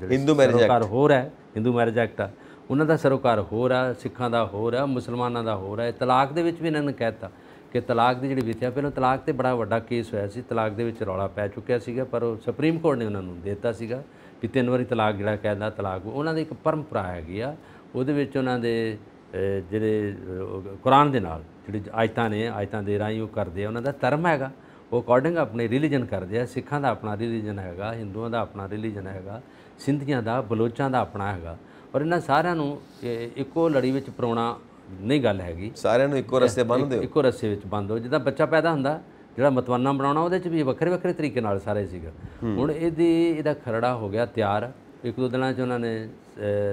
ਸਰੋਕਾਰ ਹੋਰ ਹੈ, ਹਿੰਦੂ ਮੈਰਿਜ ਐਕਟ ਆ, ਉਹਨਾਂ ਦਾ ਸਰੋਕਾਰ ਹੋਰ ਆ, ਸਿੱਖਾਂ ਦਾ ਹੋਰ ਆ, ਮੁਸਲਮਾਨਾਂ ਦਾ ਹੋਰ ਹੈ। ਤਲਾਕ ਦੇ ਵਿੱਚ ਵੀ ਇਹਨਾਂ ਨੇ ਕਹਿ ਦਿੱਤਾ ਕਿ ਤਲਾਕ ਦੀ ਜਿਹੜੀ ਵਿਥਿਆ, ਪਹਿਲਾਂ ਤਲਾਕ 'ਤੇ ਬੜਾ ਵੱਡਾ ਕੇਸ ਹੋਇਆ ਸੀ, ਤਲਾਕ ਦੇ ਵਿੱਚ ਰੌਲਾ ਪੈ ਚੁੱਕਿਆ ਸੀਗਾ, ਪਰ ਉਹ ਸੁਪਰੀਮ ਕੋਰਟ ਨੇ ਉਹਨਾਂ ਨੂੰ ਦੇ ਦਿੱਤਾ ਸੀਗਾ ਕਿ 3 ਵਾਰੀ ਤਲਾਕ ਜਿਹੜਾ ਕਹਿੰਦਾ ਤਲਾਕ, ਉਹਨਾਂ ਦੀ ਇੱਕ ਪਰੰਪਰਾ ਹੈਗੀ ਆ। ਉਹਦੇ ਵਿੱਚ ਉਹਨਾਂ ਦੇ ਜਿਹੜੇ ਕੁਰਾਨ ਦੇ ਨਾਲ ਜਿਹੜੀ ਆਇਤਾਂ ਨੇ, ਆਇਤਾਂ ਦੇ ਰਾਹੀਂ ਉਹ ਕਰਦੇ ਆ, ਉਹਨਾਂ ਦਾ ਧਰਮ ਹੈਗਾ, ਉਹ ਅਕੋਰਡਿੰਗ ਆਪਣੇ ਰਿਲੀਜਨ ਕਰਦੇ ਆ। ਸਿੱਖਾਂ ਦਾ ਆਪਣਾ ਰਿਲੀਜਨ ਹੈਗਾ, ਹਿੰਦੂਆਂ ਦਾ ਆਪਣਾ ਰਿਲੀਜਨ ਹੈਗਾ, ਸਿੰਧੀਆਂ ਦਾ, ਬਲੋਚਾਂ ਦਾ ਆਪਣਾ ਹੈਗਾ। ਔਰ ਇਹਨਾਂ ਸਾਰਿਆਂ ਨੂੰ ਇੱਕੋ ਲੜੀ ਵਿੱਚ ਪਰੋਣਾ ਨਹੀਂ ਗੱਲ ਹੈਗੀ। ਸਾਰਿਆਂ ਨੂੰ ਇੱਕੋ ਰਸਤੇ ਬੰਨ੍ਹ ਦਿਓ, ਇੱਕੋ ਰਸਤੇ ਵਿੱਚ ਬੰਦ ਹੋ। ਜਿੱਦਾਂ ਬੱਚਾ ਪੈਦਾ ਹੁੰਦਾ, ਜਿਹੜਾ ਮਤਵਾਨਾ ਬਣਾਉਣਾ ਉਹਦੇ 'ਚ ਵੀ ਵੱਖਰੇ ਵੱਖਰੇ ਤਰੀਕੇ ਨਾਲ ਸਾਰੇ ਸੀਗਾ। ਹੁਣ ਇਹਦਾ ਖਰੜਾ ਹੋ ਗਿਆ ਤਿਆਰ, 1-2 ਦਿਨਾਂ 'ਚ ਉਹਨਾਂ ਨੇ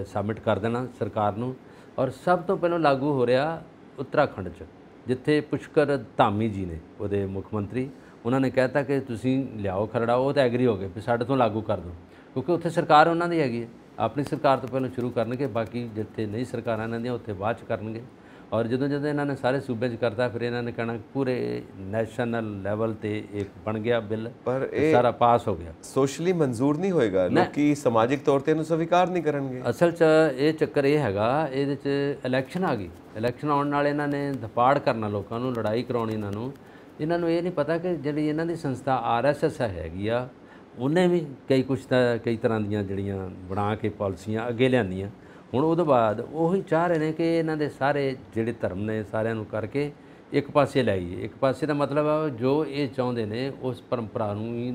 ਸਬਮਿਟ ਕਰ ਦੇਣਾ ਸਰਕਾਰ ਨੂੰ। ਔਰ ਸਭ ਤੋਂ ਪਹਿਲਾਂ ਲਾਗੂ ਹੋ ਰਿਹਾ ਉੱਤਰਾਖੰਡ 'ਚ, ਜਿੱਥੇ ਪੁਸ਼ਕਰ ਧਾਮੀ ਜੀ ਨੇ ਉਹਦੇ ਮੁੱਖ ਮੰਤਰੀ, ਉਹਨਾਂ ਨੇ ਕਹਿਤਾ ਕਿ ਤੁਸੀਂ ਲਿਆਓ ਖਰੜਾ। ਉਹ ਤਾਂ ਐਗਰੀ ਹੋ ਗਏ ਵੀ ਸਾਡੇ ਤੋਂ ਲਾਗੂ ਕਰ ਦਿਓ, ਕਿਉਂਕਿ ਉੱਥੇ ਸਰਕਾਰ ਉਹਨਾਂ ਦੀ ਹੈਗੀ ਹੈ। ਆਪਣੀ ਸਰਕਾਰ ਤੋਂ ਪਹਿਲਾਂ ਸ਼ੁਰੂ ਕਰਨਗੇ, ਬਾਕੀ ਜਿੱਥੇ ਨਹੀਂ ਸਰਕਾਰਾਂ ਇਹਨਾਂ ਦੀਆਂ ਉੱਥੇ ਬਾਅਦ 'ਚ ਕਰਨਗੇ। ਔਰ ਜਦੋਂ ਇਹਨਾਂ ਨੇ ਸਾਰੇ ਸੂਬੇ 'ਚ ਕਰਤਾ, ਫਿਰ ਇਹਨਾਂ ਨੇ ਕਹਿਣਾ ਪੂਰੇ ਨੈਸ਼ਨਲ ਲੈਵਲ ਤੇ ਇੱਕ ਬਣ ਗਿਆ ਬਿੱਲ, ਪਰ ਇਹ ਸਾਰਾ ਪਾਸ ਹੋ ਗਿਆ। ਸੋਸ਼ਲੀ ਮਨਜ਼ੂਰ ਨਹੀਂ ਹੋਏਗਾ, ਲੋਕੀ ਸਮਾਜਿਕ ਤੌਰ ਤੇ ਇਹਨੂੰ ਸਵੀਕਾਰ ਨਹੀਂ ਕਰਨਗੇ। ਅਸਲ 'ਚ ਇਹ ਚੱਕਰ ਇਹ ਹੈਗਾ, ਇਹਦੇ 'ਚ ਇਲੈਕਸ਼ਨ ਆ ਗਈ। ਇਲੈਕਸ਼ਨ ਆਉਣ ਨਾਲ ਇਹਨਾਂ ਨੇ ਦਪਾੜ ਕਰਨਾ ਲੋਕਾਂ ਨੂੰ, ਲੜਾਈ ਕਰਾਉਣੀ ਇਹਨਾਂ ਨੂੰ ਇਹ ਨਹੀਂ ਪਤਾ ਕਿ ਜਿਹੜੀ ਇਹਨਾਂ ਦੀ ਸੰਸਥਾ RSS ਹੈਗੀ ਆ, ਉਹਨੇ ਵੀ ਕਈ ਤਰ੍ਹਾਂ ਦੀਆਂ ਜਿਹੜੀਆਂ ਬਣਾ ਕੇ ਪਾਲਿਸੀਆਂ ਅੱਗੇ ਲਿਆਂਦੀਆਂ। ਹੁਣ ਉਹਦੇ ਬਾਅਦ ਉਹੀ ਚਾਹ ਰਹੇ ਨੇ ਕਿ ਇਹਨਾਂ ਦੇ ਸਾਰੇ ਜਿਹੜੇ ਧਰਮ ਨੇ ਸਾਰਿਆਂ ਨੂੰ ਕਰਕੇ ਇੱਕ ਪਾਸੇ ਲਾਈਏ। ਇੱਕ ਪਾਸੇ ਦਾ ਮਤਲਬ ਆ ਜੋ ਇਹ ਚਾਹੁੰਦੇ ਨੇ ਉਸ ਪਰੰਪਰਾ ਨੂੰ ਹੀ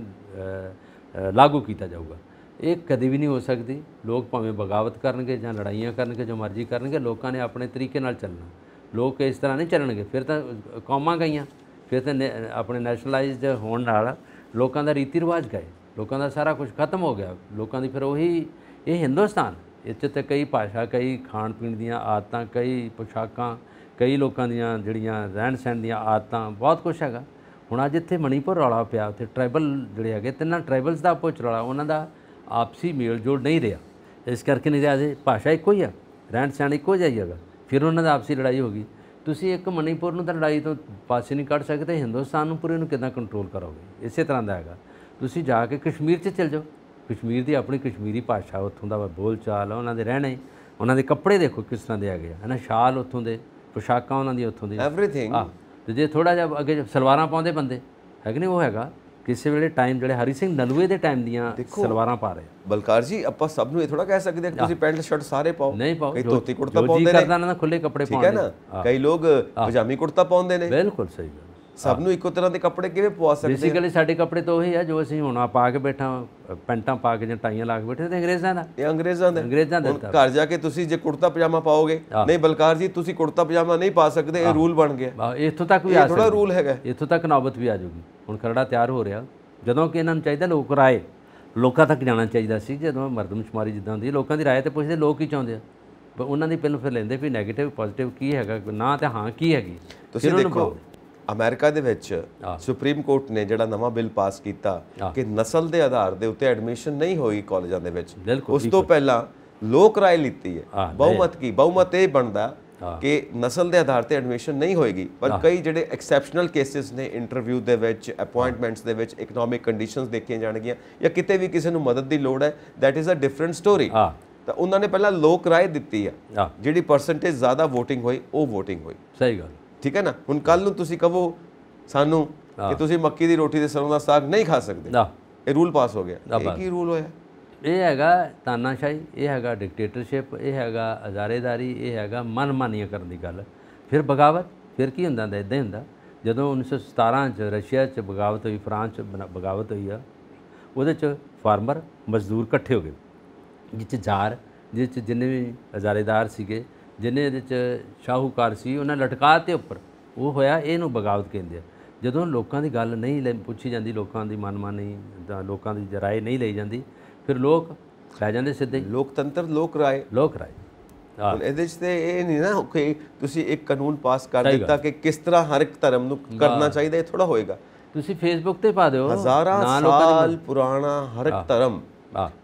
ਲਾਗੂ ਕੀਤਾ ਜਾਊਗਾ। ਇਹ ਕਦੇ ਵੀ ਨਹੀਂ ਹੋ ਸਕਦੀ। ਲੋਕ ਭਾਵੇਂ ਬਗਾਵਤ ਕਰਨਗੇ ਜਾਂ ਲੜਾਈਆਂ ਕਰਨਗੇ, ਜੋ ਮਰਜ਼ੀ ਕਰਨਗੇ, ਲੋਕਾਂ ਨੇ ਆਪਣੇ ਤਰੀਕੇ ਨਾਲ ਚੱਲਣਾ। ਲੋਕ ਇਸ ਤਰ੍ਹਾਂ ਨਹੀਂ ਚੱਲਣਗੇ, ਫਿਰ ਤਾਂ ਕੌਮਾਂ ਗਈਆਂ, ਫਿਰ ਤਾਂ ਆਪਣੇ ਨੈਸ਼ਨਲਾਈਜ਼ਡ ਹੋਣ ਨਾਲ ਲੋਕਾਂ ਦਾ ਰੀਤੀ ਰਿਵਾਜ ਗਏ, ਲੋਕਾਂ ਦਾ ਸਾਰਾ ਕੁਝ ਖਤਮ ਹੋ ਗਿਆ। ਲੋਕਾਂ ਦੀ ਫਿਰ ਉਹੀ ਇਹ ਹਿੰਦੁਸਤਾਨ, ਇਹ 'ਚ ਤਾਂ ਕਈ ਭਾਸ਼ਾ, ਕਈ ਖਾਣ ਪੀਣ ਦੀਆਂ ਆਦਤਾਂ, ਕਈ ਪੁਸ਼ਾਕਾਂ, ਕਈ ਲੋਕਾਂ ਦੀਆਂ ਜਿਹੜੀਆਂ ਰਹਿਣ ਸਹਿਣ ਦੀਆਂ ਆਦਤਾਂ, ਬਹੁਤ ਕੁਛ ਹੈਗਾ। ਹੁਣ ਅੱਜ ਇੱਥੇ ਮਣੀਪੁਰ ਰੌਲਾ ਪਿਆ, ਉੱਥੇ ਟਰਾਈਬਲ ਜਿਹੜੇ ਹੈਗੇ, 3 ਟਰਾਈਬਲਸ ਦਾ ਆਪੋ 'ਚ ਰੌਲਾ, ਉਹਨਾਂ ਦਾ ਆਪਸੀ ਮੇਲ ਜੋਲ ਨਹੀਂ ਰਿਹਾ। ਇਸ ਕਰਕੇ ਨਹੀਂ ਰਿਹਾ, ਜੇ ਭਾਸ਼ਾ ਇੱਕੋ ਹੀ ਆ, ਰਹਿਣ ਸਹਿਣ ਇੱਕੋ ਜਿਹਾ ਹੀ ਹੈਗਾ, ਫਿਰ ਉਹਨਾਂ ਦਾ ਆਪਸੀ ਲੜਾਈ ਹੋ ਗਈ। ਤੁਸੀਂ ਇੱਕ ਮਣੀਪੁਰ ਨੂੰ ਤਾਂ ਲੜਾਈ ਤੋਂ ਪਾਸੇ ਨਹੀਂ ਕੱਢ ਸਕਦੇ, ਹਿੰਦੁਸਤਾਨ ਨੂੰ ਪੂਰੇ ਨੂੰ ਕਿੱਦਾਂ ਕੰਟਰੋਲ ਕਰੋਗੇ? ਇਸੇ ਤਰ੍ਹਾਂ ਦਾ ਹੈਗਾ। ਤੁਸੀਂ ਜਾ ਕੇ ਕਸ਼ਮੀਰ 'ਚ ਚਲ ਜਾਓ, ਕਸ਼ਮੀਰ ਦੀ ਆਪਣੀ ਕਸ਼ਮੀਰੀ ਭਾਸ਼ਾ, ਉੱਥੋਂ ਦਾ ਬੋਲ ਚਾਲ, ਉਹਨਾਂ ਦੇ ਰਹਿਣੇ, ਉਹਨਾਂ ਦੇ ਕੱਪੜੇ ਦੇਖੋ ਕਿਸ ਤਰ੍ਹਾਂ ਦੇ ਹੈਗੇ ਆ, ਸ਼ਾਲ ਉੱਥੋਂ ਦੇ, ਪੁਸ਼ਾਕਾਂ ਉਹਨਾਂ ਦੀ ਉੱਥੋਂ ਦੀ, ਐਵਰੀਥਿੰਗ। ਤੇ ਜੇ ਥੋੜ੍ਹਾ ਜਿਹਾ ਅੱਗੇ ਸਲਵਾਰਾਂ ਪਾਉਂਦੇ ਬੰਦੇ ਹੈਗੇ ਨਹੀਂ, ਉਹ ਹੈਗਾ ਕਿਸੇ ਵੇਲੇ ਟਾਈਮ ਜਿਹੜੇ ਹਰੀ ਸਿੰਘ ਨਲੂਏ ਦੇ ਟਾਈਮ ਦੀਆਂ ਸਲਵਾਰਾਂ ਪਾ ਰਹੇ। ਬਲਕਾਰ ਜੀ, ਆਪਾਂ ਸਭ ਨੂੰ ਇਹ ਥੋੜਾ ਕਹਿ ਸਕਦੇ ਕਿ ਤੁਸੀਂ ਪੈਂਟ ਸ਼ਰਟ ਸਾਰੇ ਪਾਓ, ਨਹੀਂ ਪਾਓ, ਕਈ ਧੋਤੀ ਕੁੜਤਾ ਪਾਉਂਦੇ ਨੇ, ਕਰਦਾ ਨਾ ਖੁੱਲੇ ਕੱਪੜੇ ਪਾਉਂਦੇ, ਠੀਕ ਹੈ ਨਾ, ਕਈ ਲੋਕ ਪਜਾਮੀ ਕੁੜਤਾ ਪਾਉਂਦੇ ਨੇ। ਬਿਲਕੁਲ ਸਹੀ ਗੱਲ। ਸਭ ਨੂੰ ਇੱਕੋ ਤਰ੍ਹਾਂ ਦੇ ਕੱਪੜੇ ਕਿਵੇਂ ਪਵਾ ਸਕਦੇ? ਬੇਸਿਕਲੀ ਸਾਡੇ ਕੱਪੜੇ ਤਾਂ ਉਹੀ ਆ ਜੋ ਅਸੀਂ ਹੁਣ ਪਾ ਕੇ ਬੈਠਾ, ਪੈਂਟਾਂ ਪਾ ਕੇ ਜਾਂ ਟਾਈਆਂ ਲਾ ਕੇ ਬੈਠੇ, ਤੇ ਅੰਗਰੇਜ਼ਾਂ ਦਾ, ਇਹ ਅੰਗਰੇਜ਼ਾਂ ਦਾ। ਹੁਣ ਘਰ ਜਾ ਕੇ ਤੁਸੀਂ ਜੇ ਕੁੜਤਾ ਪਜਾਮਾ ਪਾਓਗੇ, ਨਹੀਂ ਬਲਕਾਰ ਜੀ ਤੁਸੀਂ ਕੁੜਤਾ ਪਜਾਮਾ ਨਹੀਂ ਪਾ ਸਕਦੇ, ਇਹ ਰੂਲ ਬਣ ਗਿਆ। ਇੱਥੋਂ ਤੱਕ ਵੀ ਆ ਥੋੜਾ ਰੂਲ ਹੈਗਾ, ਇੱਥੋਂ ਤੱਕ ਨੌਬਤ ਵੀ ਆ ਜਾਊਗੀ। ਹੁਣ ਖਰੜਾ ਤਿਆਰ ਹੋ ਰਿਹਾ, ਜਦੋਂ ਕਿ ਇਹਨਾਂ ਨੂੰ ਚਾਹੀਦਾ ਲੋਕ ਰਾਏ ਲੋਕਾਂ ਤੱਕ ਜਾਣਾ ਚਾਹੀਦਾ ਸੀ। ਜਦੋਂ ਮਰਦਮਸ਼ੁਮਾਰੀ ਜਿੱਦਾਂ ਹੁੰਦੀ, ਲੋਕਾਂ ਦੀ ਰਾਏ ਤੇ ਪੁੱਛਦੇ ਲੋਕ ਕੀ ਚਾਹੁੰਦੇ ਆ, ਉਹਨਾਂ ਦੀ ਪਹਿਲਾਂ ਫਿਰ ਲੈਂਦੇ ਵੀ ਨੈਗੇਟਿਵ ਪੋਜ਼ਿਟਿਵ ਕੀ ਹੈਗਾ, ਨਾ ਤੇ ਹਾਂ ਕੀ ਹੈਗੀ। ਤੁਸੀਂ ਦੇਖੋ ਅਮਰੀਕਾ ਦੇ ਵਿੱਚ ਸੁਪਰੀਮ ਕੋਰਟ ਨੇ ਜਿਹੜਾ ਨਵਾਂ ਬਿੱਲ ਪਾਸ ਕੀਤਾ ਕਿ ਨਸਲ ਦੇ ਆਧਾਰ ਦੇ ਉੱਤੇ ਐਡਮਿਸ਼ਨ ਨਹੀਂ ਹੋਈ ਕਾਲਜਾਂ ਦੇ ਵਿੱਚ, ਉਸ ਤੋਂ ਪਹਿਲਾਂ ਲੋਕ ਰਾਏ ਲਿੱਤੀ ਹੈ, ਬਹੁਮਤ ਇਹ ਬਣਦਾ ਕਿ ਨਸਲ ਦੇ ਆਧਾਰ ਤੇ ਐਡਮਿਸ਼ਨ ਨਹੀਂ ਹੋਏਗੀ। ਪਰ ਕਈ ਜਿਹੜੇ ਐਕਸੈਪਸ਼ਨਲ ਕੇਸਿਸ ਨੇ, ਇੰਟਰਵਿਊ ਦੇ ਵਿੱਚ, ਅਪਾਇੰਟਮੈਂਟਸ ਦੇ ਵਿੱਚ ਇਕਨੋਮਿਕ ਕੰਡੀਸ਼ਨਸ ਦੇਖੀਆਂ ਜਾਣਗੀਆਂ, ਜਾਂ ਕਿਤੇ ਵੀ ਕਿਸੇ ਨੂੰ ਮਦਦ ਦੀ ਲੋੜ ਹੈ, that is a different story. ਤਾਂ ਉਹਨਾਂ ਨੇ ਪਹਿਲਾਂ ਲੋਕ ਰਾਏ ਦਿੱਤੀ ਆ, ਜਿਹੜੀ ਪਰਸੈਂਟੇਜ ਜ਼ਿਆਦਾ VOTING ਹੋਈ ਉਹ VOTING ਹੋਈ। ਸਹੀ ਗੱਲ, ਠੀਕ ਹੈ ਨਾ। ਹੁਣ ਕੱਲ ਨੂੰ ਤੁਸੀਂ ਕਹੋ ਸਾਨੂੰ ਕਿ ਤੁਸੀਂ ਮੱਕੀ ਦੀ ਰੋਟੀ ਤੇ ਸਰੋਂ ਦਾ ਸਾਗ ਨਹੀਂ ਖਾ ਸਕਦੇ, ਇਹ ਰੂਲ ਪਾਸ ਹੋ ਗਿਆ। ਇਹ ਕੀ ਰੂਲ ਹੋਇਆ? ਇਹ ਹੈਗਾ ਤਾਨਾਸ਼ਾਹੀ, ਇਹ ਹੈਗਾ ਡਿਕਟੇਟਰਸ਼ਿਪ, ਇਹ ਹੈਗਾ ਅਜ਼ਾਰੇਦਾਰੀ, ਇਹ ਹੈਗਾ ਮਨਮਾਨੀਆਂ ਕਰਨ ਦੀ ਗੱਲ। ਫਿਰ ਬਗਾਵਤ, ਫਿਰ ਕੀ ਹੁੰਦਾ? ਇੱਦਾਂ ਹੀ ਹੁੰਦਾ। ਜਦੋਂ 1917 'ਚ ਰਸ਼ੀਆ 'ਚ ਬਗਾਵਤ ਹੋਈ, ਫਰਾਂਸ 'ਚ ਬਗਾਵਤ ਹੋਈ ਆ, ਉਹਦੇ 'ਚ ਫਾਰਮਰ ਮਜ਼ਦੂਰ ਇਕੱਠੇ ਹੋ ਗਏ, ਜਿਸ 'ਚ ਜ਼ਾਰ, ਜਿਸ 'ਚ ਜਿੰਨੇ ਵੀ ਅਜ਼ਾਰੇਦਾਰ ਸੀਗੇ, ਜਿੰਨੇ ਇਹਦੇ 'ਚ ਸ਼ਾਹੂਕਾਰ ਸੀ, ਉਹਨਾਂ ਲਟਕਾ ਤੇ ਉੱਪਰ ਉਹ ਹੋਇਆ। ਇਹਨੂੰ ਬਗਾਵਤ ਕਹਿੰਦੇ ਆ। ਜਦੋਂ ਲੋਕਾਂ ਦੀ ਗੱਲ ਨਹੀਂ ਪੁੱਛੀ ਜਾਂਦੀ, ਲੋਕਾਂ ਦੀ ਮਨਮਾਨੀ ਜਾਂ ਲੋਕਾਂ ਦੀ ਰਾਏ ਨਹੀਂ ਲਈ ਜਾਂਦੀ, ਫਿਰ ਲੋਕ ਪੈ ਜਾਂਦੇ ਸਿੱਧੇ। ਲੋਕਤੰਤਰ, ਲੋਕ ਰਾਏ। ਇਹਦੇ 'ਚ ਤੇ ਇਹ ਨਹੀਂ ਨਾ ਕਿ ਤੁਸੀਂ ਇੱਕ ਕਾਨੂੰਨ ਪਾਸ ਕਰ ਦਿੱਤਾ ਕਿ ਕਿਸ ਤਰ੍ਹਾਂ ਹਰ ਇੱਕ ਧਰਮ ਨੂੰ ਕਰਨਾ ਚਾਹੀਦਾ, ਇਹ ਥੋੜਾ ਹੋਏਗਾ। ਤੁਸੀਂ ਫੇਸਬੁੱਕ ਤੇ ਪਾ ਦਿਓ, ਹਜ਼ਾਰਾਂ ਸਾਲ ਪੁਰਾਣਾ ਹਰ ਇੱਕ ਧਰਮ,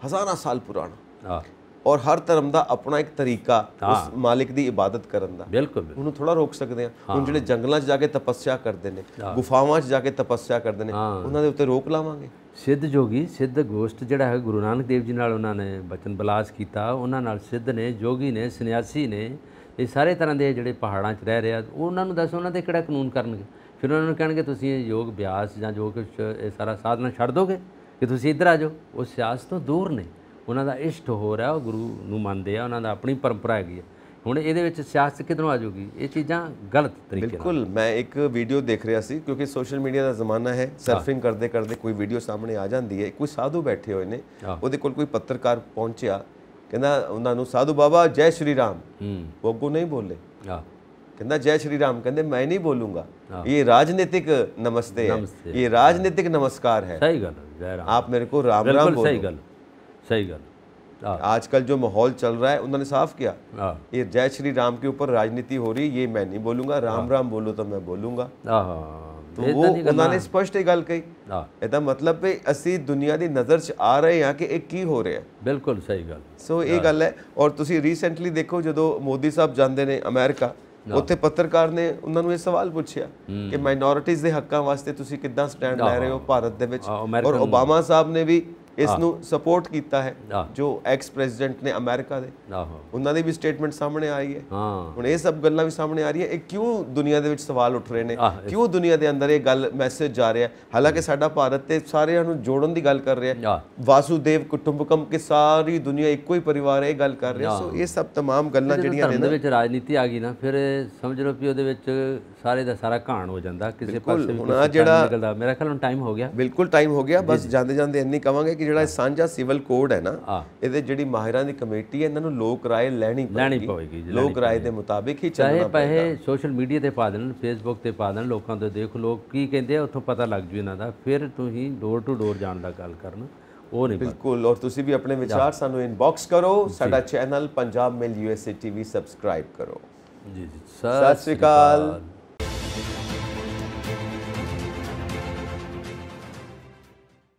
ਹਜ਼ਾਰਾਂ ਸਾਲ ਪੁਰਾਣਾ, ਔਰ ਹਰ ਧਰਮ ਦਾ ਆਪਣਾ ਇੱਕ ਤਰੀਕਾ ਉਸ ਮਾਲਿਕ ਦੀ ਇਬਾਦਤ ਕਰਨ ਦਾ। ਬਿਲਕੁਲ, ਉਹਨੂੰ ਥੋੜਾ ਰੋਕ ਸਕਦੇ ਆ। ਹੁਣ ਜਿਹੜੇ ਜੰਗਲਾਂ 'ਚ ਜਾ ਕੇ ਤਪੱਸਿਆ ਕਰਦੇ ਨੇ, ਗੁਫਾਵਾਂ 'ਚ ਜਾ ਕੇ ਤਪੱਸਿਆ ਕਰਦੇ ਨੇ, ਉਹਨਾਂ ਦੇ ਉੱਤੇ ਰੋਕ ਲਾਵਾਂਗੇ। ਸਿੱਧ ਜੋਗੀ, ਸਿੱਧ ਗੋਸ਼ਟ ਜਿਹੜਾ ਹੈ, ਗੁਰੂ ਨਾਨਕ ਦੇਵ ਜੀ ਨਾਲ ਉਹਨਾਂ ਨੇ ਬਚਨ ਬਲਾਸ ਕੀਤਾ, ਉਹਨਾਂ ਨਾਲ ਸਿੱਧ ਨੇ, ਜੋਗੀ ਨੇ, ਸੰਨਿਆਸੀ ਨੇ, ਇਹ ਸਾਰੇ ਤਰ੍ਹਾਂ ਦੇ ਜਿਹੜੇ ਪਹਾੜਾਂ 'ਚ ਰਹਿ ਰਿਹਾ, ਉਹਨਾਂ ਨੂੰ ਦੱਸੋ ਉਹਨਾਂ 'ਤੇ ਕਿਹੜਾ ਕਾਨੂੰਨ ਕਰਨਗੇ। ਫਿਰ ਉਹਨਾਂ ਨੂੰ ਕਹਿਣਗੇ ਤੁਸੀਂ ਇਹ ਯੋਗ ਅਭਿਆਸ ਜਾਂ ਜੋ ਕੁਛ ਇਹ ਸਾਰਾ ਸਾਧਨਾ ਛੱਡ ਦੋਗੇ ਕਿ ਤੁਸੀਂ ਇੱਧਰ ਆ ਜਾਓ। ਉਹ ਸਿਆਸਤ ਤੋਂ ਦੂਰ ਨੇ, ਉਹਨਾਂ ਦਾ ਇਸ਼ਟ ਹੋ ਰਿਹਾ, ਉਹ ਗੁਰੂ ਨੂੰ ਮੰਨਦੇ ਆ, ਉਹਨਾਂ ਦਾ ਆਪਣੀ ਪਰੰਪਰਾ ਹੈਗੀ ਹੈ। ਹੁਣ ਇਹਦੇ ਵਿੱਚ ਸਿਆਸਤ ਕਿੱਧਰੋਂ ਆ ਜਾਊਗੀ? ਇਹ ਚੀਜ਼ਾਂ ਗਲਤ ਤਰੀਕੇ ਨਾਲ। ਬਿਲਕੁਲ, ਮੈਂ ਇੱਕ ਵੀਡੀਓ ਦੇਖ ਰਿਹਾ ਸੀ ਕਿਉਂਕਿ ਸੋਸ਼ਲ ਮੀਡੀਆ ਦਾ ਜ਼ਮਾਨਾ ਹੈ, ਸਰਫਿੰਗ ਕਰਦੇ ਕਰਦੇ ਕੋਈ ਵੀਡੀਓ ਸਾਹਮਣੇ ਆ ਜਾਂਦੀ ਹੈ। ਕੋਈ ਸਾਧੂ ਬੈਠੇ ਹੋਏ ਨੇ, ਉਹਦੇ ਕੋਲ ਕੋਈ ਪੱਤਰਕਾਰ ਪਹੁੰਚਿਆ, ਕਹਿੰਦਾ ਉਹਨਾਂ ਨੂੰ, ਸਾਧੂ ਬਾਬਾ ਜੈ ਸ਼੍ਰੀ ਰਾਮ। ਉਹ ਅੱਗੋਂ ਨਹੀਂ ਬੋਲੇ, कहना जय श्री राम, कहते मैं नहीं बोलूंगा, ये राजनीतिक नमस्ते है, ये राजनीतिक नमस्कार है। सही गल, जय राम। आप मेरे को राम राम बोलो। सही गल, सही गल। आजकल जो माहौल चल रहा है उन्होंने साफ किया, ये जय श्री राम के ऊपर राजनीति हो रही, ये मैं नहीं बोलूंगा, राम राम बोलो तो मैं बोलूंगा। तो वो उन्होंने स्पष्ट ये गल कही, ਇਹਦਾ ਮਤਲਬ ਵੀ ਅਸੀਂ ਦੁਨੀਆ ਦੀ ਨਜ਼ਰ 'ਚ ਆ ਰਹੇ ਹਾਂ ਕਿ ਇਹ ਕੀ ਹੋ ਰਿਹਾ। ਬਿਲਕੁਲ ਸਹੀ ਗੱਲ। ਸੋ ਇਹ ਗੱਲ ਹੈ। ਔਰ ਤੁਸੀਂ ਰੀਸੈਂਟਲੀ ਦੇਖੋ, ਜਦੋਂ ਮੋਦੀ ਸਾਹਿਬ ਜਾਂਦੇ ਨੇ ਅਮਰੀਕਾ, ਉੱਥੇ ਪੱਤਰਕਾਰ ਨੇ ਉਹਨਾਂ ਨੂੰ ਇਹ ਸਵਾਲ ਪੁੱਛਿਆ ਕਿ ਮਾਈਨੋਰਿਟੀਜ਼ ਦੇ ਹੱਕਾਂ ਵਾਸਤੇ ਤੁਸੀਂ ਕਿੱਦਾਂ ਸਟੈਂਡ ਲੈ ਰਹੇ ਹੋ ਭਾਰਤ ਦੇ ਵਿੱਚ। ਔਰ ਓਬਾਮਾ ਸਾਹਿਬ ਨੇ ਵੀ ਇਸ ਨੂੰ ਸਪੋਰਟ ਕੀਤਾ ਹੈ, ਜੋ ਐਕਸ ਪ੍ਰੈਜ਼ੀਡੈਂਟ ਨੇ ਅਮਰੀਕਾ ਦੇ, ਉਹਨਾਂ ਦੀ ਵੀ ਸਟੇਟਮੈਂਟ ਸਾਹਮਣੇ ਆਈ ਹੈ। ਹੁਣ ਇਹ ਸਭ ਗੱਲਾਂ ਵੀ ਸਾਹਮਣੇ ਆ ਰਹੀਆਂ। ਇਹ ਕਿਉਂ ਦੁਨੀਆ ਦੇ ਵਿੱਚ ਸਵਾਲ ਉੱਠ ਰਹੇ ਨੇ, ਕਿਉਂ ਦੁਨੀਆ ਦੇ ਅੰਦਰ ਇਹ ਗੱਲ ਮੈਸੇਜ ਜਾ ਰਿਹਾ? ਹਾਲਾਂਕਿ ਸਾਡਾ ਭਾਰਤ ਤੇ ਸਾਰਿਆਂ ਨੂੰ ਜੋੜਨ ਦੀ ਗੱਲ ਕਰ ਰਿਹਾ, ਵਾਸੂਦੇਵ ਕੁਟੁੰਬਕਮ ਕਿ ਸਾਰੀ ਦੁਨੀਆ ਇੱਕੋ ਹੀ ਪਰਿਵਾਰ ਹੈ, ਇਹ ਗੱਲ ਕਰ ਰਿਹਾ। ਸੋ ਇਹ ਸਭ तमाम ਗੱਲਾਂ ਜਿਹੜੀਆਂ ਨੇ, ਇਹਦੇ ਵਿੱਚ ਰਾਜਨੀਤੀ ਆ ਗਈ ਨਾ, ਫਿਰ ਸਮਝ ਲਓ ਵੀ ਉਹਦੇ ਵਿੱਚ ਸਾਰੇ ਦਾ ਸਾਰਾ ਘਾਣ ਹੋ ਜਾਂਦਾ, ਕਿਸੇ ਪਾਸੇ ਵੀ ਨਿਕਲਦਾ। ਮੇਰਾ ਖਿਆਲ ਹੁਣ ਟਾਈਮ ਹੋ ਗਿਆ। ਬਿਲਕੁਲ ਟਾਈਮ ਹੋ ਗਿਆ। ਬਸ ਜਾਂਦੇ ਜਾਂਦੇ ਇੰਨੀ ਕਵਾਂਗੇ ਕਿ ਜਿਹੜਾ ਸਾਂਝਾ ਸਿਵਲ ਕੋਡ ਹੈ ਨਾ, ਇਹਦੇ ਜਿਹੜੀ ਮਾਹਿਰਾਂ ਦੀ ਕਮੇਟੀ ਹੈ, ਇਹਨਾਂ ਨੂੰ ਲੋਕ ਰਾਏ ਲੈਣੀ ਪਵੇਗੀ। ਲੋਕ ਰਾਏ ਦੇ ਮੁਤਾਬਿਕ ਹੀ ਚੱਲਣਾ ਪਏਗਾ। ਚਾਹੇ ਸੋਸ਼ਲ ਮੀਡੀਆ ਤੇ ਪਾ ਦੇਣ, ਫੇਸਬੁੱਕ ਤੇ ਪਾ ਦੇਣ, ਲੋਕਾਂ ਤੋਂ ਦੇਖ ਲੋਕ ਕੀ ਕਹਿੰਦੇ ਆ, ਉੱਥੋਂ ਪਤਾ ਲੱਗ ਜੂ ਇਹਨਾਂ ਦਾ। ਫਿਰ ਤੁਸੀਂ ਡੋਰ ਟੂ ਡੋਰ ਜਾਣ ਦਾ ਗੱਲ ਕਰਨ, ਉਹ ਨਹੀਂ। ਬਿਲਕੁਲ। ਔਰ ਤੁਸੀਂ ਵੀ ਆਪਣੇ ਵਿਚਾਰ ਸਾਨੂੰ ਇਨਬਾਕਸ ਕਰੋ। ਸਾਡਾ ਚੈਨਲ ਪੰਜਾਬ ਮੇਲ USA TV ਸਬਸਕ੍ਰਾਈਬ ਕਰੋ। ਜੀ ਜੀ, ਸਤਿ ਸ਼੍ਰੀ ਅਕਾਲ।